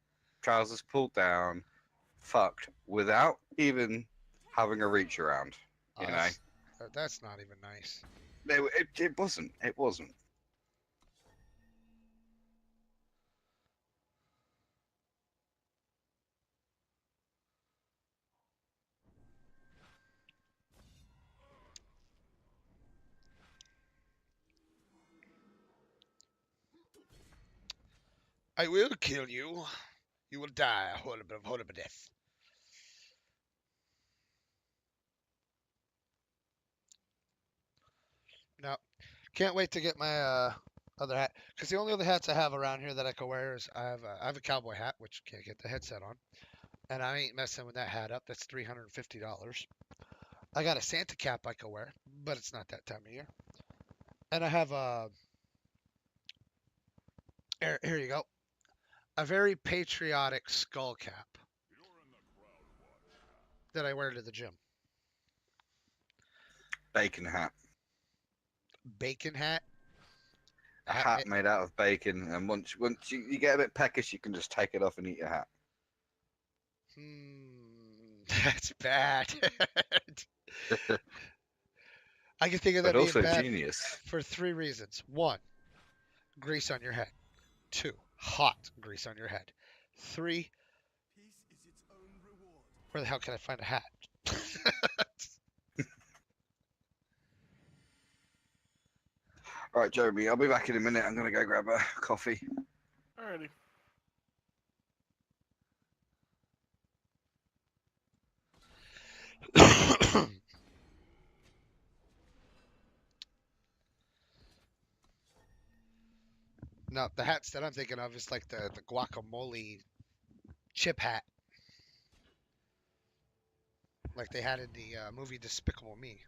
Speaker 4: trousers pulled down, fucked without even having a reach around.
Speaker 1: Oh,
Speaker 4: You know,
Speaker 1: that's not even nice.
Speaker 4: it wasn't. It wasn't.
Speaker 1: I will kill you. You will die a horrible death. No, can't wait to get my other hat. Because the only other hats I have around here that I can wear is I have a cowboy hat, which can't get the headset on, and I ain't messing with that hat up. That's $350. I got a Santa cap I can wear, but it's not that time of year. And I have a here you go, a very patriotic skull cap that I wear to the gym.
Speaker 4: Bacon hat.
Speaker 1: Bacon hat.
Speaker 4: A hat made out of bacon, and once you get a bit peckish, you can just take it off and eat your hat.
Speaker 1: That's bad. I can think of that
Speaker 4: But
Speaker 1: being
Speaker 4: also
Speaker 1: bad
Speaker 4: genius.
Speaker 1: for 3 reasons. 1, grease on your head. 2, hot grease on your head. 3, where the hell can I find a hat?
Speaker 4: All right, Jeremy, I'll be back in a minute. I'm gonna go grab a coffee.
Speaker 2: Alrighty.
Speaker 1: No, the hats that I'm thinking of is like the guacamole chip hat, like they had in the movie Despicable Me.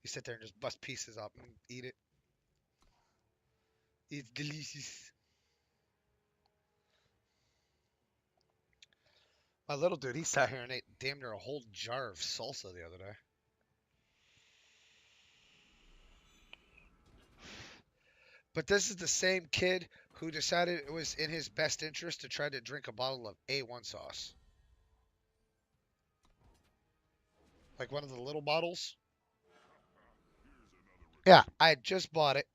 Speaker 1: You sit there and just bust pieces up and eat it. It's delicious. My little dude, he sat here and ate damn near a whole jar of salsa the other day. But this is the same kid who decided it was in his best interest to try to drink a bottle of A1 sauce. Like one of the little bottles. Yeah, I had just bought it.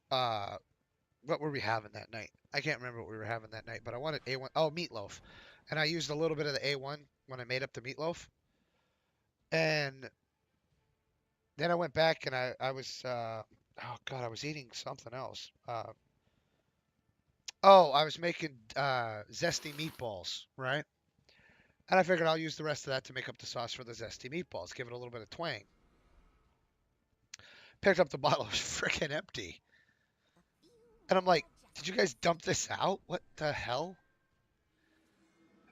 Speaker 1: What were we having that night? I can't remember what we were having that night, but I wanted A1. Oh, meatloaf. And I used a little bit of the A1 when I made up the meatloaf. And then I went back and I was, oh God, I was eating something else. I was making zesty meatballs, right? And I figured I'll use the rest of that to make up the sauce for the zesty meatballs, give it a little bit of twang. Picked up the bottle, it was freaking empty. And I'm like, did you guys dump this out? What the hell?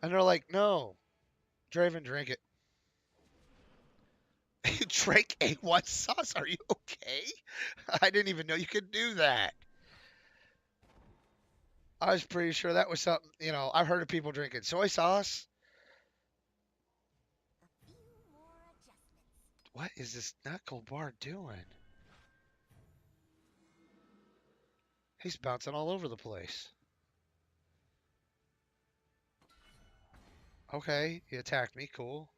Speaker 1: And they're like, no, Draven, drink it. You drank A1 sauce? Are you okay? I didn't even know you could do that. I was pretty sure that was something, I've heard of people drinking soy sauce. What is this knuckle bar doing? He's bouncing all over the place. Okay, he attacked me. Cool.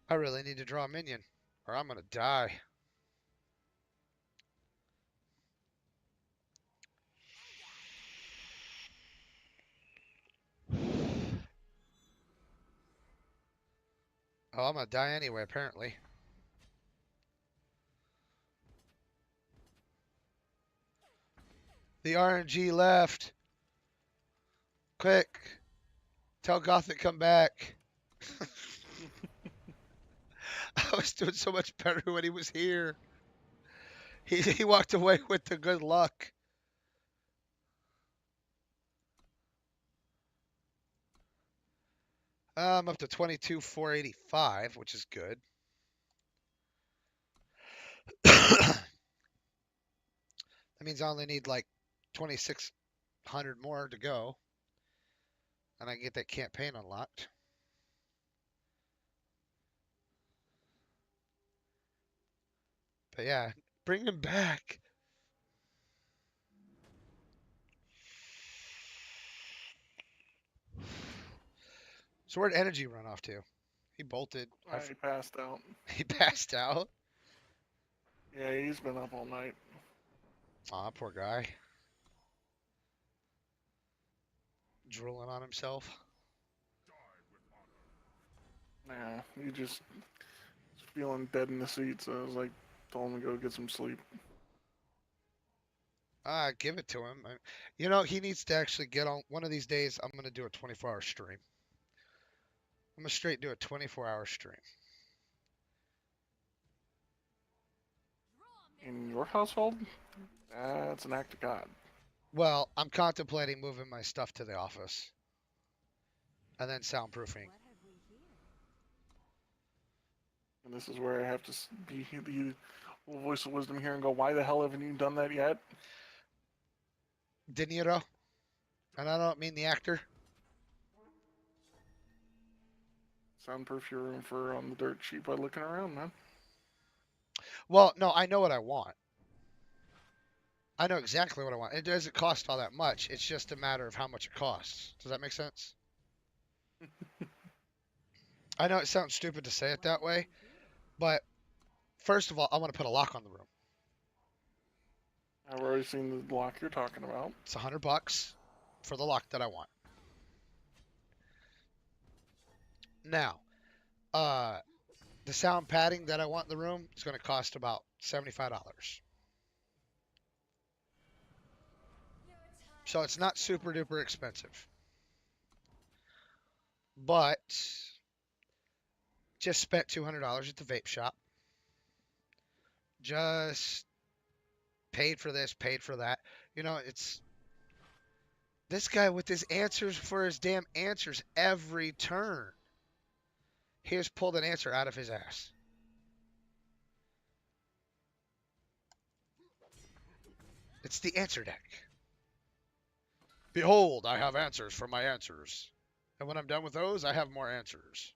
Speaker 1: I really need to draw a minion, or I'm gonna die. Oh, I'm gonna die anyway, apparently. The RNG left. Quick. Tell Gothic come back. I was doing so much better when he was here. He walked away with the good luck. I'm up to 22,485, which is good. That means I only need like 2,600 more to go, and I can get that campaign unlocked. But yeah, bring him back. So where'd energy run off to? He bolted.
Speaker 2: I passed out.
Speaker 1: He passed out.
Speaker 2: Yeah, he's been up all night.
Speaker 1: Aw, poor guy. Drooling on himself.
Speaker 2: Nah, he just was feeling dead in the seat, so I was like, told him to go get some sleep.
Speaker 1: Give it to him. You know, he needs to actually get on. One of these days, I'm going to do a 24-hour stream. I'm going to straight do a 24-hour stream.
Speaker 2: In your household, that's an act of God.
Speaker 1: Well, I'm contemplating moving my stuff to the office. And then soundproofing.
Speaker 3: What have we here?
Speaker 2: And this is where I have to be the voice of wisdom here and go, why the hell haven't you done that yet?
Speaker 1: De Niro. And I don't mean the actor.
Speaker 2: Soundproof your room for on the dirt cheap by looking around, man.
Speaker 1: Well, no, I know what I want. I know exactly what I want. It doesn't cost all that much. It's just a matter of how much it costs. Does that make sense? I know it sounds stupid to say it that way, but first of all, I want to put a lock on the room.
Speaker 2: I've already seen the lock you're talking about.
Speaker 1: It's $100 for the lock that I want. Now, the sound padding that I want in the room is going to cost about $75. So it's not super duper expensive. But just spent $200 at the vape shop. Just paid for this, paid for that. You know, it's this guy with his answers for his damn answers every turn. He has pulled an answer out of his ass. It's the answer deck. Behold, I have answers for my answers. And when I'm done with those, I have more answers.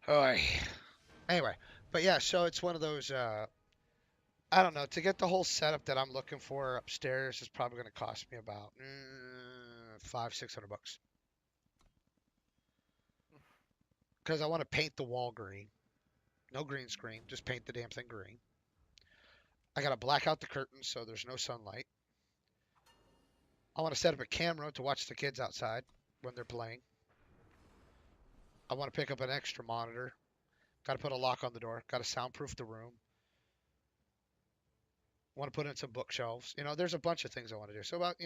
Speaker 1: Oh, anyway, but yeah, so it's one of those, I don't know, to get the whole setup that I'm looking for upstairs is probably going to cost me about $500-600. Because I want to paint the wall green. No green screen, just paint the damn thing green. I got to black out the curtains so there's no sunlight. I want to set up a camera to watch the kids outside when they're playing. I want to pick up an extra monitor. Got to put a lock on the door. Got to soundproof the room. Want to put in some bookshelves. You know, there's a bunch of things I want to do. So about,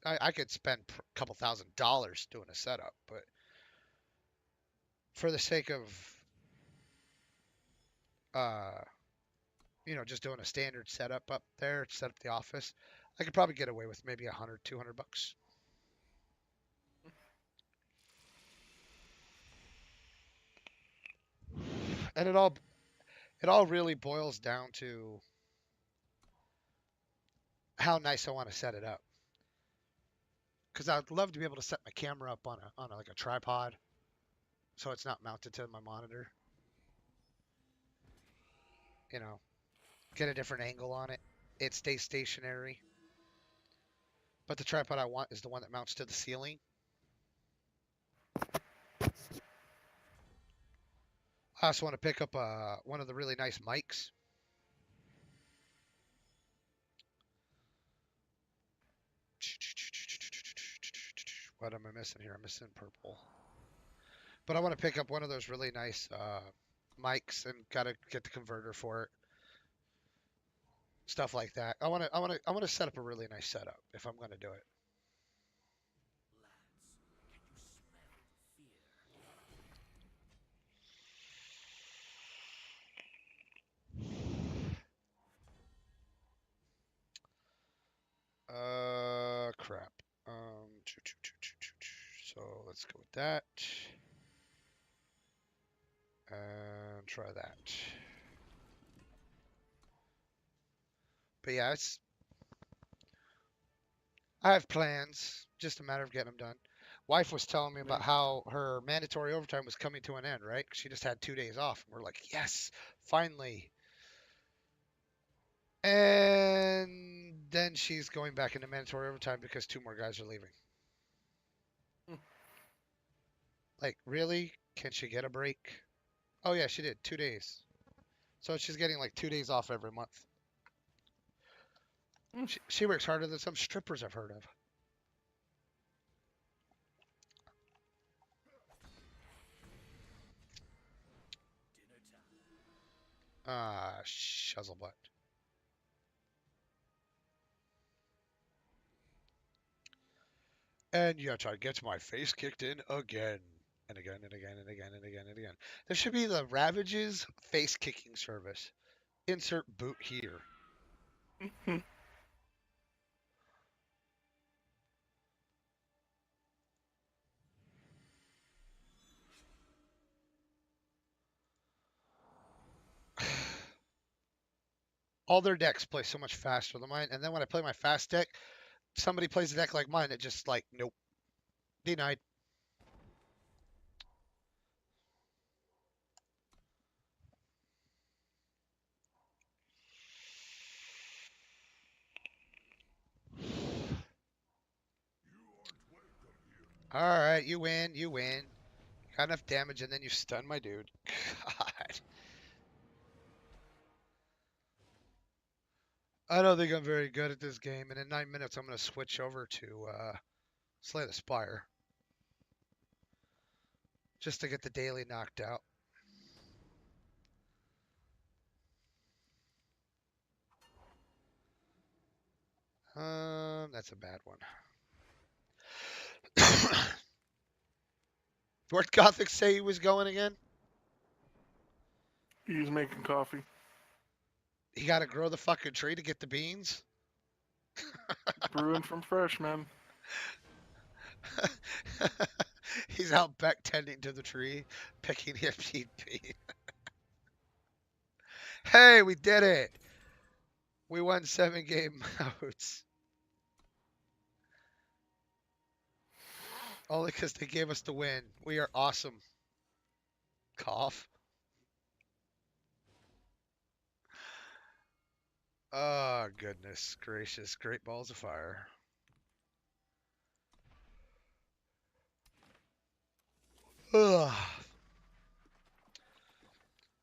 Speaker 1: I could spend a couple $1,000s doing a setup, but for the sake of, just doing a standard setup up there, set up the office, I could probably get away with maybe $100-200. And it all really boils down to how nice I want to set it up. Because I'd love to be able to set my camera up on like a tripod, so it's not mounted to my monitor. You know, get a different angle on it. It stays stationary. But the tripod I want is the one that mounts to the ceiling. I also want to pick up one of the really nice mics. What am I missing here? I'm missing purple. But I want to pick up one of those really nice mics and gotta get the converter for it. Stuff like that. I want to set up a really nice setup if I'm going to do it. Crap. So let's go with that. And try that. But yeah, I have plans. Just a matter of getting them done. Wife was telling me about how her mandatory overtime was coming to an end, right? She just had 2 days off. And we're like, yes, finally. And then she's going back into mandatory overtime because 2 more guys are leaving. Like, really? Can she get a break? Oh, yeah, she did. 2 days. So she's getting like 2 days off every month. She works harder than some strippers I've heard of. Ah, Shuzzlebutt. And yet I get my face kicked in again. And again and again and again and again and again. There should be the Ravages face kicking service. Insert boot here. All their decks play so much faster than mine. And then when I play my fast deck, somebody plays a deck like mine, it just like, nope. Denied. Alright, you win, you win. Got enough damage and then you stun my dude. God. I don't think I'm very good at this game, and in 9 minutes I'm going to switch over to Slay the Spire. Just to get the daily knocked out. That's a bad one. Where'd Gothic say he was going again?
Speaker 2: He's making coffee.
Speaker 1: He got to grow the fucking tree to get the beans?
Speaker 2: Brewing from fresh, man.
Speaker 1: He's out back tending to the tree, picking the empty bean. Hey, we did it! We won 7 game modes. Only because they gave us the win. We are awesome. Cough. Oh, goodness gracious. Great balls of fire. Ugh.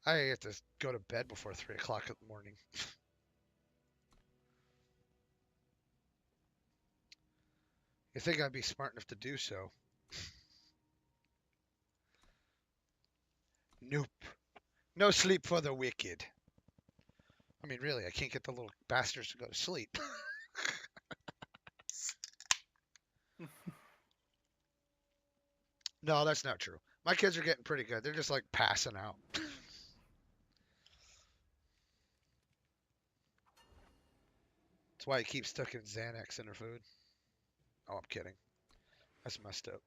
Speaker 1: I have to go to bed before 3 o'clock in the morning. You think I'd be smart enough to do so? Nope. No sleep for the wicked. I mean, really, I can't get the little bastards to go to sleep. No, that's not true. My kids are getting pretty good. They're just like passing out. That's why I keep sticking Xanax in their food. Oh, I'm kidding. That's messed up.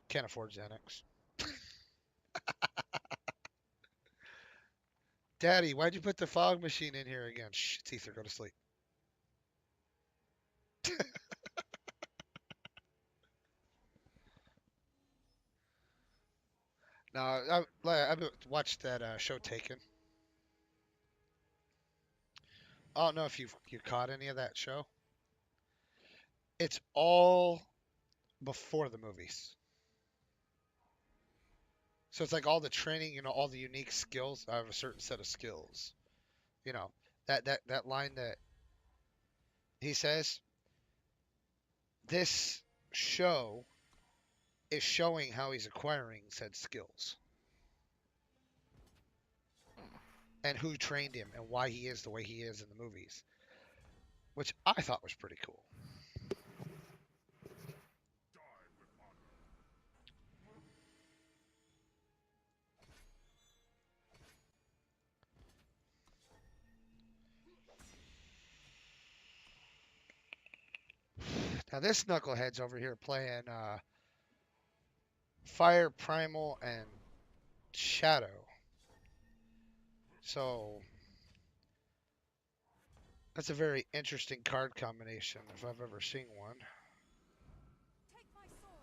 Speaker 1: Can't afford Xanax. Daddy, why'd you put the fog machine in here again? Shh, it's Ether. Go to sleep. No, I watched that show Taken. I don't know if you caught any of that show. It's all before the movies. So it's like all the training, all the unique skills. I have a certain set of skills. That line that he says, this show is showing how he's acquiring said skills. And who trained him and why he is the way he is in the movies. Which I thought was pretty cool. Now this knucklehead's over here playing Fire, Primal, and Shadow. So that's a very interesting card combination if I've ever seen one.
Speaker 3: Take my sword.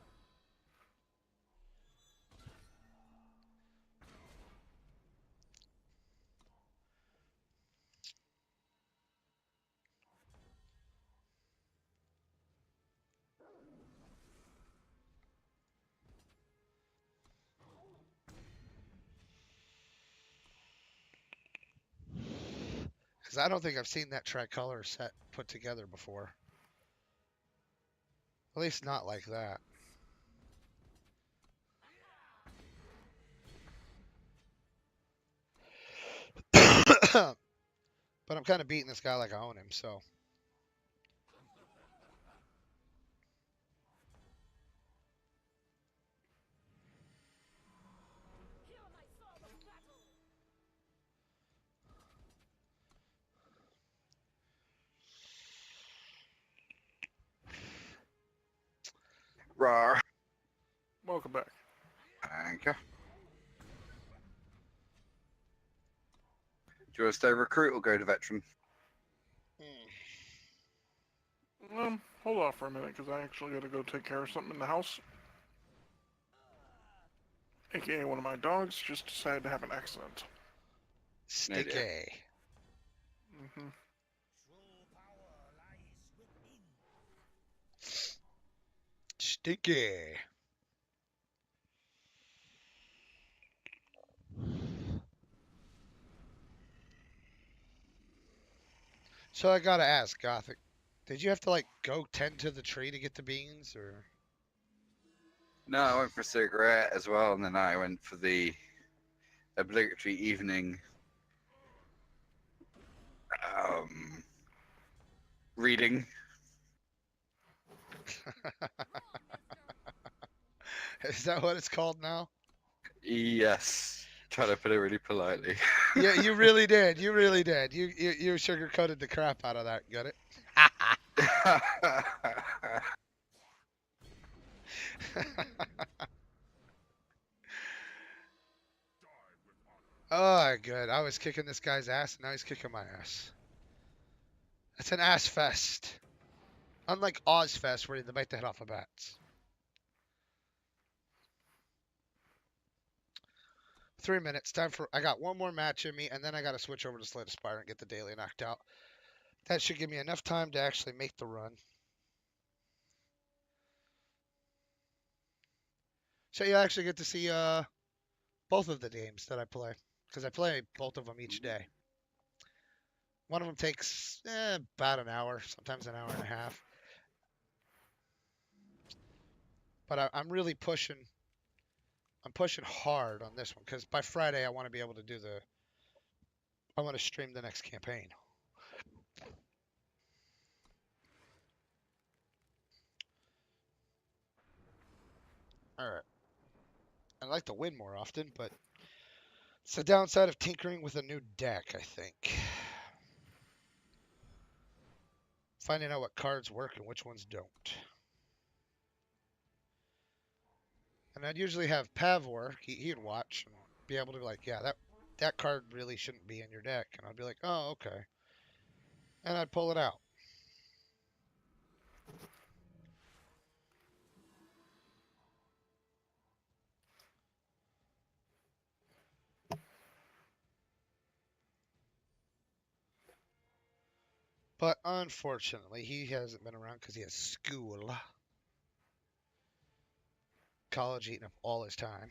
Speaker 1: Because I don't think I've seen that tricolor set put together before. At least not like that. But I'm kind of beating this guy like I own him, so.
Speaker 3: Hear my sword of battle.
Speaker 4: Rawr.
Speaker 2: Welcome back.
Speaker 4: Thank you. Do you want to stay recruit or go to veteran?
Speaker 2: Hold off for a minute, because I actually got to go take care of something in the house. AKA one of my dogs just decided to have an accident.
Speaker 1: Sticky.
Speaker 2: Hmm.
Speaker 1: Sticky. So I gotta ask, Gothic, did you have to like go tend to the tree to get the beans, or?
Speaker 4: No, I went for a cigarette as well, and then I went for the obligatory evening reading.
Speaker 1: Is that what it's called now?
Speaker 4: Yes, trying to put it really politely.
Speaker 1: Yeah, you really did. You really did. You sugarcoated the crap out of that. Got it? Oh, good. I was kicking this guy's ass, and now he's kicking my ass. It's an ass fest. Unlike Ozfest, where they bite the head off of bats. 3 minutes. Time for. I got one more match in me, and then I got to switch over to Slay the Spire and get the daily knocked out. That should give me enough time to actually make the run. So you actually get to see both of the games that I play, because I play both of them each day. One of them takes about an hour, sometimes an hour and a half. But I'm really pushing. I'm pushing hard on this one because by Friday I want to be able to do the. I want to stream the next campaign. All right. I'd like to win more often, but it's the downside of tinkering with a new deck, I think. Finding out what cards work and which ones don't. And I'd usually have Pavor, he'd watch and be able to be like, yeah, that card really shouldn't be in your deck. And I'd be like, oh, okay. And I'd pull it out. But unfortunately, he hasn't been around because he has school. College eating up all his time.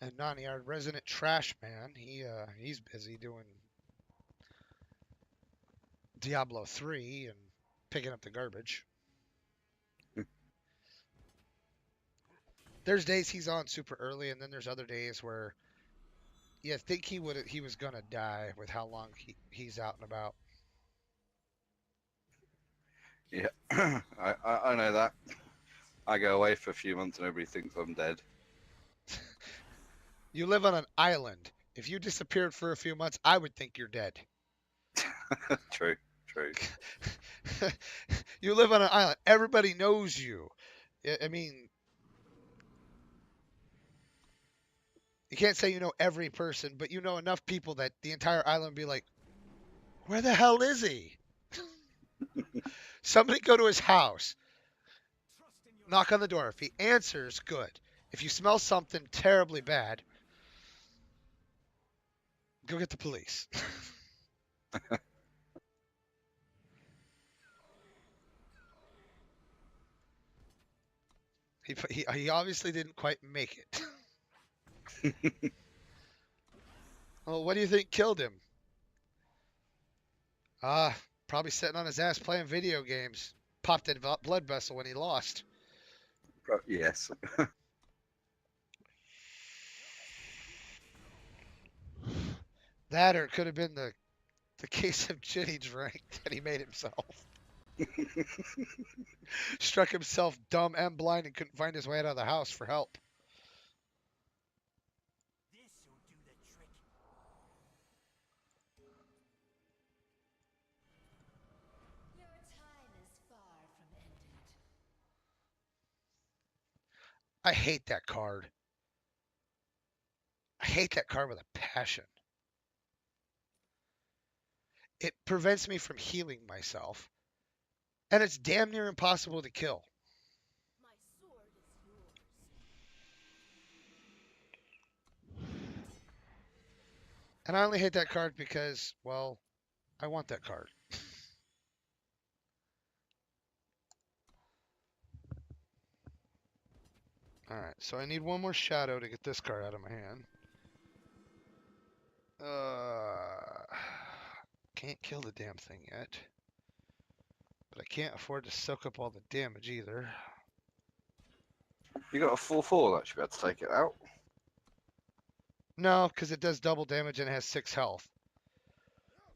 Speaker 1: And Nani, our resident trash man, he's busy doing Diablo 3 and picking up the garbage. There's days he's on super early, and then there's other days where you think he was gonna die with how long he's out and about.
Speaker 4: Yeah, I know that. I go away for a few months and everybody thinks I'm dead.
Speaker 1: You live on an island. If you disappeared for a few months, I would think you're dead.
Speaker 4: True, true.
Speaker 1: You live on an island. Everybody knows you. I mean, you can't say you know every person, but you know enough people that the entire island would be like, where the hell is he? Somebody go to his house, knock on the door. If he answers, good. If you smell something terribly bad, go get the police. He obviously didn't quite make it. Well, what do you think killed him? Probably sitting on his ass playing video games. Popped a blood vessel when he lost.
Speaker 4: Yes.
Speaker 1: That or it could have been the case of Ginny drink that he made himself. Struck himself dumb and blind and couldn't find his way out of the house for help.
Speaker 6: This'll do the trick.
Speaker 3: Your time is far from ended.
Speaker 1: I hate that card. I hate that card with a passion. It prevents me from healing myself. And it's damn near impossible to kill.
Speaker 3: My sword is yours.
Speaker 1: And I only hate that card because, well, I want that card. Alright, so I need one more shadow to get this card out of my hand. Can't kill the damn thing yet. But I can't afford to soak up all the damage either.
Speaker 4: You got a 4/4 that should be able to take it out.
Speaker 1: No, because it does double damage and it has 6 health.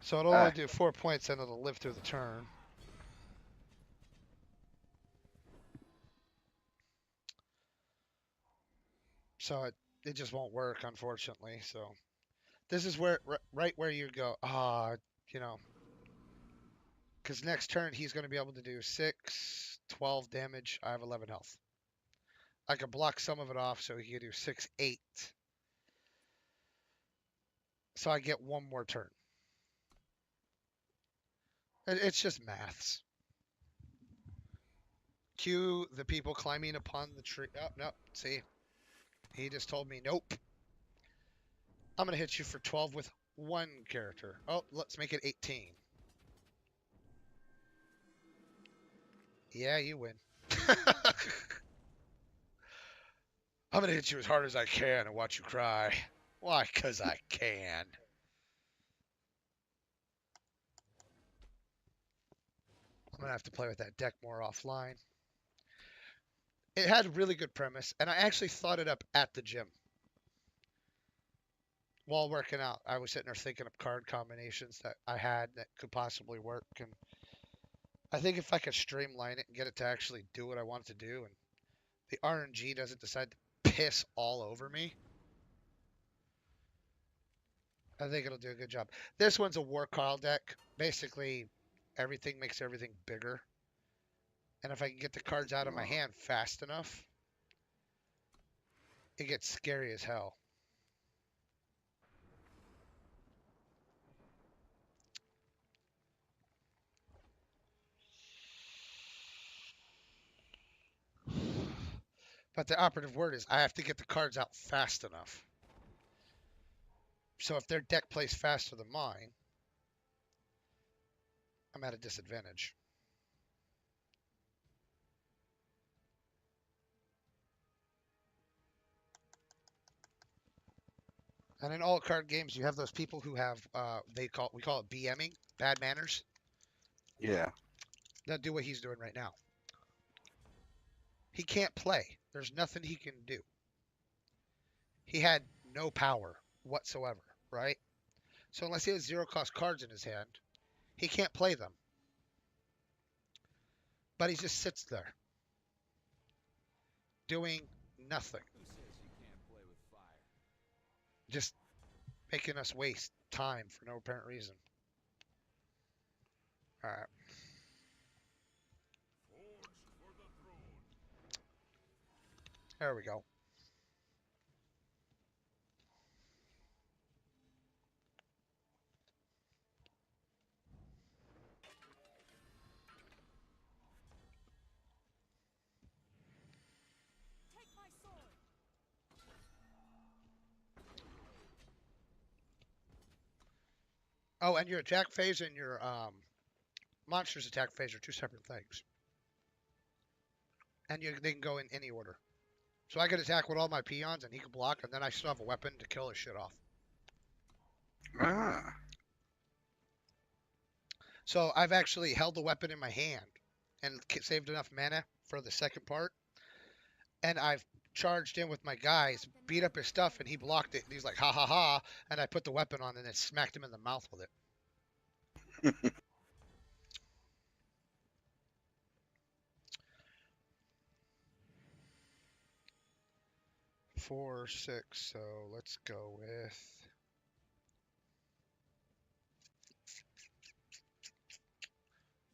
Speaker 1: So it'll
Speaker 4: Ah.
Speaker 1: only do 4 points and it'll live through the turn. So it just won't work, unfortunately. So this is where right where you go, you know, because next turn he's going to be able to do 6, 12 damage. I have 11 health. I could block some of it off so he could do 6, 8. So I get one more turn. It's just maths. Cue the people climbing upon the tree. Oh, no. See? He just told me, nope. I'm going to hit you for 12 with one character. Oh, let's make it 18. Yeah, you win. I'm going to hit you as hard as I can and watch you cry. Why? 'Cause I can. I'm going to have to play with that deck more offline. It had a really good premise, and I actually thought it up at the gym. While working out, I was sitting there thinking of card combinations that I had that could possibly work, and I think if I could streamline it and get it to actually do what I want it to do, and the RNG doesn't decide to piss all over me, I think it'll do a good job. This one's a War Call deck. Basically, everything makes everything bigger. And if I can get the cards out of my hand fast enough, it gets scary as hell. But the operative word is I have to get the cards out fast enough. So if their deck plays faster than mine, I'm at a disadvantage. And in all card games, you have those people who have we call it BMing, bad manners.
Speaker 4: Yeah.
Speaker 1: They'll do what he's doing right now. He can't play. There's nothing he can do. He had no power whatsoever, right? So unless he has 0 cost cards in his hand, he can't play them. But he just sits there doing nothing.
Speaker 5: Who says you can't play with fire?
Speaker 1: Just making us waste time for no apparent reason. Alright. There we go.
Speaker 3: Take my sword.
Speaker 1: Oh, and your attack phase and your monster's attack phase are two separate things. And they can go in any order. So I could attack with all my peons and he could block, and then I still have a weapon to kill his shit off.
Speaker 4: Ah.
Speaker 1: So I've actually held the weapon in my hand and saved enough mana for the second part. And I've charged in with my guys, beat up his stuff, and he blocked it. And he's like, ha ha ha. And I put the weapon on and then smacked him in the mouth with it. 4, 6. So let's go with.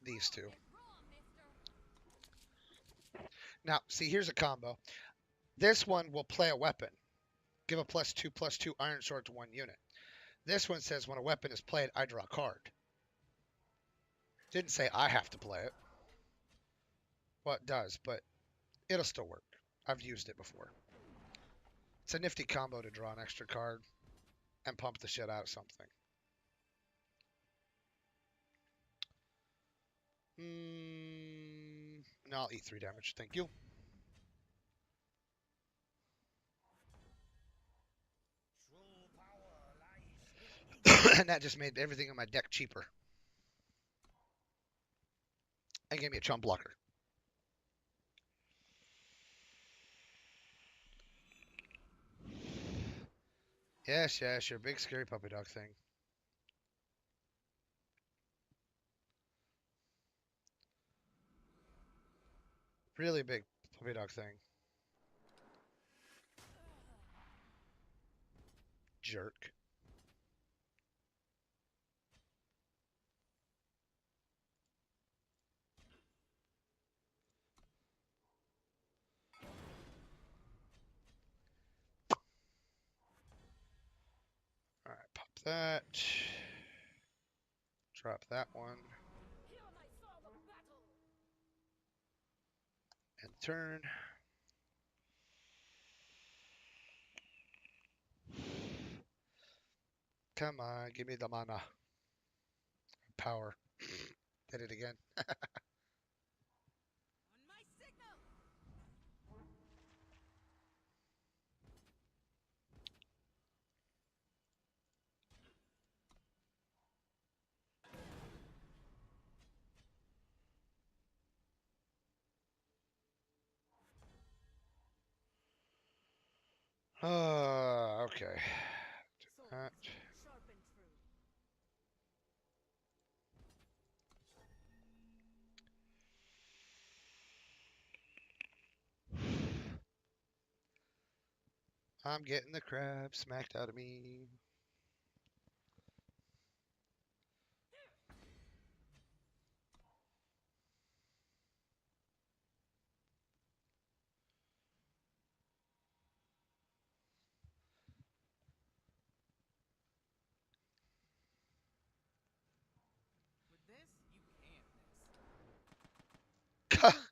Speaker 1: These two. Now, see, here's a combo. This one will play a weapon. Give a +2/+2 iron sword to one unit. This one says when a weapon is played, I draw a card. Didn't say I have to play it. Well, it does, but it'll still work. I've used it before. It's a nifty combo to draw an extra card and pump the shit out of something. No, I'll eat 3 damage. Thank you. And that just made everything in my deck cheaper. And gave me a chump blocker. Yes, yes, your big scary puppy dog thing. Really big puppy dog thing. Jerk. Alright, pop that. Drop that one. And turn. Come on, give me the mana. Power. Did it again.
Speaker 3: On my signal.
Speaker 1: Okay. That.
Speaker 3: Sharp and true.
Speaker 1: I'm getting the crap smacked out of me.
Speaker 5: With this, you can't miss.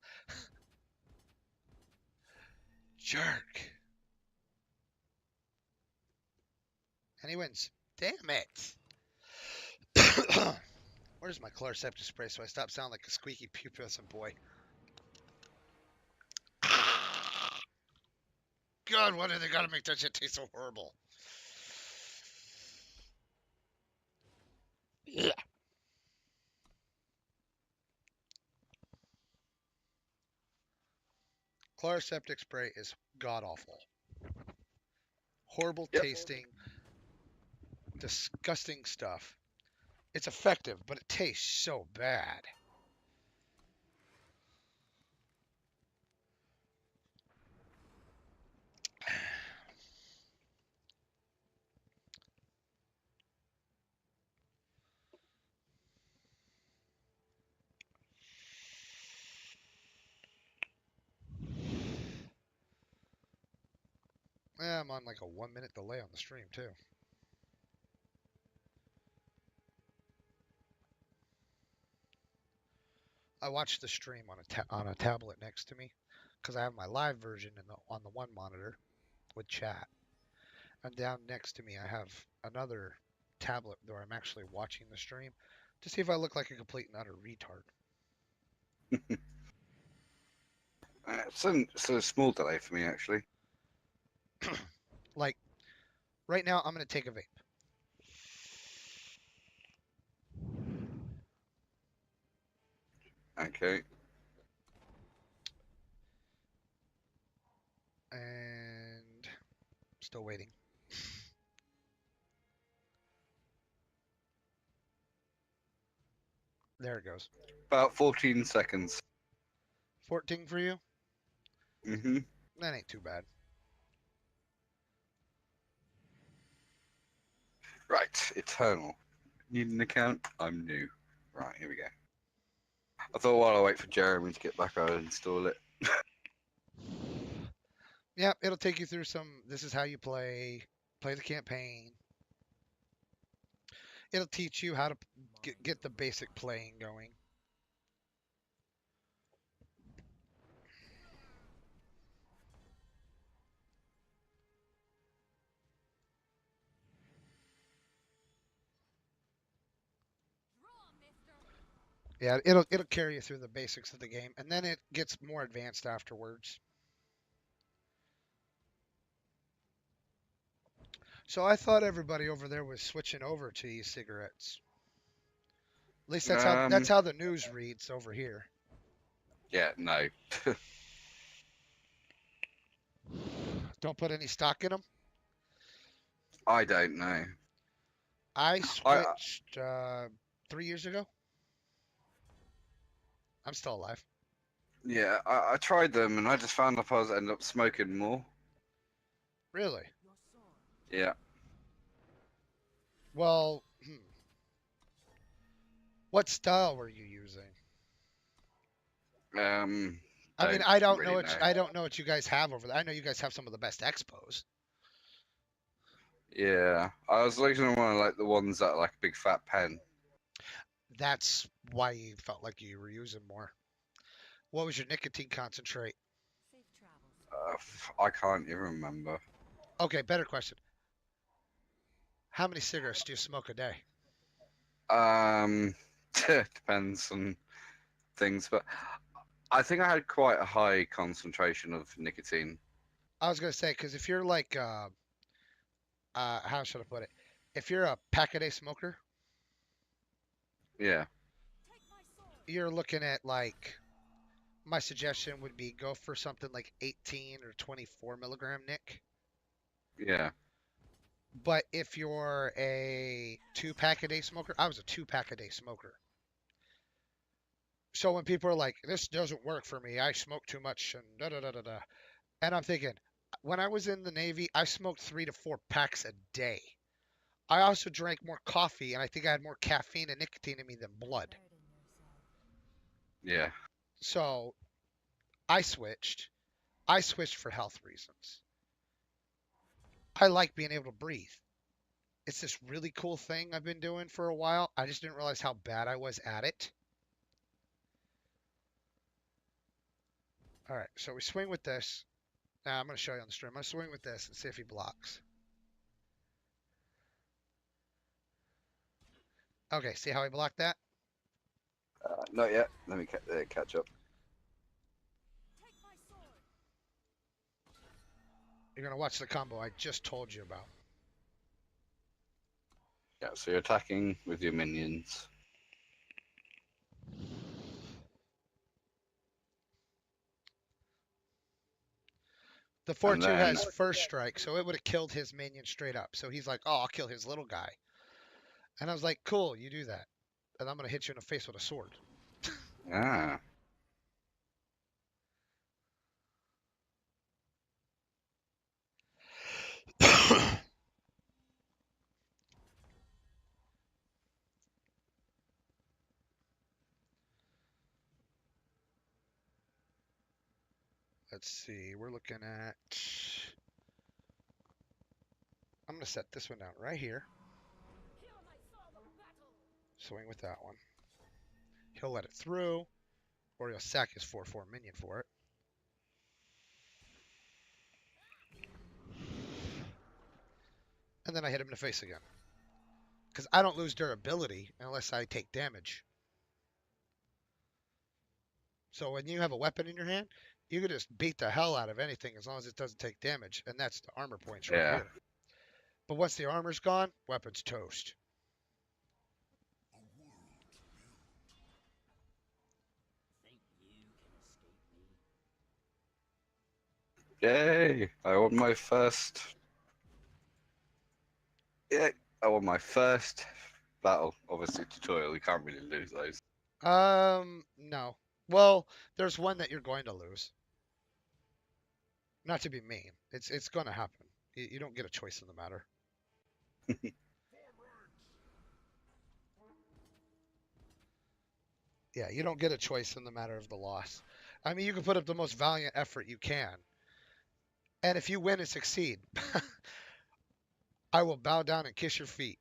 Speaker 1: Jerk. And he wins. Damn it. Where's my Chloraseptic spray so I stop sounding like a squeaky pupuscent boy? God, why do they gotta make that shit taste so horrible? Yeah. Chloraseptic spray is god awful. Horrible
Speaker 4: Yep.
Speaker 1: tasting, disgusting stuff. It's effective, but it tastes so bad. I'm on like a 1 minute delay on the stream too. I watched the stream on on a tablet next to me because I have my live version on the one monitor with chat, and down next to me I have another tablet where I'm actually watching the stream to see if I look like a complete and utter retard.
Speaker 4: It's a small delay for me actually.
Speaker 1: Like right now, I'm gonna take a vape.
Speaker 4: Okay.
Speaker 1: And still waiting. There it goes.
Speaker 4: About 14 seconds.
Speaker 1: 14 for you?
Speaker 4: Mm-hmm.
Speaker 1: That ain't too bad.
Speaker 4: Right, Eternal. Need an account? I'm new. Right, here we go. I thought while I wait for Jeremy to get back, I'd install it.
Speaker 1: Yeah, it'll take you through some. This is how you play the campaign. It'll teach you how to get the basic playing going. Yeah, it'll carry you through the basics of the game, and then it gets more advanced afterwards. So I thought everybody over there was switching over to e-cigarettes. At least that's how the news reads over here.
Speaker 4: Yeah, no.
Speaker 1: Don't put any stock in them.
Speaker 4: I don't know.
Speaker 1: I switched 3 years ago. I'm still alive.
Speaker 4: Yeah, I tried them and I just found I was ended up smoking more.
Speaker 1: Really?
Speaker 4: Yeah.
Speaker 1: Well, what style were you using? I mean, I don't
Speaker 4: really
Speaker 1: know what you guys have over there. I know you guys have some of the best expos.
Speaker 4: Yeah, I was looking at one of like the ones that are like a big fat pen.
Speaker 1: That's why you felt like you were using more. What was your nicotine concentrate?
Speaker 3: Safe travels.
Speaker 4: I can't even remember.
Speaker 1: Okay, better question. How many cigarettes do you smoke a day?
Speaker 4: Depends on things, but I think I had quite a high concentration of nicotine.
Speaker 1: I was gonna say because if you're like, how should I put it? If you're a pack a day smoker,
Speaker 4: Yeah,
Speaker 3: Take my sword.
Speaker 1: you're looking at like. My suggestion would be go for something like 18 or 24 milligram Nick.
Speaker 4: yeah,
Speaker 1: But if you're a 2-pack a day smoker, I was a 2-pack a day smoker. So when people are like, this doesn't work for me, I smoke too much and da da da da da. And I'm thinking, when I was in the Navy, I smoked 3 to 4 packs a day. I also drank more coffee, and I think I had more caffeine and nicotine in me than blood.
Speaker 4: yeah.
Speaker 1: So I switched. I switched for health reasons. I like being able to breathe. It's this really cool thing I've been doing for a while. I just didn't realize how bad I was at it. All right, so we swing with this. Now I'm going to show you on the stream. I'm going to swing with this and see if he blocks. Okay, see how he blocked that?
Speaker 4: Not yet. Let me catch up.
Speaker 3: Take my sword.
Speaker 1: You're going to watch the combo I just told you about.
Speaker 4: Yeah, so you're attacking with your minions.
Speaker 1: The 4-2
Speaker 4: And then-
Speaker 1: has first strike, so it would have killed his minion straight up. So he's like, oh, I'll kill his little guy. And I was like, cool, you do that. And I'm going to hit you in the face with a sword.
Speaker 4: Ah.
Speaker 1: Let's see, we're looking at I'm gonna set this one down right here. Swing with that one. He'll let it through, or he'll sack his 4/4 minion for it. And then I hit him in the face again. Because I don't lose durability unless I take damage. So when you have a weapon in your hand, you can just beat the hell out of anything as long as it doesn't take damage. And that's the armor points right
Speaker 4: Yeah.
Speaker 1: here. But once the armor's gone, weapon's toast.
Speaker 6: Think you can escape me?
Speaker 4: Yay! I won my first. Yeah, I won my first battle. Obviously, tutorial. You can't really lose those.
Speaker 1: No. Well, there's one that you're going to lose. Not to be mean. It's going to happen. You don't get a choice in the matter. Yeah, you don't get a choice in the matter of the loss. I mean, you can put up the most valiant effort you can. And if you win and succeed, I will bow down and kiss your feet.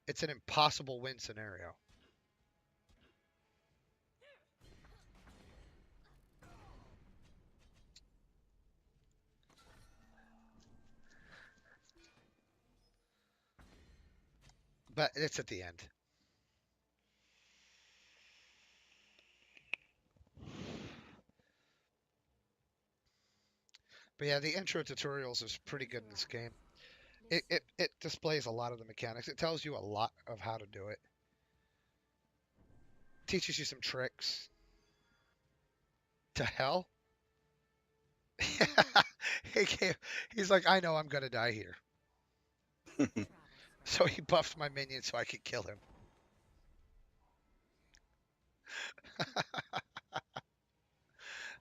Speaker 1: It's an impossible win scenario. But it's at the end. But yeah, the intro tutorials is pretty good in this game. It displays a lot of the mechanics. It tells you a lot of how to do it. Teaches you some tricks. To hell? He's like, I know I'm gonna die here. So he buffed my minion so I could kill him.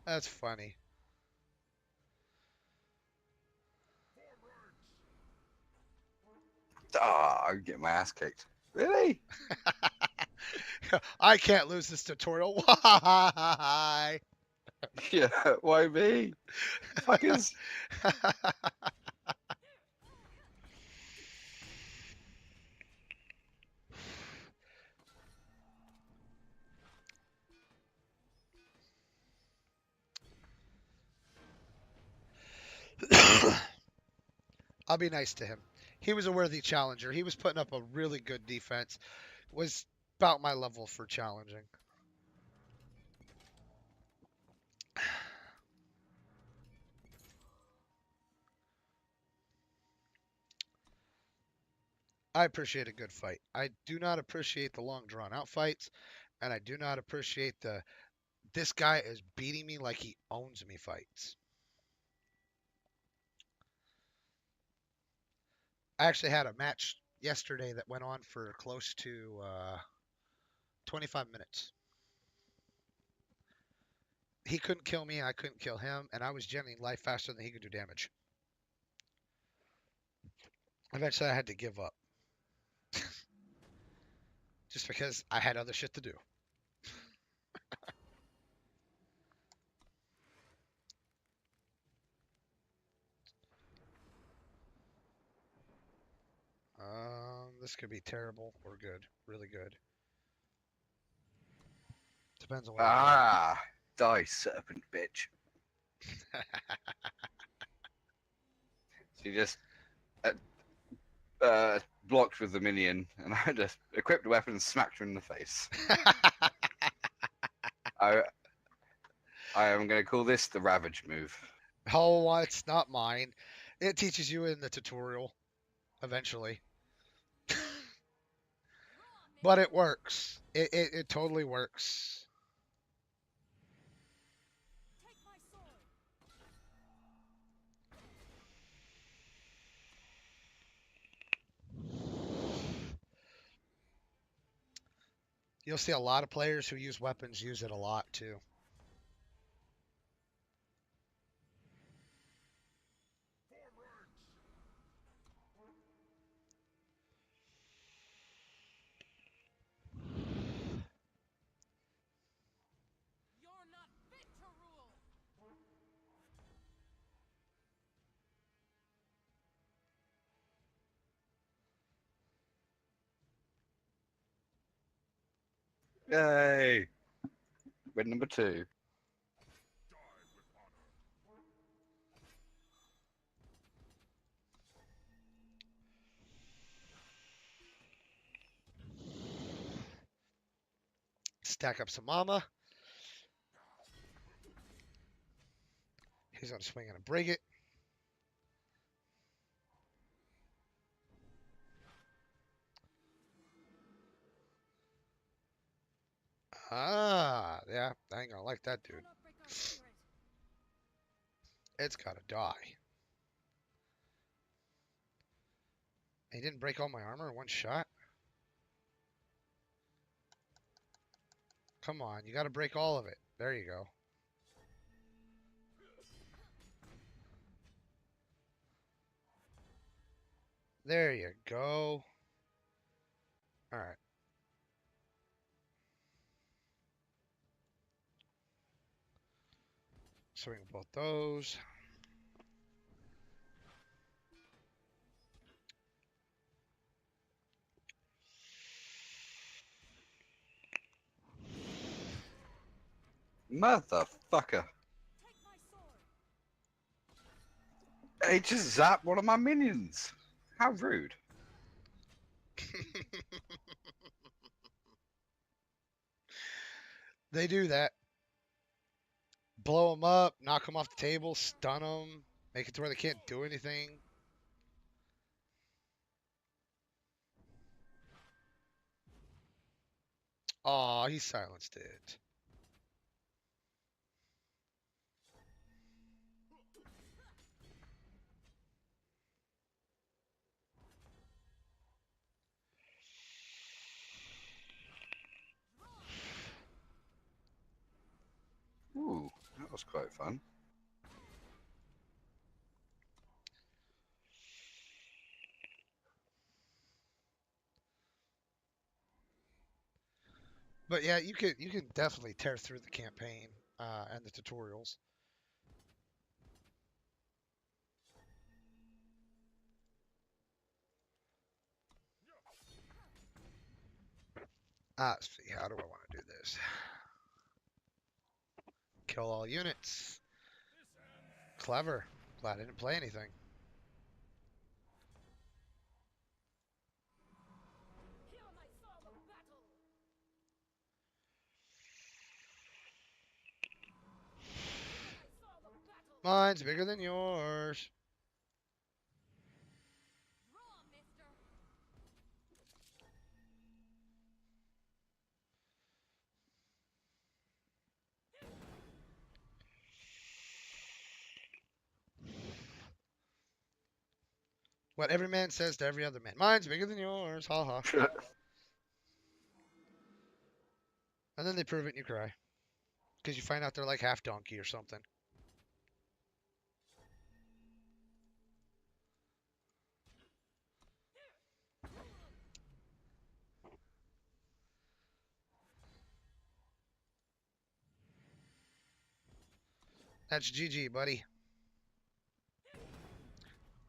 Speaker 1: That's funny.
Speaker 4: Ah, I'm getting my ass kicked. Really?
Speaker 1: I can't lose this tutorial. Why?
Speaker 4: Yeah. Why me? Fuckers.
Speaker 1: I'll be nice to him. He was a worthy challenger. He was putting up a really good defense. Was about my level for challenging. I appreciate a good fight. I do not appreciate the long drawn out fights, and I do not appreciate the this guy is beating me like he owns me fights. I actually had a match yesterday that went on for close to 25 minutes. He couldn't kill me, and I couldn't kill him, and I was generating life faster than he could do damage. Eventually, I had to give up. Just because I had other shit to do. This could be terrible or good. Really good. Depends on what I'm doing.
Speaker 4: Ah, die, serpent bitch. She just blocked with the minion, and I just equipped a weapon and smacked her in the face. I am going to call this the Ravage move.
Speaker 1: Oh, well, it's not mine. It teaches you in the tutorial eventually. But it works. It totally works.
Speaker 3: Take my sword.
Speaker 1: You'll see a lot of players who use weapons use it a lot too.
Speaker 5: You're not fit to rule.
Speaker 4: Yay! Win number 2.
Speaker 1: Stack up some mama. He's gonna swing and break it. Ah, yeah, I ain't gonna like that, dude.
Speaker 5: Do not break our spirit.
Speaker 1: It's gotta die. He didn't break all my armor in one shot? Come on, you gotta break all of it. There you go. There you go. Alright. Swing both those.
Speaker 4: Motherfucker.
Speaker 5: Take my sword.
Speaker 4: He just zapped one of my minions. How rude.
Speaker 1: They do that. Blow them up, knock them off the table, stun them, make it to where they can't do anything. Aw, he silenced it.
Speaker 4: Ooh, that was quite fun.
Speaker 1: But yeah, you can definitely tear through the campaign and the tutorials. Let's see, how do I want to do this? Kill all units. Clever. Glad I didn't play anything.
Speaker 5: Hear my song of battle. My song of battle.
Speaker 1: Mine's bigger than yours.
Speaker 5: Draw, mister.
Speaker 1: What every man says to every other man. Mine's bigger than yours. Ha ha. And then they prove it and you cry. Because you find out they're like half donkey or something. That's GG, buddy.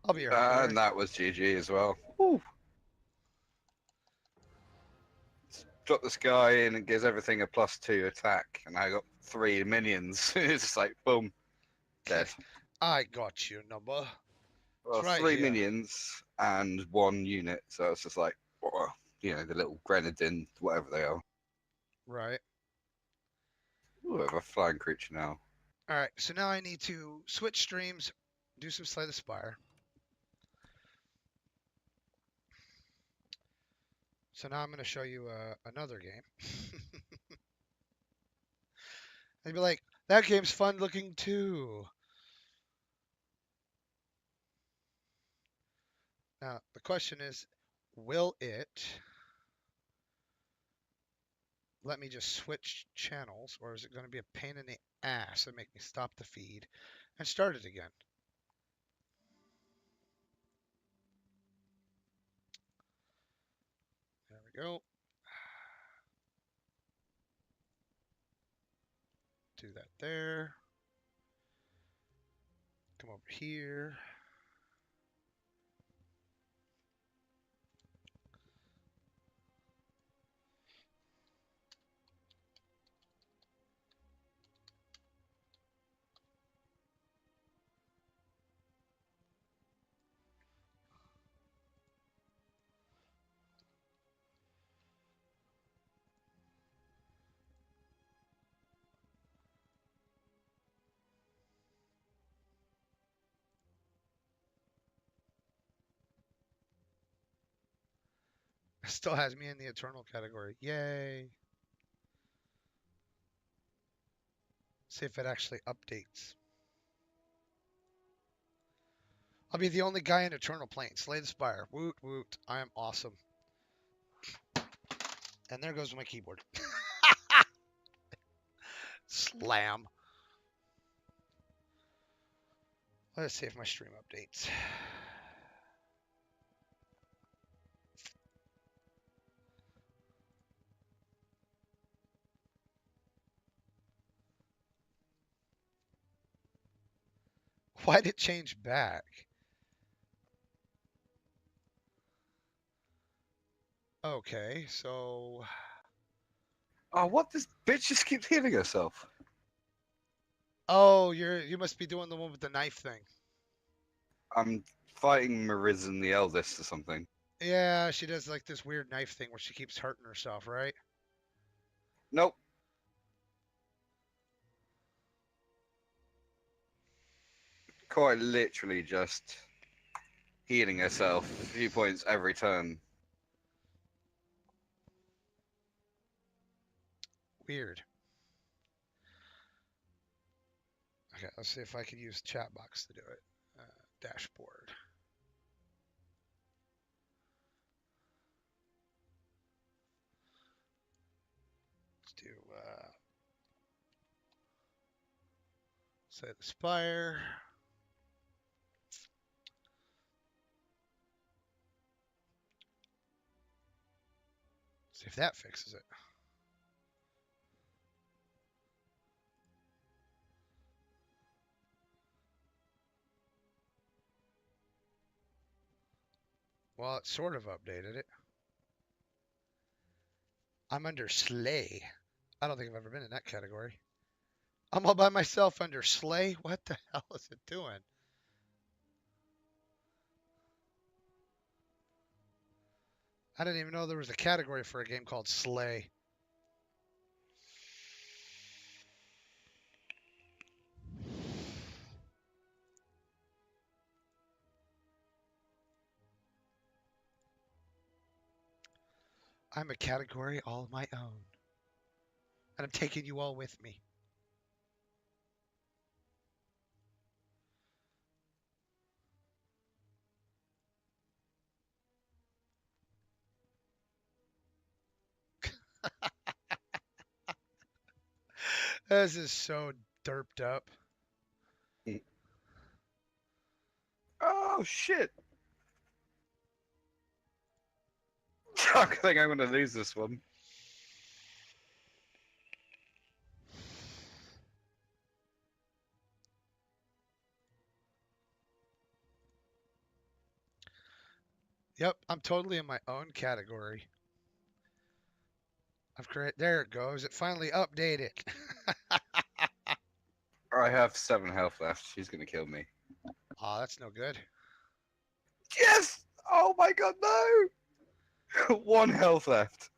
Speaker 1: I'll be your hunter.
Speaker 4: And that was GG as well. Woo. Drop this guy in and gives everything a +2 attack, and I got 3 minions. It's just like, boom, dead.
Speaker 1: I got you, number.
Speaker 4: Well,
Speaker 1: right
Speaker 4: 3
Speaker 1: here.
Speaker 4: minions and 1 unit, so it's just like, oh, you know, the little grenadine, whatever they are.
Speaker 1: Right.
Speaker 4: Ooh, I have a flying creature now.
Speaker 1: Alright, so now I need to switch streams, do some Slay the Spire. So now I'm going to show you another game. They'd be like, that game's fun looking too. Now, the question is, will it let me just switch channels, or is it going to be a pain in the ass and make me stop the feed and start it again? There we go. Do that there. Come over here. Still has me in the Eternal category. Yay. See if it actually updates. I'll be the only guy in Eternal playing Slay the Spire. Woot woot. I am awesome. And there goes my keyboard. Slam. Let's see if my stream updates. Why'd it change back? Okay, so
Speaker 4: Oh, what? This bitch just keeps healing herself.
Speaker 1: oh, you must be doing the one with the knife thing.
Speaker 4: I'm fighting Marizen the Eldest or something.
Speaker 1: Yeah, she does like this weird knife thing where she keeps hurting herself, right?
Speaker 4: Nope. Quite literally just healing herself a few points every turn.
Speaker 1: Weird. Okay, let's see if I can use chat box to do it. Dashboard. Let's do Slay the Spire. See if that fixes it. Well, it sort of updated it. I'm under Slay. I don't think I've ever been in that category. I'm all by myself under Slay? What the hell is it doing? I didn't even know there was a category for a game called Slay. I'm a category all my own. And I'm taking you all with me. This is so derped up.
Speaker 4: Oh shit! I think I'm gonna lose this one.
Speaker 1: Yep, I'm totally in my own category. I've created. There it goes. It finally updated.
Speaker 4: I have 7 health left. She's gonna kill me.
Speaker 1: Aw, that's no good.
Speaker 4: Yes! Oh my god, no! 1 health left.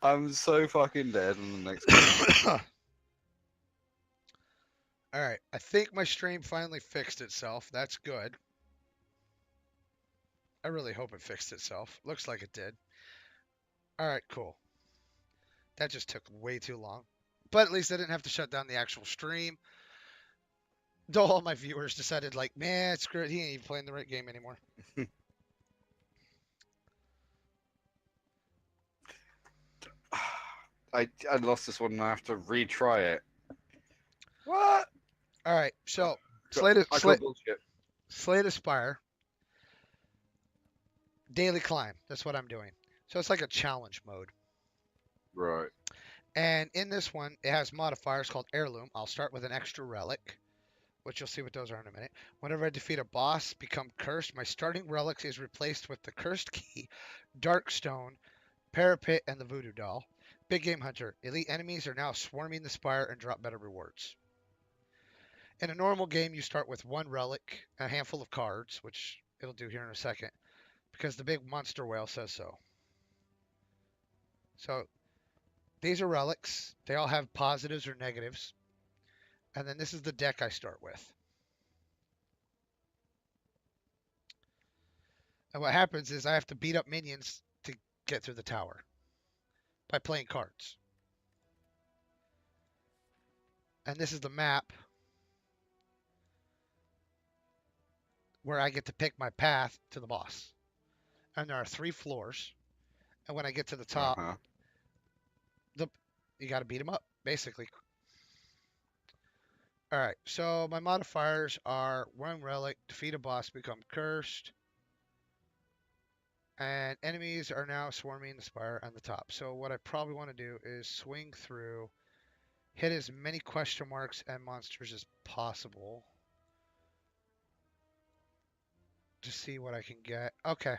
Speaker 4: I'm so fucking dead in the next game.
Speaker 1: All right, I think my stream finally fixed itself. That's good. I really hope it fixed itself. Looks like it did. All right, cool. That just took way too long. But at least I didn't have to shut down the actual stream. Though all my viewers decided, like, man, screw it. He ain't even playing the right game anymore.
Speaker 4: I lost this one and I have to retry it. What?
Speaker 1: All right, so
Speaker 4: I call bullshit.
Speaker 1: Slay the Spire. Daily climb. That's what I'm doing. So it's like a challenge mode.
Speaker 4: Right.
Speaker 1: And in this one, it has modifiers called Heirloom. I'll start with an extra relic, which you'll see what those are in a minute. Whenever I defeat a boss, become cursed, my starting relic is replaced with the Cursed Key, Darkstone, Parapet, and the Voodoo Doll. Big Game Hunter. Elite enemies are now swarming the Spire and drop better rewards. In a normal game, you start with 1 relic, a handful of cards, which it'll do here in a second, because the big monster whale says so. So these are relics. They all have positives or negatives. And then this is the deck I start with. And what happens is I have to beat up minions to get through the tower by playing cards. And this is the map where I get to pick my path to the boss. And there are 3 floors. And when I get to the top,
Speaker 4: Uh-huh.
Speaker 1: you got to beat him up, basically. All right, so my modifiers are 1 relic, defeat a boss, become cursed, and enemies are now swarming the spire on the top. So what I probably want to do is swing through, hit as many question marks and monsters as possible to see what I can get. Okay,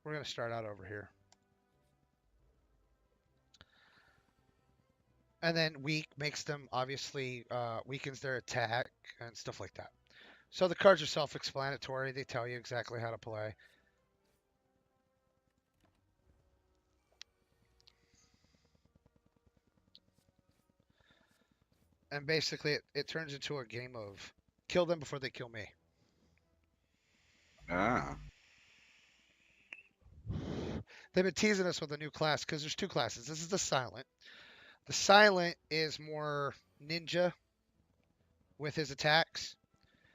Speaker 1: we're going to start out over here. And then weak makes them, obviously, weakens their attack and stuff like that. So the cards are self-explanatory. They tell you exactly how to play. And basically, it turns into a game of kill them before they kill me.
Speaker 4: Ah.
Speaker 1: They've been teasing us with a new class because there's 2 classes. This is the Silent. The Silent is more ninja with his attacks.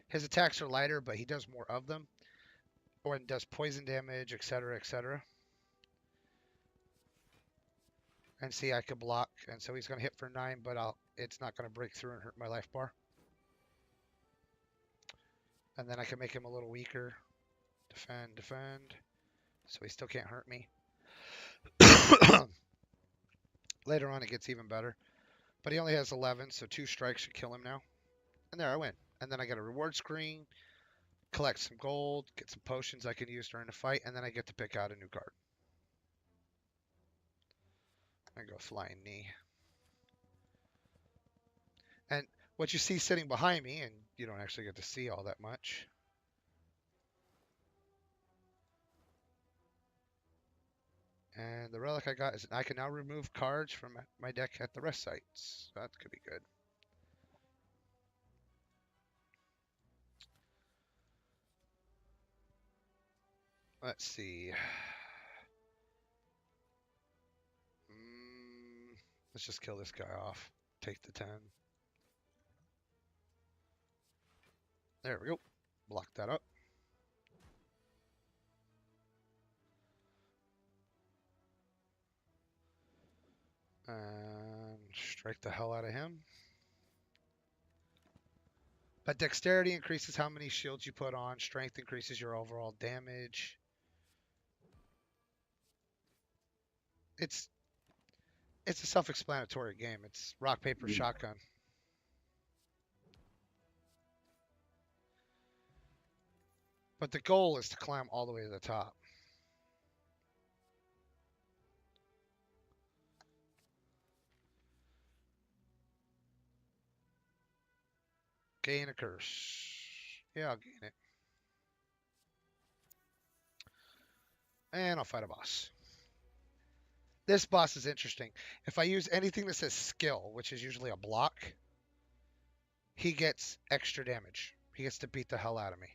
Speaker 1: His attacks are lighter, but he does more of them. Or does poison damage, etc., etc. And see, I could block, and so he's going to hit for 9, but it's not going to break through and hurt my life bar. And then I can make him a little weaker. Defend, defend. So he still can't hurt me. Later on, it gets even better. But he only has 11, so 2 strikes should kill him now. And there, I win. And then I get a reward screen, collect some gold, get some potions I can use during the fight, and then I get to pick out a new card. I go Flying Knee. And what you see sitting behind me, and you don't actually get to see all that much, and the relic I got is I can now remove cards from my deck at the rest sites. So that could be good. Let's see. Let's just kill this guy off. Take the 10. There we go. Block that up. And strike the hell out of him. But dexterity increases how many shields you put on. Strength increases your overall damage. It's a self-explanatory game. It's rock, paper, shotgun. But the goal is to climb all the way to the top. Gain a curse. Yeah, I'll gain it. And I'll fight a boss. This boss is interesting. If I use anything that says skill, which is usually a block, he gets extra damage. He gets to beat the hell out of me.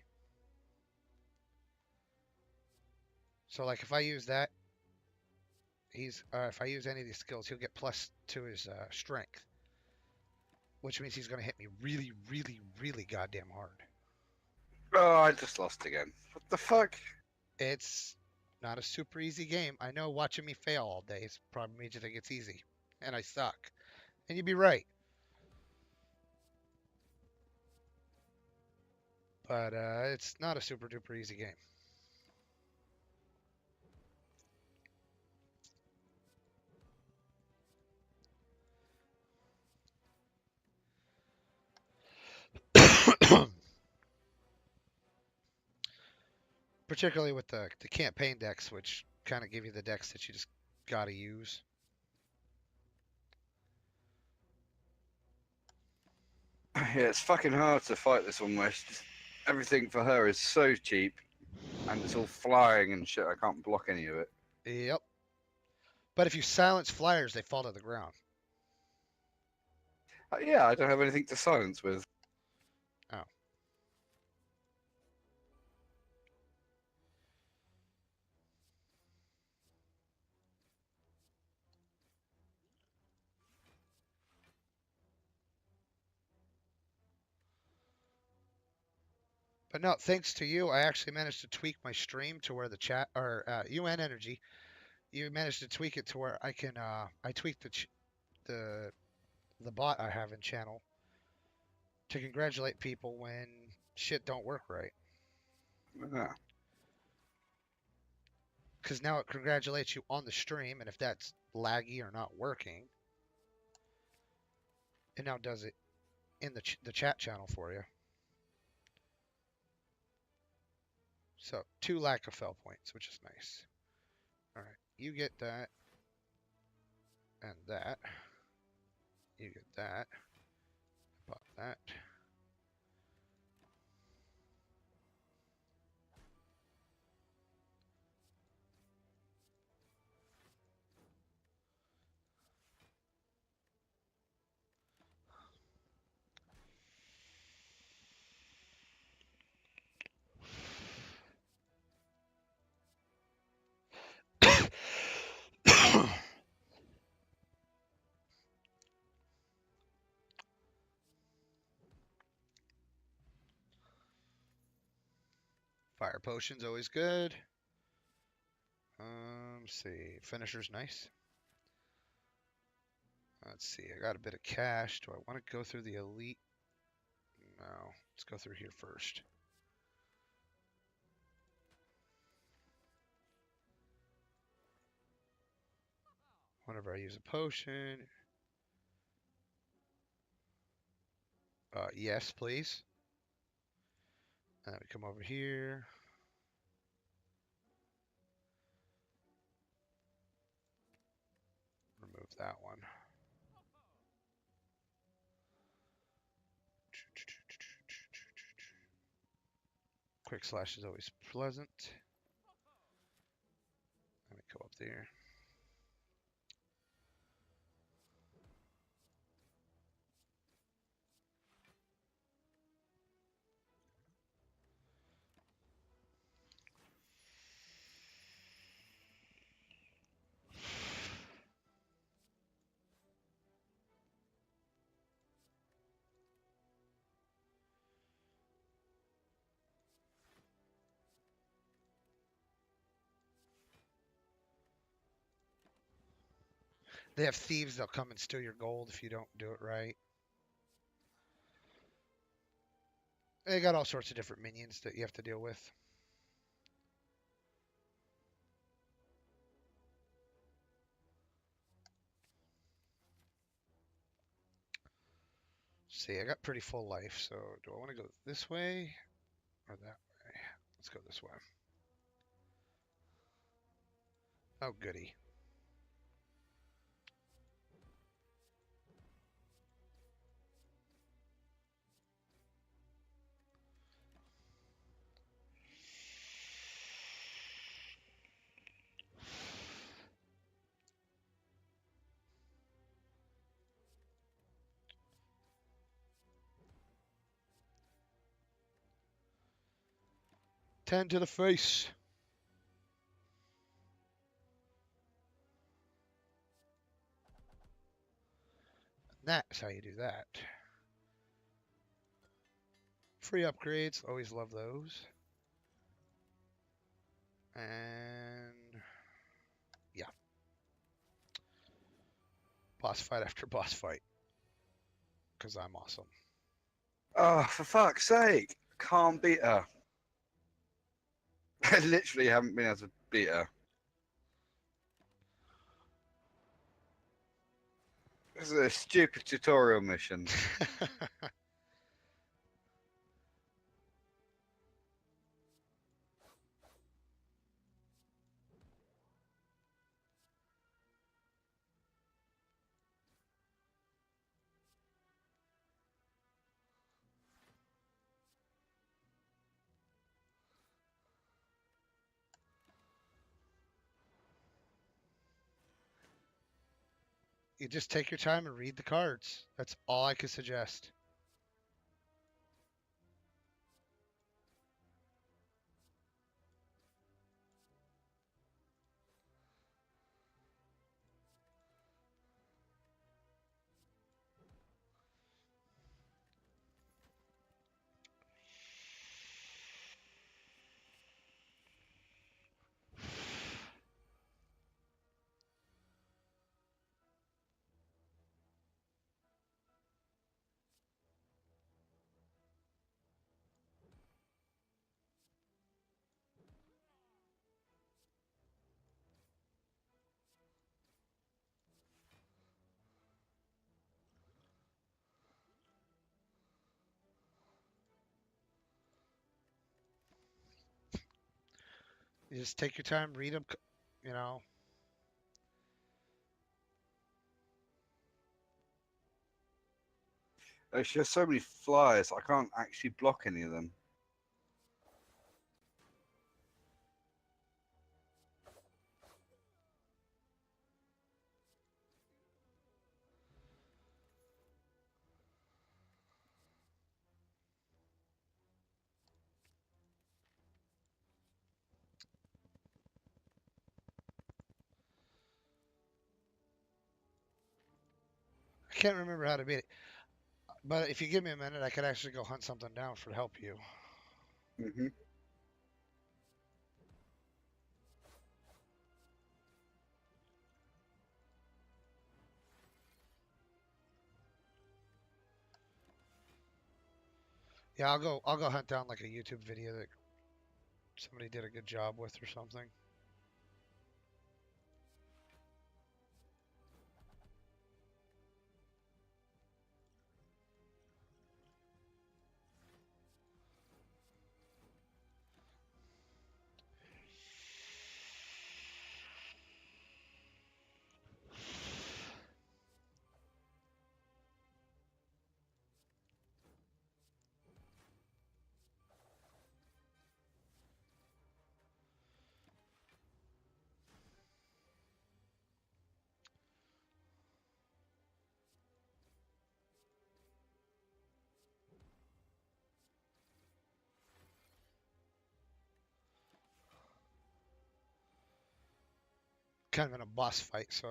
Speaker 1: So like if I use that, if I use any of these skills, he'll get plus to his strength. Which means he's going to hit me really, really, really goddamn hard.
Speaker 4: Oh, I just lost again. What the fuck?
Speaker 1: It's not a super easy game. I know watching me fail all day is probably made you think it's easy. And I suck. And you'd be right. But it's not a super duper easy game. Particularly with the campaign decks, which kind of give you the decks that you just gotta use.
Speaker 4: Yeah, it's fucking hard to fight this one where everything for her is so cheap. And it's all flying and shit. I can't block any of it.
Speaker 1: Yep. But if you silence flyers, they fall to the ground.
Speaker 4: Yeah, I don't have anything to silence with.
Speaker 1: But no, thanks to you, I actually managed to tweak my stream to where the chat or UN Energy, you managed to tweak it to where I can I tweaked the the bot I have in channel to congratulate people when shit don't work right.
Speaker 4: Yeah.
Speaker 1: Because now it congratulates you on the stream, and if that's laggy or not working, it now does it in the chat channel for you. So 2 lack of fell points, which is nice. All right, you get that and that. You get that. Pop that. Fire potion's always good. See, finisher's nice. Let's see, I got a bit of cash. Do I want to go through the elite? No, let's go through here first. Whenever I use a potion. Yes, please. And then we come over here. Remove that one. Quick slash is always pleasant. Let me go up there. They have thieves that'll come and steal your gold if you don't do it right. They got all sorts of different minions that you have to deal with. See, I got pretty full life, so do I want to go this way or that way? Let's go this way. Oh, goody. Ten to the face. That's how you do that. Free upgrades, always love those. And yeah. Boss fight after boss fight. Because I'm awesome.
Speaker 4: Oh, for fuck's sake! Can't beat her. I literally haven't been able to beat her. This is a stupid tutorial mission.
Speaker 1: You just take your time and read the cards. That's all I could suggest. You just take your time, read them. You know,
Speaker 4: There's just so many flyers. I can't actually block any of them.
Speaker 1: I can't remember how to beat it. But if you give me a minute, I could actually go hunt something down for help you.
Speaker 4: Hmm.
Speaker 1: Yeah, I'll go hunt down like a YouTube video that somebody did a good job with or something. Kind of in a boss fight, so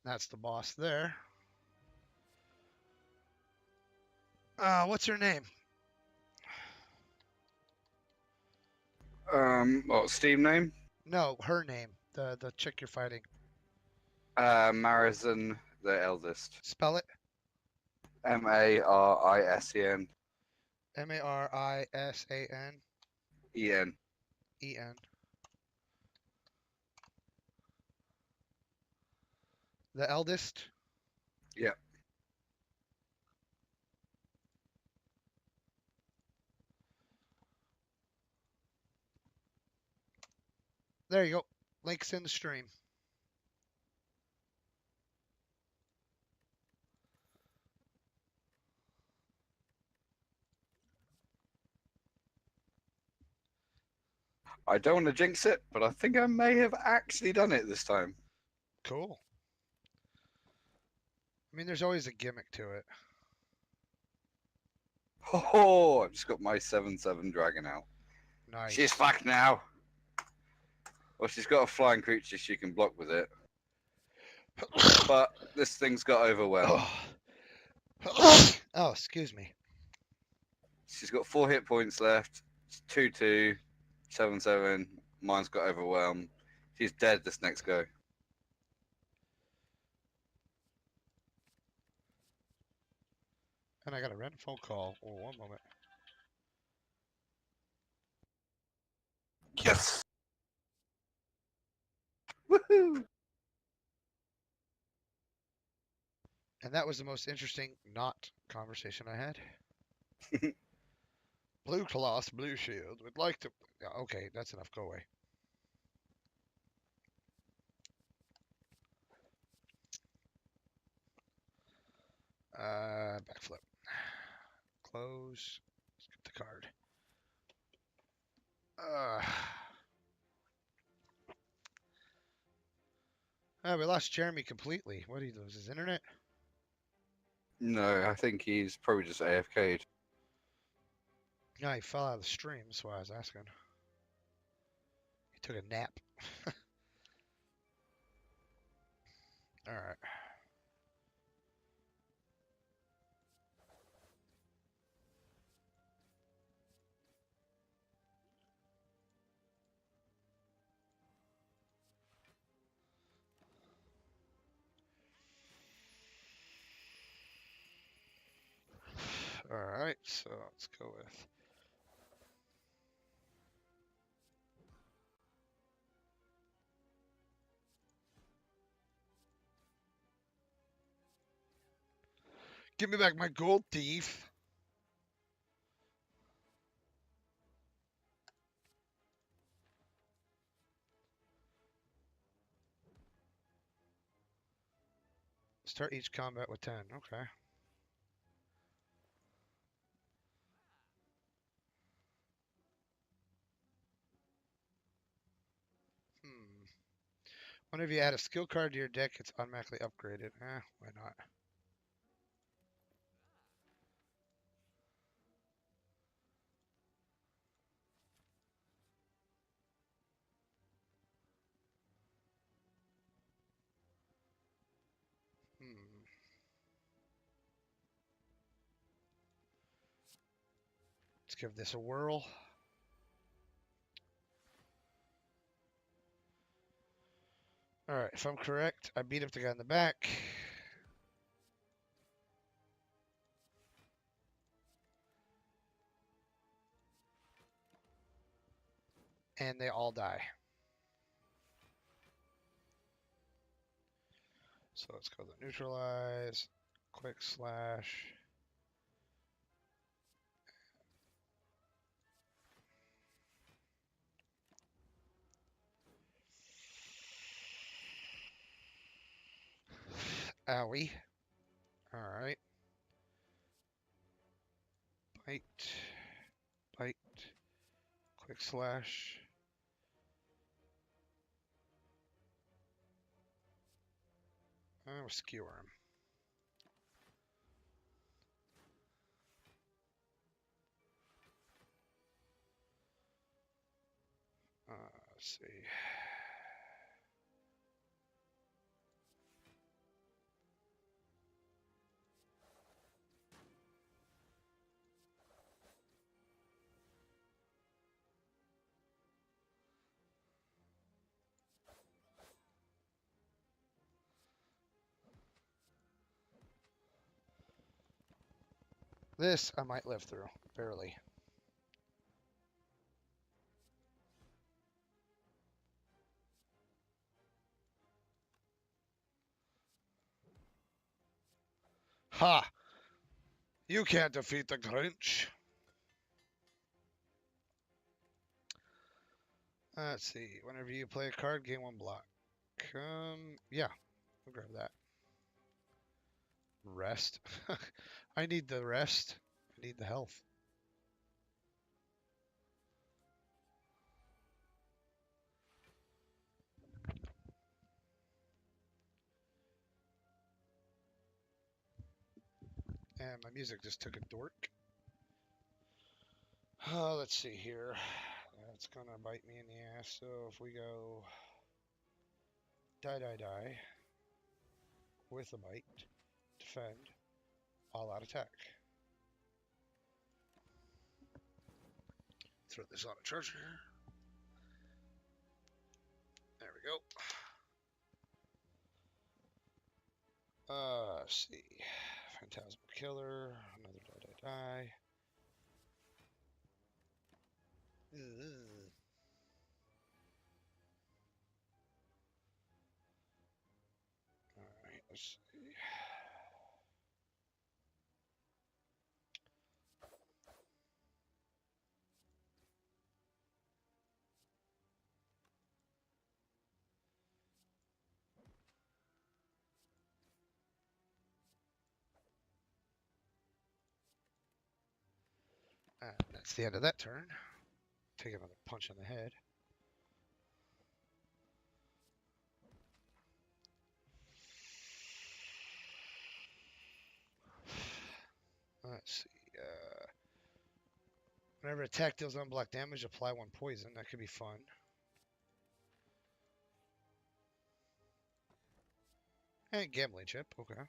Speaker 1: that's the boss there. What's her name?
Speaker 4: What Steam name?
Speaker 1: No, her name. The chick you're fighting.
Speaker 4: Marizon the Eldest.
Speaker 1: Spell it.
Speaker 4: Marisen.
Speaker 1: Marisan
Speaker 4: En.
Speaker 1: En. The eldest.
Speaker 4: Yeah.
Speaker 1: There you go. Links in the stream.
Speaker 4: I don't want to jinx it, but I think I may have actually done it this time.
Speaker 1: Cool. I mean, there's always a gimmick to it.
Speaker 4: Oh, I've just got my 7/7 dragon out.
Speaker 1: Nice.
Speaker 4: She's fucked now. Well, she's got a flying creature she can block with it. But this thing's got overwhelmed.
Speaker 1: Oh, excuse me.
Speaker 4: She's got 4 hit points left. 2/2, 7/7. Mine's got overwhelmed. She's dead this next go.
Speaker 1: And I got a random phone call. Oh, one moment.
Speaker 4: Yes! Woohoo!
Speaker 1: And that was the most interesting not conversation I had. Blue Colossus, Blue Shield would like to. Yeah, okay, that's enough. Go away. Backflip. Close. Let's get the card. We lost Jeremy completely. What did he lose? His internet?
Speaker 4: No, I think he's probably just AFK'd.
Speaker 1: No, he fell out of the stream. That's why I was asking. He took a nap. All right. Alright, so let's go with. Give me back my gold thief. Start each combat with 10. Okay. Hmm. Whenever you add a skill card to your deck, it's automatically upgraded. Why not? Hmm. Let's give this a whirl. Alright, if I'm correct, I beat up the guy in the back. And they all die. So let's go to neutralize, quick slash. Owie. Alright. Bite. Bite. Quick slash. We'll skewer him. Let's see. This I might live through, barely. Ha! You can't defeat the Grinch. Let's see. Whenever you play a card, gain 1 block. Yeah, I'll grab that. Rest. I need the rest. I need the health. And my music just took a dork. Let's see here. That's gonna bite me in the ass. So if we go die with a bite, defend, all out attack. Throw this on a charger. There we go. Let's see. Phantasmal Killer, another die. Ugh. Alright, let's see. That's the end of that turn. Take another punch in the head. Let's see. Whenever attack deals unblocked damage, apply 1 poison. That could be fun. And gambling chip. Okay.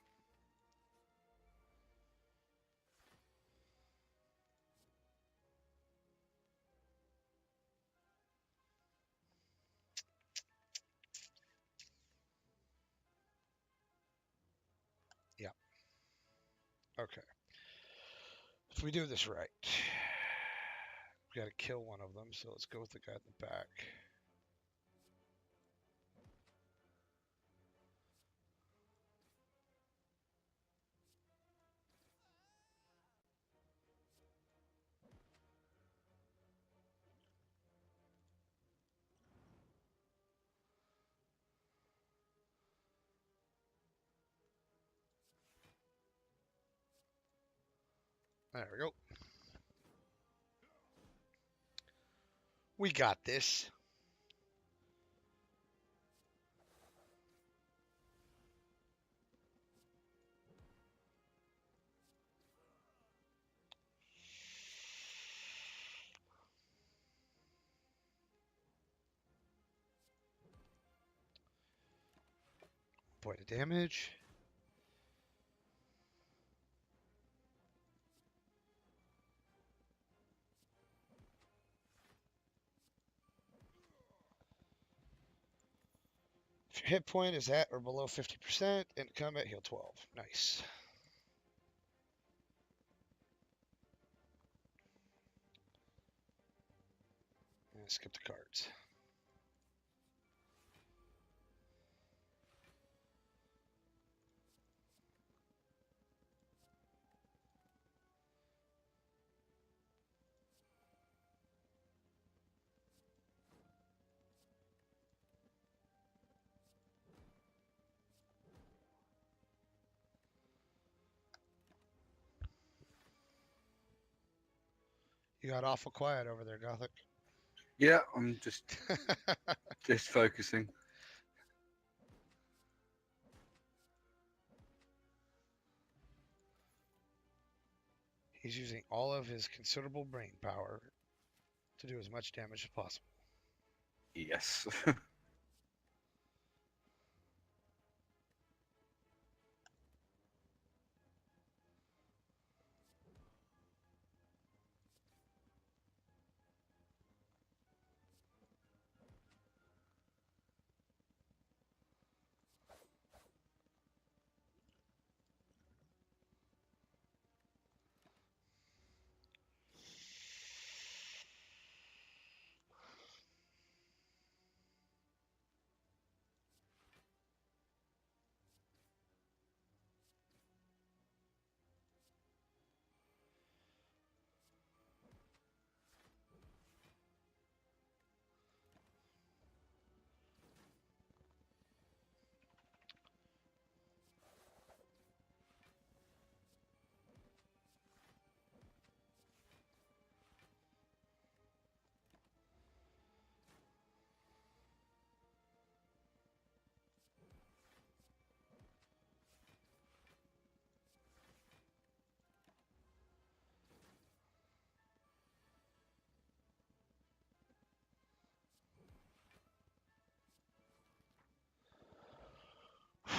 Speaker 1: Yeah. Okay. we do this right, we got to kill one of them. So let's go with the guy in the back. There we go. We got this. Point of damage. If your hit point is at or below 50%, in combat heal 12. Nice. And skip the cards. You got awful quiet over there, Gothic.
Speaker 4: Yeah, I'm just focusing.
Speaker 1: He's using all of his considerable brain power to do as much damage as possible.
Speaker 4: Yes.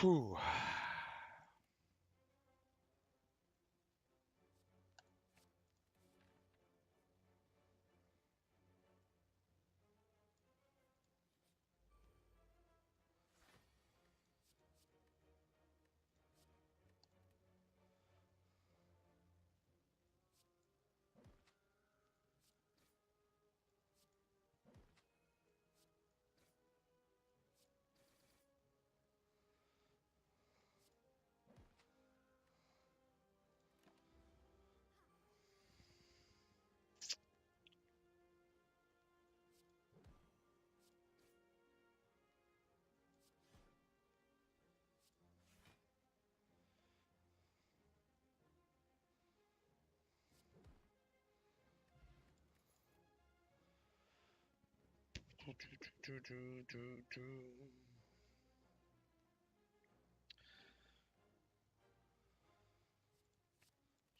Speaker 1: Whew. Let's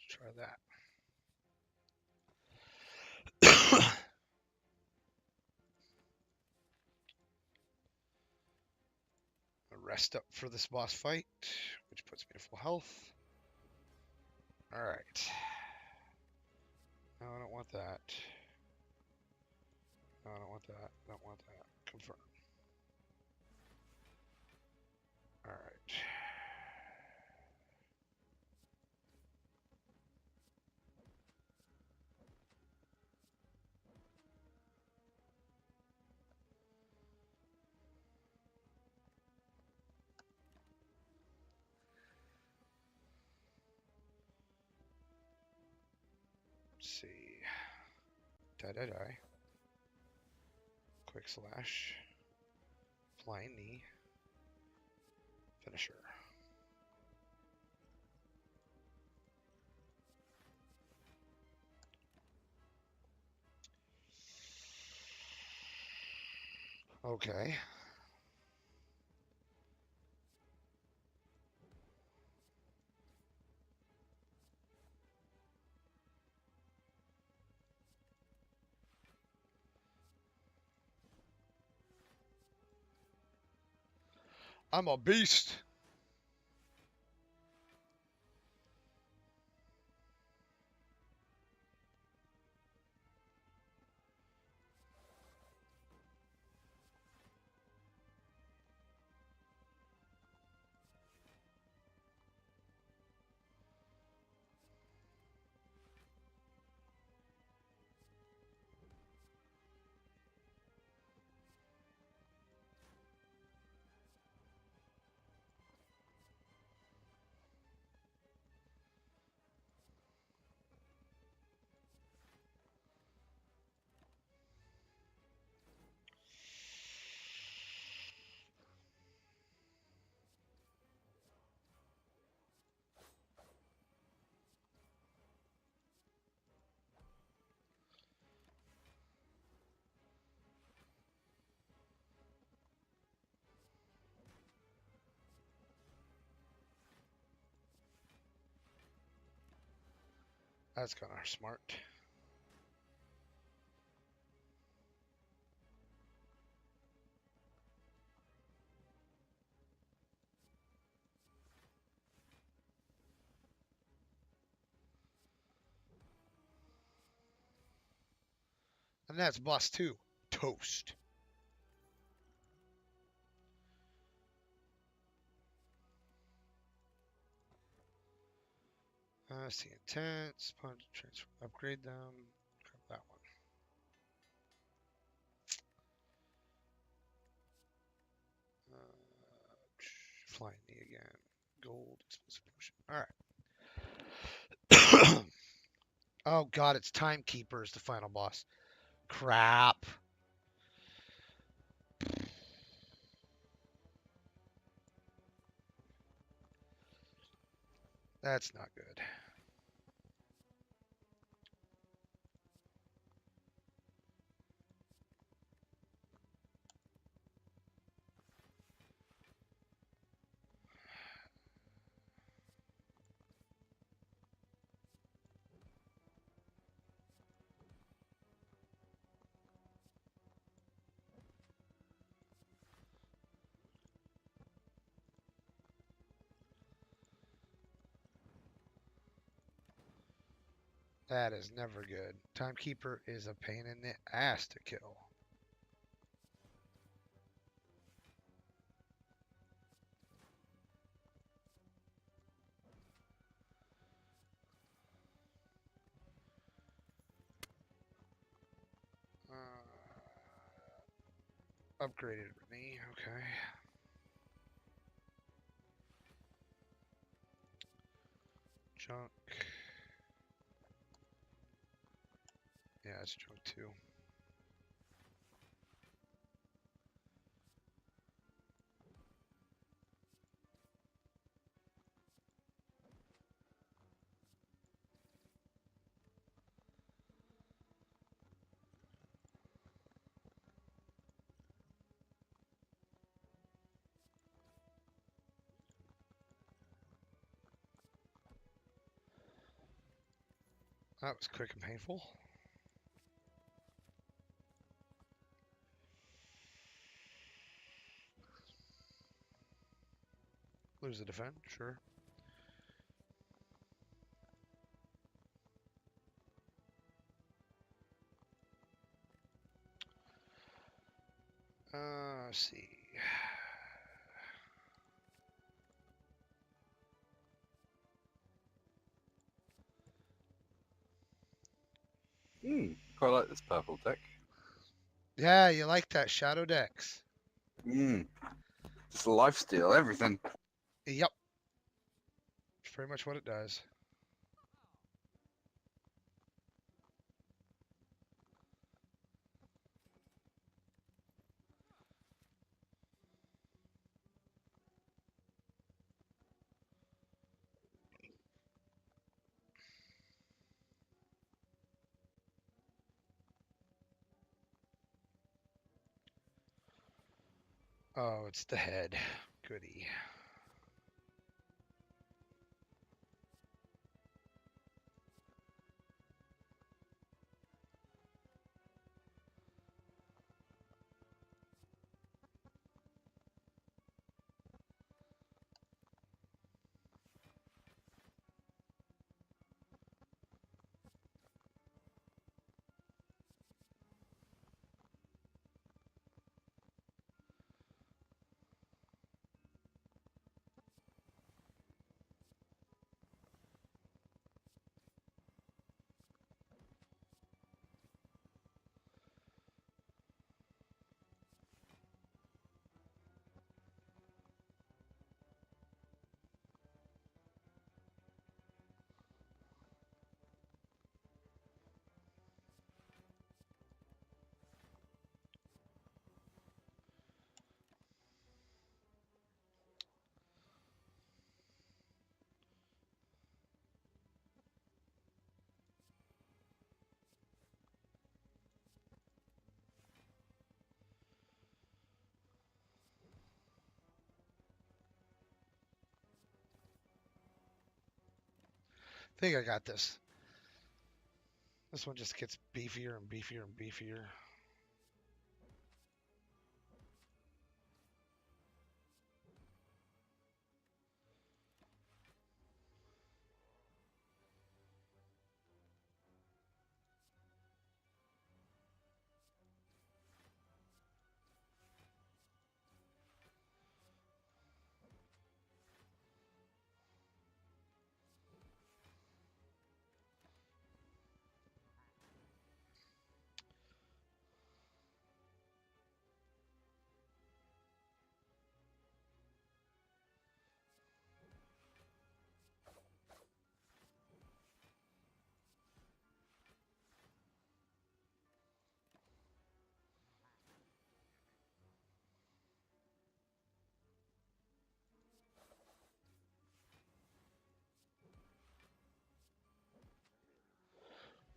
Speaker 1: try that. Rest up for this boss fight, which puts me to full health. Alright. No, I don't want that. No, I don't want that. I don't want that. Confirm. Alright. Die. Quick slash. Flying knee. Finisher. Okay. I'm a beast. That's kind of smart. And that's boss 2. Toast. See intense. Punch, transfer, upgrade them. Grab that one. Flying knee again. Gold, explosive potion. Alright. Oh god, it's Timekeeper is the final boss. Crap. That's not good. That is never good. Timekeeper is a pain in the ass to kill. Upgraded me, okay. Junk. Yeah, it's junk too. That was quick and painful. Lose the defend, sure. Let's see.
Speaker 4: Quite like this purple deck.
Speaker 1: Yeah, you like that Shadow Dex.
Speaker 4: Just lifesteal, everything.
Speaker 1: Yep. It's pretty much what it does. Oh, it's the head. Goody. I think I got this. This one just gets beefier and beefier and beefier.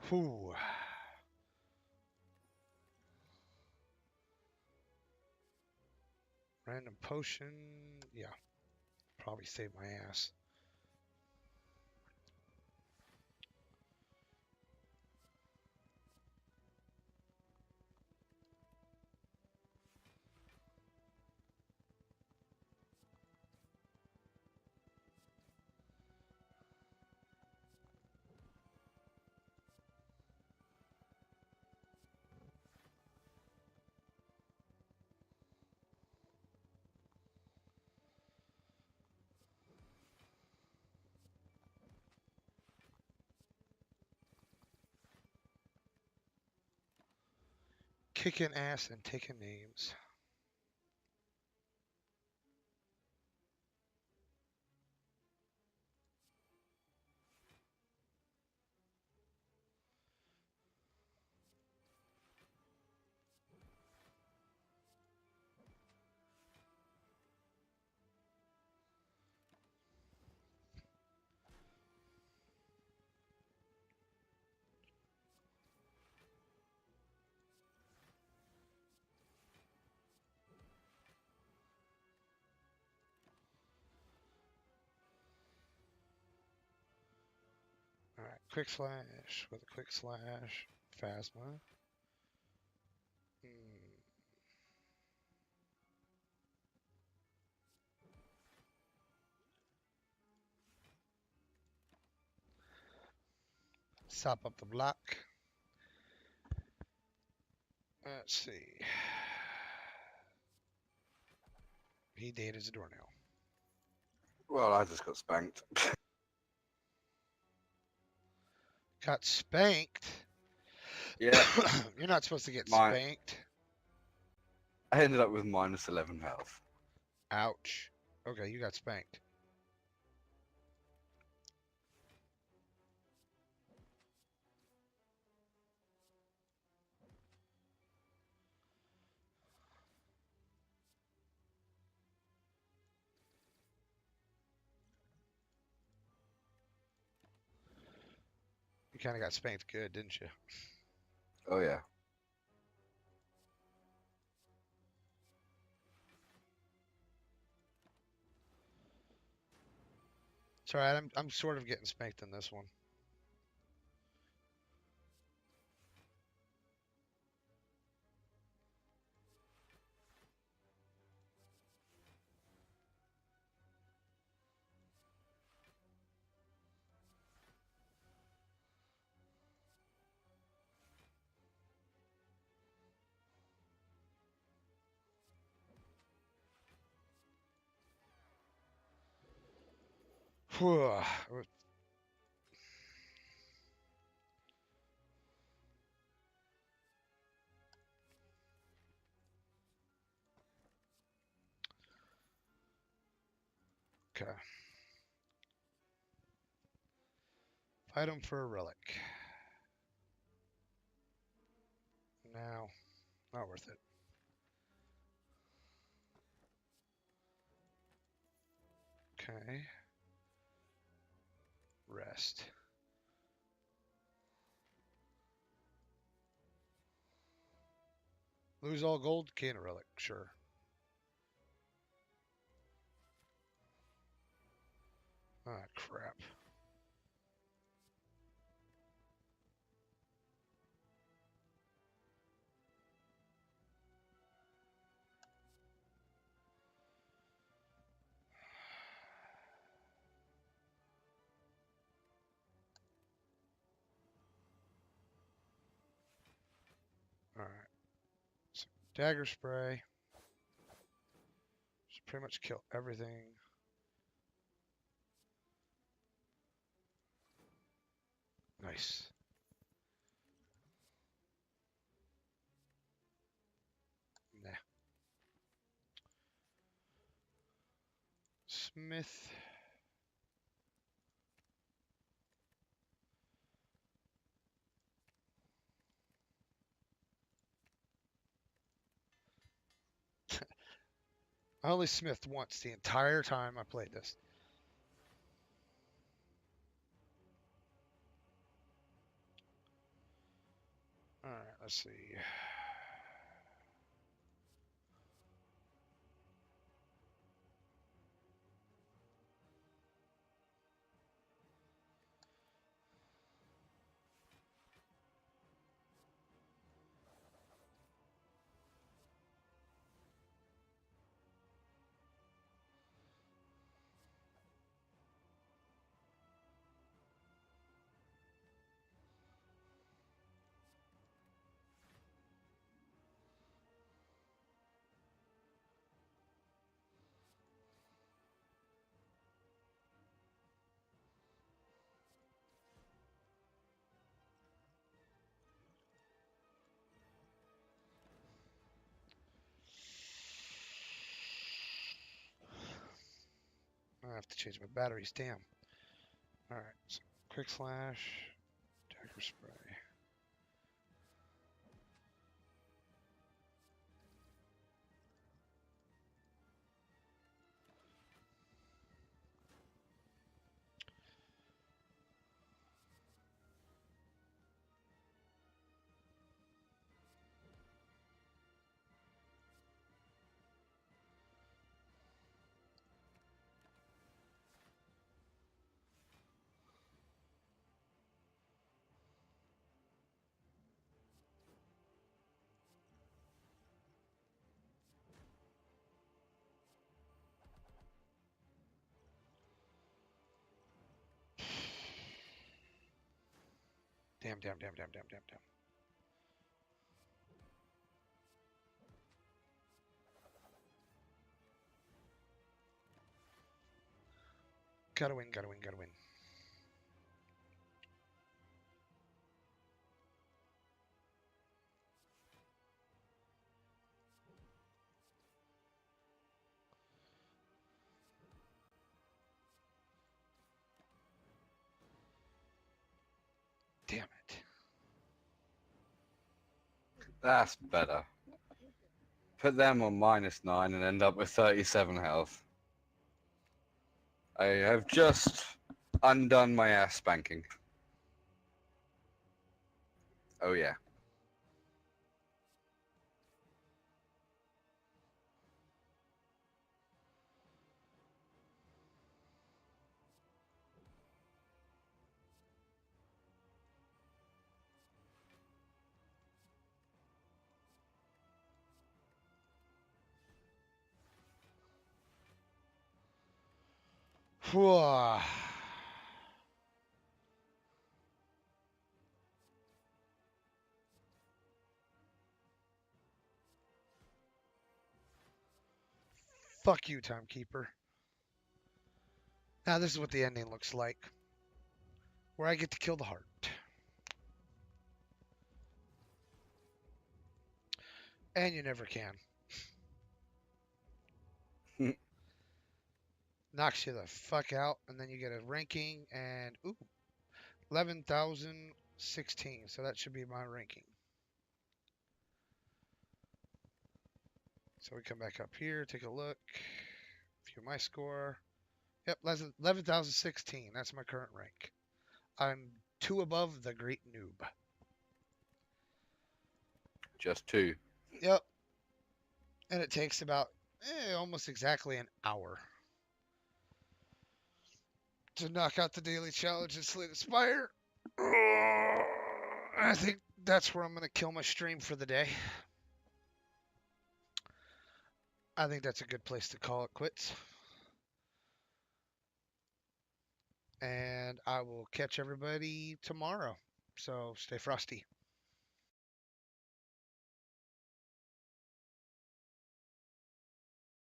Speaker 1: Whew. Random potion. Yeah. Probably saved my ass. Kicking ass and taking names. Alright, quick slash with a quick slash. Phasma. Sop up the block. Let's see. He dated a doornail.
Speaker 4: Well, I just got spanked.
Speaker 1: Got spanked.
Speaker 4: Yeah,
Speaker 1: You're not supposed to get
Speaker 4: My-
Speaker 1: spanked.
Speaker 4: I ended up with minus 11 health.
Speaker 1: Ouch. Okay, you got spanked. You kind of got spanked good, didn't you?
Speaker 4: Oh yeah.
Speaker 1: It's alright, I'm sort of getting spanked in this one. Whew. Okay. Fight him for a relic. Now, not worth it. Okay. Rest. Lose all gold, gain a relic, sure. Ah, crap. Alright. So, dagger spray. Should pretty much kill everything. Nice. Nah. Smith. I only smithed once the entire time I played this. Alright, let's see. I have to change my batteries, damn. Alright, so quick slash, dagger spray. Damn. Gotta win. Damn it.
Speaker 4: That's better. Put them on -9 and end up with 37 health. I have just undone my ass spanking. Oh yeah.
Speaker 1: Whew. Fuck you, Timekeeper. Now this is what the ending looks like. Where I get to kill the heart. And you never can. Knocks you the fuck out, and then you get a ranking, and ooh, 11,016. So that should be my ranking. So we come back up here, take a look. View my score. Yep, 11,016. That's my current rank. I'm 2 above the Great Noob.
Speaker 4: Just 2.
Speaker 1: Yep. And it takes about almost exactly an hour to knock out the daily challenge and slay the spire. I think that's where I'm going to kill my stream for the day. I think that's a good place to call it quits. And I will catch everybody tomorrow. So stay frosty.